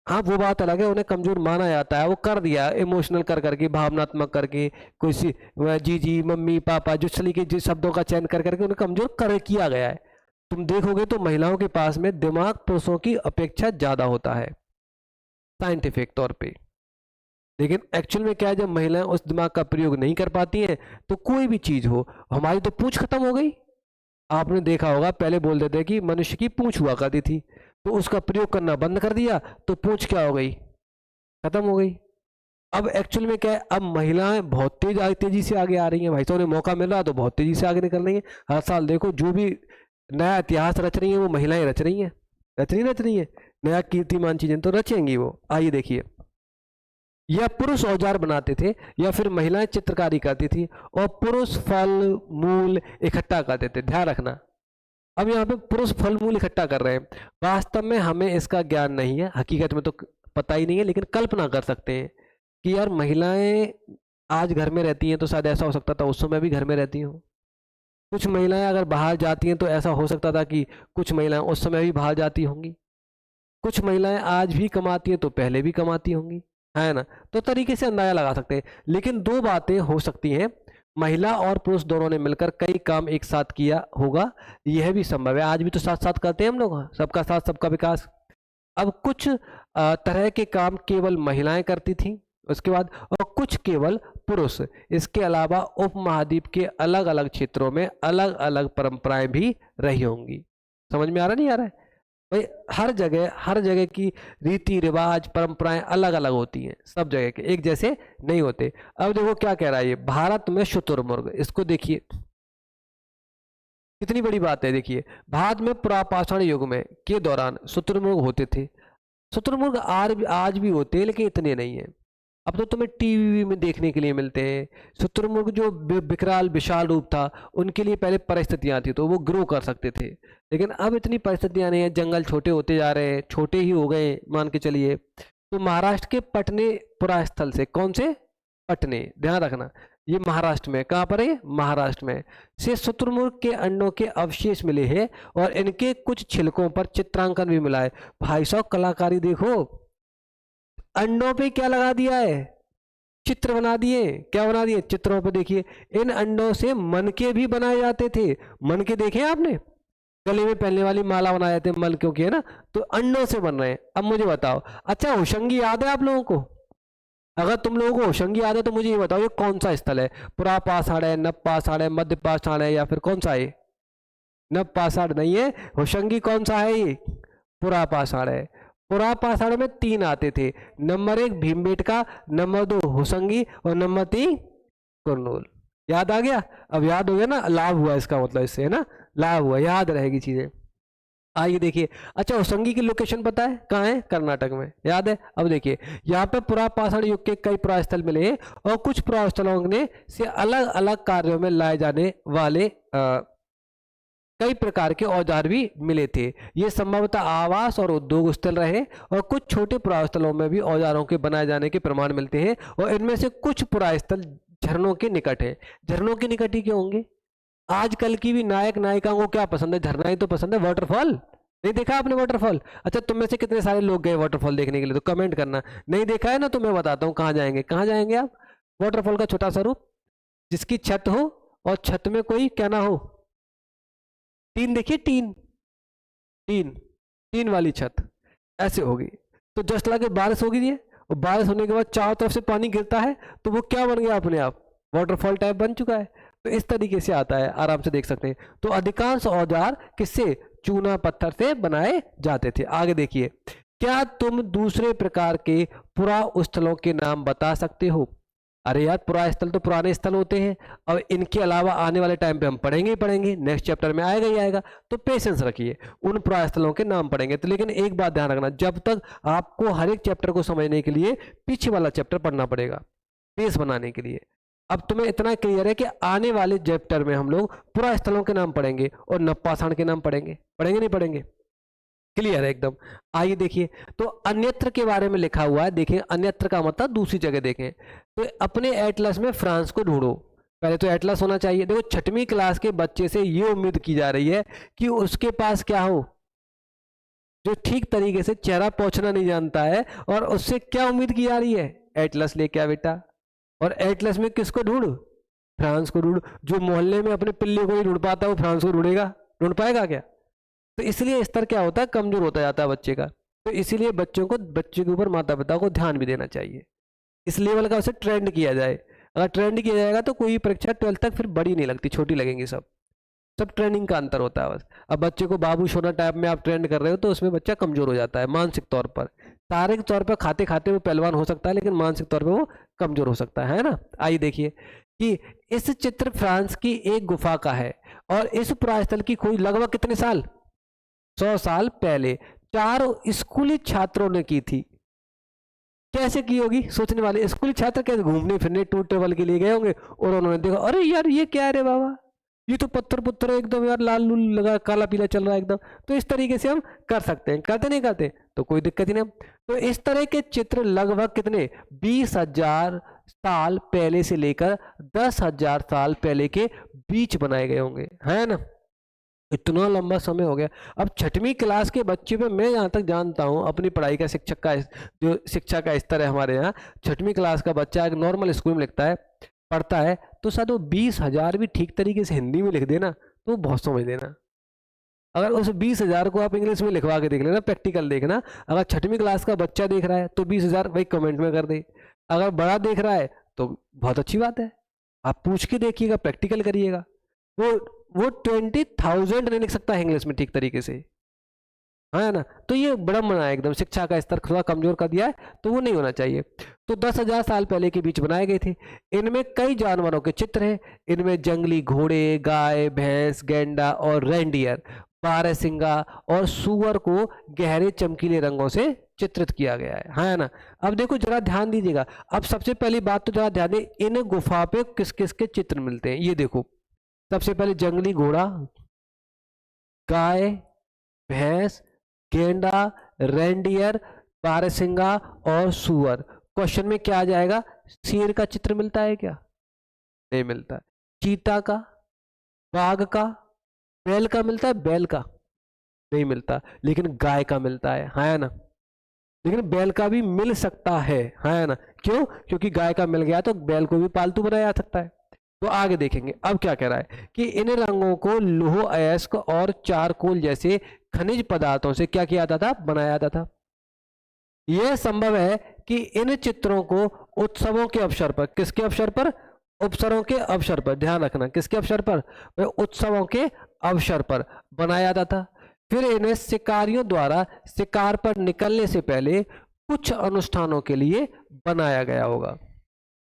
हाँ, वो बात अलग है, उन्हें कमजोर माना जाता है, वो कर दिया इमोशनल कर करके, भावनात्मक करके, कोई सी जी जी मम्मी पापा जिस तरीके जिस शब्दों का चयन कर करके उन्हें कमजोर कर किया गया है। तुम देखोगे तो महिलाओं के पास में दिमाग पुरुषों की अपेक्षा ज्यादा होता है साइंटिफिक तौर पे। लेकिन एक्चुअल में क्या है, जब महिलाएं उस दिमाग का प्रयोग नहीं कर पाती हैं तो कोई भी चीज हो, हमारी तो पूंछ खत्म हो गई। आपने देखा होगा पहले बोल देते हैं कि मनुष्य की पूंछ हुआ करती थी, तो उसका प्रयोग करना बंद कर दिया तो पूंछ क्या हो गई? खत्म हो गई। अब एक्चुअल में क्या है, अब महिलाएं बहुत तेजी से आगे आ रही हैं भाई साहब, उन्हें मौका मिल रहा है तो बहुत तेजी से आगे निकल रही हैं। हर साल देखो जो भी नया इतिहास रच रही है वो महिलाएं रच रही हैं, रच रही हैं नया कीर्तिमान चीजें तो रचेंगी वो। आइए देखिए, या पुरुष औजार बनाते थे या फिर महिलाएं चित्रकारी करती थी और पुरुष फल मूल इकट्ठा करते थे। ध्यान रखना, अब यहाँ पे पुरुष फल मूल इकट्ठा कर रहे हैं। वास्तव में हमें इसका ज्ञान नहीं है, हकीकत में तो पता ही नहीं है, लेकिन कल्पना कर सकते हैं कि यार महिलाएं आज घर में रहती हैं तो शायद ऐसा हो सकता था उस समय भी घर में रहती हों। कुछ महिलाएं अगर बाहर जाती हैं तो ऐसा हो सकता था कि कुछ महिलाएं उस समय भी बाहर जाती होंगी। कुछ महिलाएं आज भी कमाती हैं तो पहले भी कमाती होंगी, है ना। तो तरीके से अंदाजा लगा सकते हैं। लेकिन दो बातें हो सकती हैं, महिला और पुरुष दोनों ने मिलकर कई काम एक साथ किया होगा, यह भी संभव है। आज भी तो साथ साथ करते हैं हम लोग, सबका साथ सबका विकास। अब कुछ तरह के काम केवल महिलाएं करती थी उसके बाद और कुछ केवल पुरुष। इसके अलावा उपमहाद्वीप के अलग अलग क्षेत्रों में अलग अलग परंपराएं भी रही होंगी। समझ में आ रहा नहीं आ रहा है भाई? हर जगह की रीति रिवाज परंपराएं अलग अलग होती हैं, सब जगह के एक जैसे नहीं होते। अब देखो क्या कह रहा है ये, भारत में शुतुरमुर्ग, इसको देखिए कितनी बड़ी बात है। देखिए भारत में पुरापाषाण युग में के दौरान शुतुरमुर्ग होते थे। शुतुरमुर्ग आज भी होते हैं लेकिन इतने नहीं है। अब तो तुम्हें टीवी में देखने के लिए मिलते हैं। शुतुरमुर्ग जो विकराल विशाल रूप था, उनके लिए पहले परिस्थितियां थी तो वो ग्रो कर सकते थे, लेकिन अब इतनी परिस्थितियां नहीं है, जंगल छोटे होते जा रहे हैं, छोटे ही हो गए मान के चलिए। तो महाराष्ट्र के पटने पुरास्थल से, कौन से? पटने, ध्यान रखना ये महाराष्ट्र में, कहाँ पर है? महाराष्ट्र में से शुतुरमुर्ग के अंडों के अवशेष मिले हैं और इनके कुछ छिलकों पर चित्रांकन भी मिला है। भाई साहब कलाकारी देखो, अंडों पे क्या लगा दिया है? चित्र बना दिए। क्या बना दिए? चित्रों पे देखिए, इन अंडों से मनके भी बनाए जाते थे। मनके देखे आपने? गले में पहनने वाली माला बनाए जाते मनकों की, है ना? तो अंडों से बन रहे हैं। अब मुझे बताओ, अच्छा होशंगी याद है आप लोगों को? अगर तुम लोगों को होशंगी याद है तो मुझे ये बताओ ये कौन सा स्थल है? पुरापाषाण है, नवपाषाण है, मध्यपाषाण है, या फिर कौन सा है? नवपाषाण नहीं है, होशंगी कौन सा है? ये पुरापाषाण है। पुरापाषाण में 3 आते थे, नंबर 1 भीमबेटका, नंबर 2 होशंगी और नंबर 3 कुरनूल। याद आ गया? अब याद हो गया ना, लाभ हुआ इसका मतलब, इससे है ना लाभ हुआ, याद रहेगी चीजें। आइए देखिए, अच्छा होशंगी की लोकेशन पता है कहाँ है? कर्नाटक में, याद है? अब देखिए यहाँ पे पुरापाषाण युग के कई पुरास्थल मिले हैं और कुछ पुरास्थलों ने से अलग अलग कार्यों में लाए जाने वाले कई प्रकार के औजार भी मिले थे। ये संभवतः आवास और उद्योग स्थल रहे और कुछ छोटे पुरास्थलों में भी औजारों के बनाए जाने के प्रमाण मिलते हैं और इनमें से कुछ पुरास्थल झरनों के निकट है। झरनों के निकट ही क्यों होंगे? आजकल की भी नायक नायिकाओं को क्या पसंद है? झरना ही तो पसंद है, वाटरफॉल। नहीं देखा आपने वाटरफॉल? अच्छा तुम में से कितने सारे लोग गए वाटरफॉल देखने के लिए? तो कमेंट करना। नहीं देखा है ना तो मैं बताता हूँ कहाँ जाएंगे। कहाँ जाएंगे आप? वाटरफॉल का छोटा सा रूप, जिसकी छत हो और छत में कोई क्या ना हो, टीन देखिए, टीन टीन टीन वाली छत ऐसे होगी। तो जस्ट लगे बारिश होगी ये, और बारिश होने के बाद चारों तरफ से पानी गिरता है तो वो क्या बन गया अपने आप? वाटरफॉल टाइप बन चुका है। तो इस तरीके से आता है, आराम से देख सकते हैं। तो अधिकांश औजार किससे? चूना पत्थर से बनाए जाते थे। आगे देखिए, क्या तुम दूसरे प्रकार के पुरास्थलों के नाम बता सकते हो? अरे यार पुरा स्थल तो पुराने स्थल होते हैं, अब इनके अलावा आने वाले टाइम पे हम पढ़ेंगे ही पढ़ेंगे, नेक्स्ट चैप्टर में आएगा ही आएगा, तो पेशेंस रखिए, उन पुरा स्थलों के नाम पढ़ेंगे। तो लेकिन एक बात ध्यान रखना, जब तक आपको हर एक चैप्टर को समझने के लिए पीछे वाला चैप्टर पढ़ना पड़ेगा बेस बनाने के लिए। अब तुम्हें इतना क्लियर है कि आने वाले चैप्टर में हम लोग पुरा स्थलों के नाम पढ़ेंगे और नवपाषाण के नाम पढ़ेंगे, पढ़ेंगे नहीं पढ़ेंगे? क्लियर है एकदम। आइए देखिए, तो अन्यत्र के बारे में लिखा हुआ है, देखें अन्यत्र का मतलब दूसरी जगह। देखें तो अपने एटलस में फ्रांस को ढूंढो, पहले तो एटलस होना चाहिए। देखो 6वीं क्लास के बच्चे से ये उम्मीद की जा रही है कि उसके पास क्या हो, जो ठीक तरीके से चेहरा पोंछना नहीं जानता है, और उससे क्या उम्मीद की जा रही है? एटलस लेके आ बेटा। और एटलस में किसको ढूंढ? फ्रांस को ढूंढ। जो मोहल्ले में अपने पिल्ले को नहीं ढूंढ पाता वो फ्रांस को ढूंढेगा? ढूंढ पाएगा क्या? तो इसलिए स्तर क्या होता है? कमजोर होता जाता है बच्चे का। तो इसीलिए बच्चे के ऊपर माता पिता को ध्यान भी देना चाहिए, इस लेवल का उसे ट्रेंड किया जाए। अगर ट्रेंड किया जाएगा तो कोई परीक्षा 12th तक फिर बड़ी नहीं लगती, छोटी लगेंगी। सब ट्रेनिंग का अंतर होता है बस। अब बच्चे को बाबू सोना टाइप में आप ट्रेंड कर रहे हो तो उसमें बच्चा कमजोर हो जाता है मानसिक तौर पर। शारीरिक तौर पर खाते खाते वो पहलवान हो सकता है, लेकिन मानसिक तौर पर वो कमजोर हो सकता है ना। आइए देखिए कि इस चित्र फ्रांस की एक गुफा का है और इस पुरास्थल की खोज लगभग कितने साल? 100 साल पहले 4 स्कूली छात्रों ने की थी। कैसे की होगी? सोचने वाले स्कूली छात्र कैसे घूमने फिरने टूर ट्रेवल के लिए गए होंगे और उन्होंने देखा, अरे यार ये क्या है रे बाबा, ये तो पत्थर पुत्थर एकदम यार लाल लूल लगा, काला पीला चल रहा है एकदम। तो इस तरीके से हम कर सकते हैं, करते नहीं करते तो कोई दिक्कत ही नहीं। तो इस तरह के चित्र लगभग कितने 20,000 साल पहले से लेकर 10,000 साल पहले के बीच बनाए गए होंगे, है ना। इतना लंबा समय हो गया। अब 6वीं क्लास के बच्चे में मैं जहाँ तक जानता हूँ अपनी पढ़ाई का जो शिक्षा का स्तर है हमारे यहाँ, 6वीं क्लास का बच्चा एक नॉर्मल स्कूल में लिखता है, पढ़ता है, तो शायद वो 20,000 भी ठीक तरीके से हिंदी में लिख देना तो वो बहुत समझ लेना। अगर उस 20,000 को आप इंग्लिश में लिखवा के देख लेना, प्रैक्टिकल देखना। अगर 6वीं क्लास का बच्चा देख रहा है तो 20,000 भाई कमेंट में कर दे। अगर बड़ा देख रहा है तो बहुत अच्छी बात है, आप पूछ के देखिएगा, प्रैक्टिकल करिएगा। वो वो 20,000 नहीं लिख सकता है इंग्लिश में ठीक तरीके से, है ना। तो ये विडम्बना है एकदम, शिक्षा का स्तर थोड़ा कमजोर कर दिया है, तो वो नहीं होना चाहिए। तो 10,000 साल पहले के बीच बनाए गए थे। इनमें कई जानवरों के चित्र हैं। इनमें जंगली घोड़े, गाय, भैंस, गैंडा और रेंडियर, बारहसिंगा और सुअर को गहरे चमकीले रंगों से चित्रित किया गया है ना। अब देखो जरा ध्यान दीजिएगा। अब सबसे पहली बात तो जरा ध्यान दें, इन गुफा पे किस किस के चित्र मिलते हैं। ये देखो, सबसे पहले जंगली घोड़ा, गाय, भैंस, गेंडा, रेंडियर, बारहसिंगा और सुअर। क्वेश्चन में क्या आ जाएगा? शेर का चित्र मिलता है क्या? नहीं मिलता है। चीता का, बाघ का, बैल का मिलता है? बैल का नहीं मिलता, लेकिन गाय का मिलता है ना। लेकिन बैल का भी मिल सकता है ना। क्यों? क्योंकि गाय का मिल गया तो बैल को भी पालतू बनाया जा सकता है। तो आगे देखेंगे। अब क्या कह रहा है कि इन रंगों को लौह अयस्क और चारकोल जैसे खनिज पदार्थों से क्या किया जाता था? बनाया जाता था। यह संभव है कि इन चित्रों को उत्सवों के अवसर पर, किसके अवसर पर? उत्सवों के अवसर पर, ध्यान रखना, किसके अवसर पर? उत्सवों के अवसर पर बनाया जाता था। फिर इन्हें शिकारियों द्वारा शिकार पर निकलने से पहले कुछ अनुष्ठानों के लिए बनाया गया होगा।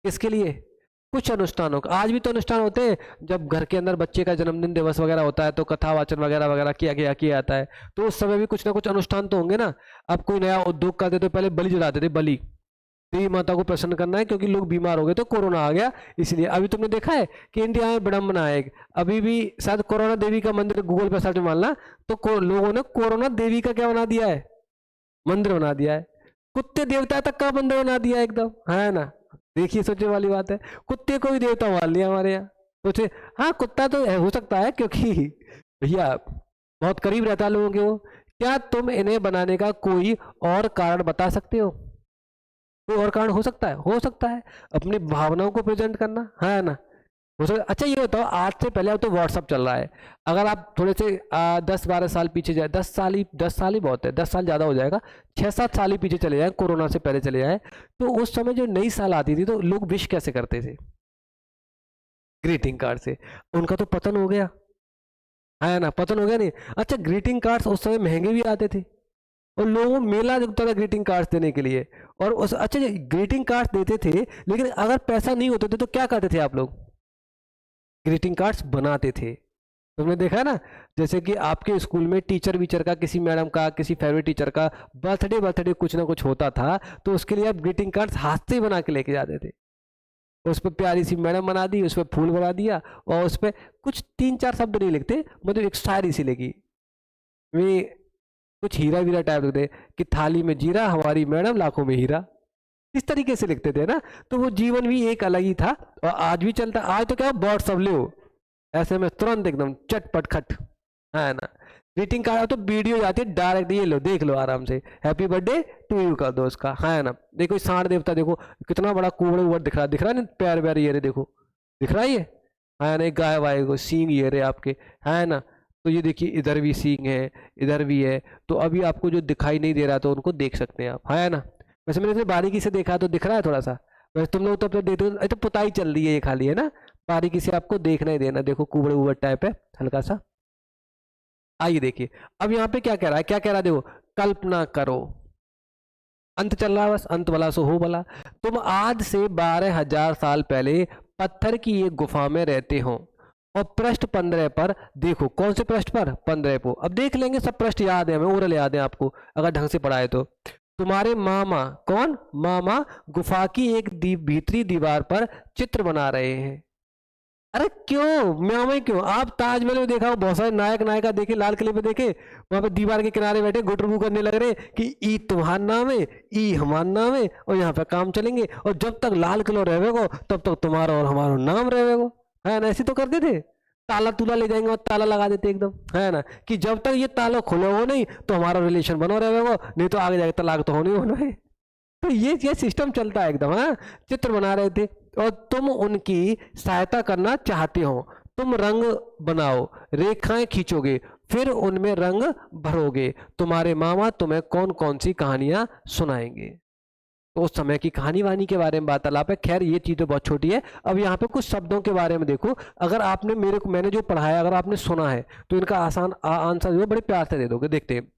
किसके लिए? कुछ अनुष्ठानों का। आज भी तो अनुष्ठान होते हैं, जब घर के अंदर बच्चे का जन्मदिन दिवस वगैरह होता है तो कथा वाचन वगैरह वगैरह किया जाता है। तो उस समय भी कुछ ना कुछ अनुष्ठान तो होंगे ना। अब कोई नया उद्योग करते तो पहले बलि चढ़ाते थे, बलि, देवी माता को प्रसन्न करना है, क्योंकि लोग बीमार हो गए तो कोरोना आ गया इसलिए। अभी तुमने देखा है कि इंडिया में विडम्बना है, अभी भी शायद कोरोना देवी का मंदिर, गूगल पर सर्च मारना, तो लोगों ने कोरोना देवी का क्या बना दिया है? मंदिर बना दिया है। कुत्ते देवता तक का मंदिर बना दिया एकदम, है ना। देखिए, सोचने वाली बात है, कुत्ते को भी देवता मान लिया हमारे यहाँ। सोचे, हाँ कुत्ता तो हो सकता है, क्योंकि भैया बहुत करीब रहता है लोगों के वो। क्या तुम इन्हें बनाने का कोई और कारण बता सकते हो? कोई और कारण हो सकता है? हो सकता है अपनी भावनाओं को प्रेजेंट करना, है ना। हो सकता। अच्छा ये बताओ, आज से पहले, अब तो व्हाट्सअप चल रहा है, अगर आप थोड़े से 10-12 साल पीछे जाए, 10 साल ही बहुत है, 10 साल ज़्यादा हो जाएगा, 6-7 साल ही पीछे चले जाए, कोरोना से पहले चले जाए, तो उस समय जो नई साल आती थी तो लोग विश कैसे करते थे? ग्रीटिंग कार्ड से। उनका तो पतन हो गया, है ना, पतन हो गया नहीं। अच्छा, ग्रीटिंग कार्ड्स उस समय महंगे भी आते थे और लोगों को मेला लगता था ग्रीटिंग कार्ड्स देने के लिए। और उस, अच्छा, ग्रीटिंग कार्ड्स देते थे, लेकिन अगर पैसा नहीं होते थे तो क्या करते थे आप लोग? ग्रीटिंग कार्ड्स बनाते थे। तुमने देखा है ना, जैसे कि आपके स्कूल में टीचर वीचर का, किसी मैडम का, किसी फेवरेट टीचर का बर्थडे कुछ ना कुछ होता था, तो उसके लिए आप ग्रीटिंग कार्ड्स हाथ से ही बना के लेके जाते थे। उस पर प्यारी सी मैडम बना दी, उस पर फूल बना दिया, और उस पर कुछ 3-4 शब्द नहीं लिखते, मतलब एक शायरी सी लिखी, वे कुछ हीरा वीरा टाइप लिखते कि थाली में जीरा, हमारी मैडम लाखों में हीरा, इस तरीके से लिखते थे ना। तो वो जीवन भी एक अलग ही था, और आज भी चलता। आज तो क्या, व्हाट्सअप ले, ऐसे में तुरंत एकदम चटपट खट, है ना। ग्रीटिंग कार्ड तो वीडियो जाती है डायरेक्ट, ये लो देख लो आराम से, हैप्पी बर्थडे टू यू कर दो उसका, है ना। देखो सांड देवता, देखो कितना बड़ा कुबड़ उबड़ दिख रहा है ना, प्यार प्यार ये रे, देखो दिख रहा है ये, है ना। गाय वाय को सींग ये रे आपके, है ना। तो ये देखिए, इधर भी सींग है, इधर भी है। तो अभी आपको जो दिखाई नहीं दे रहा तो उनको देख सकते हैं आप, है ना। वैसे मैंने इसे बारीकी से देखा तो दिख रहा है थोड़ा सा। वैसे तुम लोग तो अपने देते हो, तो पुताई चल रही है ये खाली, है ना, बारीकी से आपको देखना ही देना। देखो कुबड़ उबड़ टाइप है हल्का सा। आइए देखिए, अब यहाँ पे क्या कह रहा है, क्या कह रहा है, देखो, कल्पना करो, अंत चल रहा है बस, अंत वाला सो हो भला। तुम आज से 12,000 साल पहले पत्थर की एक गुफा में रहते हो, और पृष्ठ 15 पर देखो। कौन से पृष्ठ पर? 15 को। अब देख लेंगे, सब पृष्ठ याद है हमें, ओरल याद है आपको अगर ढंग से पढ़ा है तो। तुम्हारे मामा, कौन मामा, गुफा की एक भीतरी दीवार पर चित्र बना रहे हैं। अरे क्यों मामा क्यों? आप ताजमहल में देखा हो, बहुत सारे नायक नायिका देखे, लाल किले पे देखे, वहां पे दीवार के किनारे बैठे गुटरगू करने लग रहे कि ई तुम्हारा नाम है, ई हमारा नाम है, और यहाँ पे काम चलेंगे, और जब तक लाल किलो रहेगो तब तक तुम्हारा और हमारा नाम रहेगो, है ना। ऐसे तो करते थे, ताला तुला ले जाएंगे और ताला लगा देते एकदम, है ना, कि जब तक ये ताला खुला हो नहीं तो हमारा रिलेशन बना रहेगा, नहीं तो आगे जाके तलाक तो होने होना है। तो ये सिस्टम चलता है एकदम। हाँ, चित्र बना रहे थे और तुम उनकी सहायता करना चाहते हो। तुम रंग बनाओ, रेखाएं खींचोगे, फिर उनमें रंग भरोगे। तुम्हारे मामा तुम्हें कौन कौन सी कहानियां सुनाएंगे। तो उस समय की कहानी वानी के बारे में वार्तालाप है। खैर ये चीज़ तो बहुत छोटी है। अब यहाँ पे कुछ शब्दों के बारे में देखो, अगर आपने मैंने जो पढ़ाया अगर आपने सुना है तो इनका आसान आंसर जो है बड़े प्यार से दे दोगे। देखते हैं,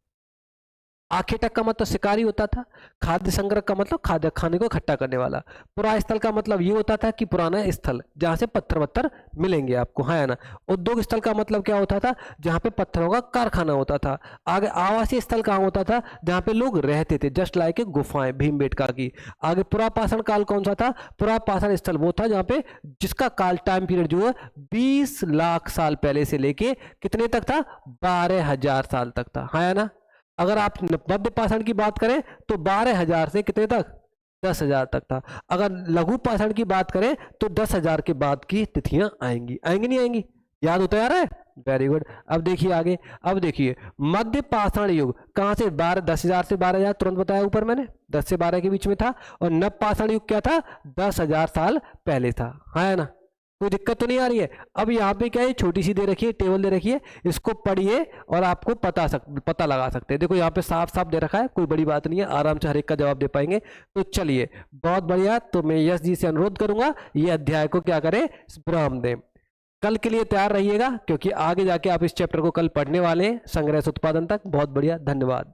आखेटक का मतलब शिकारी होता था। खाद्य संग्रह का मतलब खाद्य खाने को इकट्ठा करने वाला। पुरा स्थल का मतलब ये होता था कि पुराना स्थल जहाँ से पत्थर वत्थर मिलेंगे आपको, हाँ है ना। उद्योग स्थल का मतलब क्या होता था, जहाँ पे पत्थरों का कारखाना होता था। आगे आवासीय स्थल कहाँ होता था, जहाँ पे लोग रहते थे, जस्ट लाइक गुफाएं भीमबेटका की। आगे पुरापाषाण काल कौन सा था, पुरापाषाण स्थल वो था जहाँ पे जिसका काल टाइम पीरियड जो है 20 लाख साल पहले से लेके कितने तक था, 12,000 साल तक था, हाँ है ना। अगर आप मध्य पाषाण की बात करें तो 12,000 से कितने तक, 10,000 तक था। अगर लघु पाषाण की बात करें तो 10,000 के बाद की तिथियां आएंगी, आएंगी नहीं आएंगी, याद होता यार है, वेरी गुड। अब देखिए आगे, अब देखिए मध्य पाषाण युग कहाँ से, 10,000 से 12,000 तुरंत बताया ऊपर मैंने, 10 से 12 के बीच में था। और नव पाषाण युग क्या था, 10,000 साल पहले था, हाँ है ना। कोई दिक्कत तो नहीं आ रही है। अब यहाँ पे क्या है, छोटी सी दे रखी है, टेबल दे रखी है, इसको पढ़िए और आपको पता लगा सकते हैं। देखो यहाँ पे साफ साफ दे रखा है, कोई बड़ी बात नहीं है, आराम से हर एक का जवाब दे पाएंगे। तो चलिए बहुत बढ़िया, तो मैं यश जी से अनुरोध करूंगा ये अध्याय को क्या करें, विराम दें। कल के लिए तैयार रहिएगा क्योंकि आगे जाके आप इस चैप्टर को कल पढ़ने वाले हैं, संग्रह से उत्पादन तक। बहुत बढ़िया, धन्यवाद।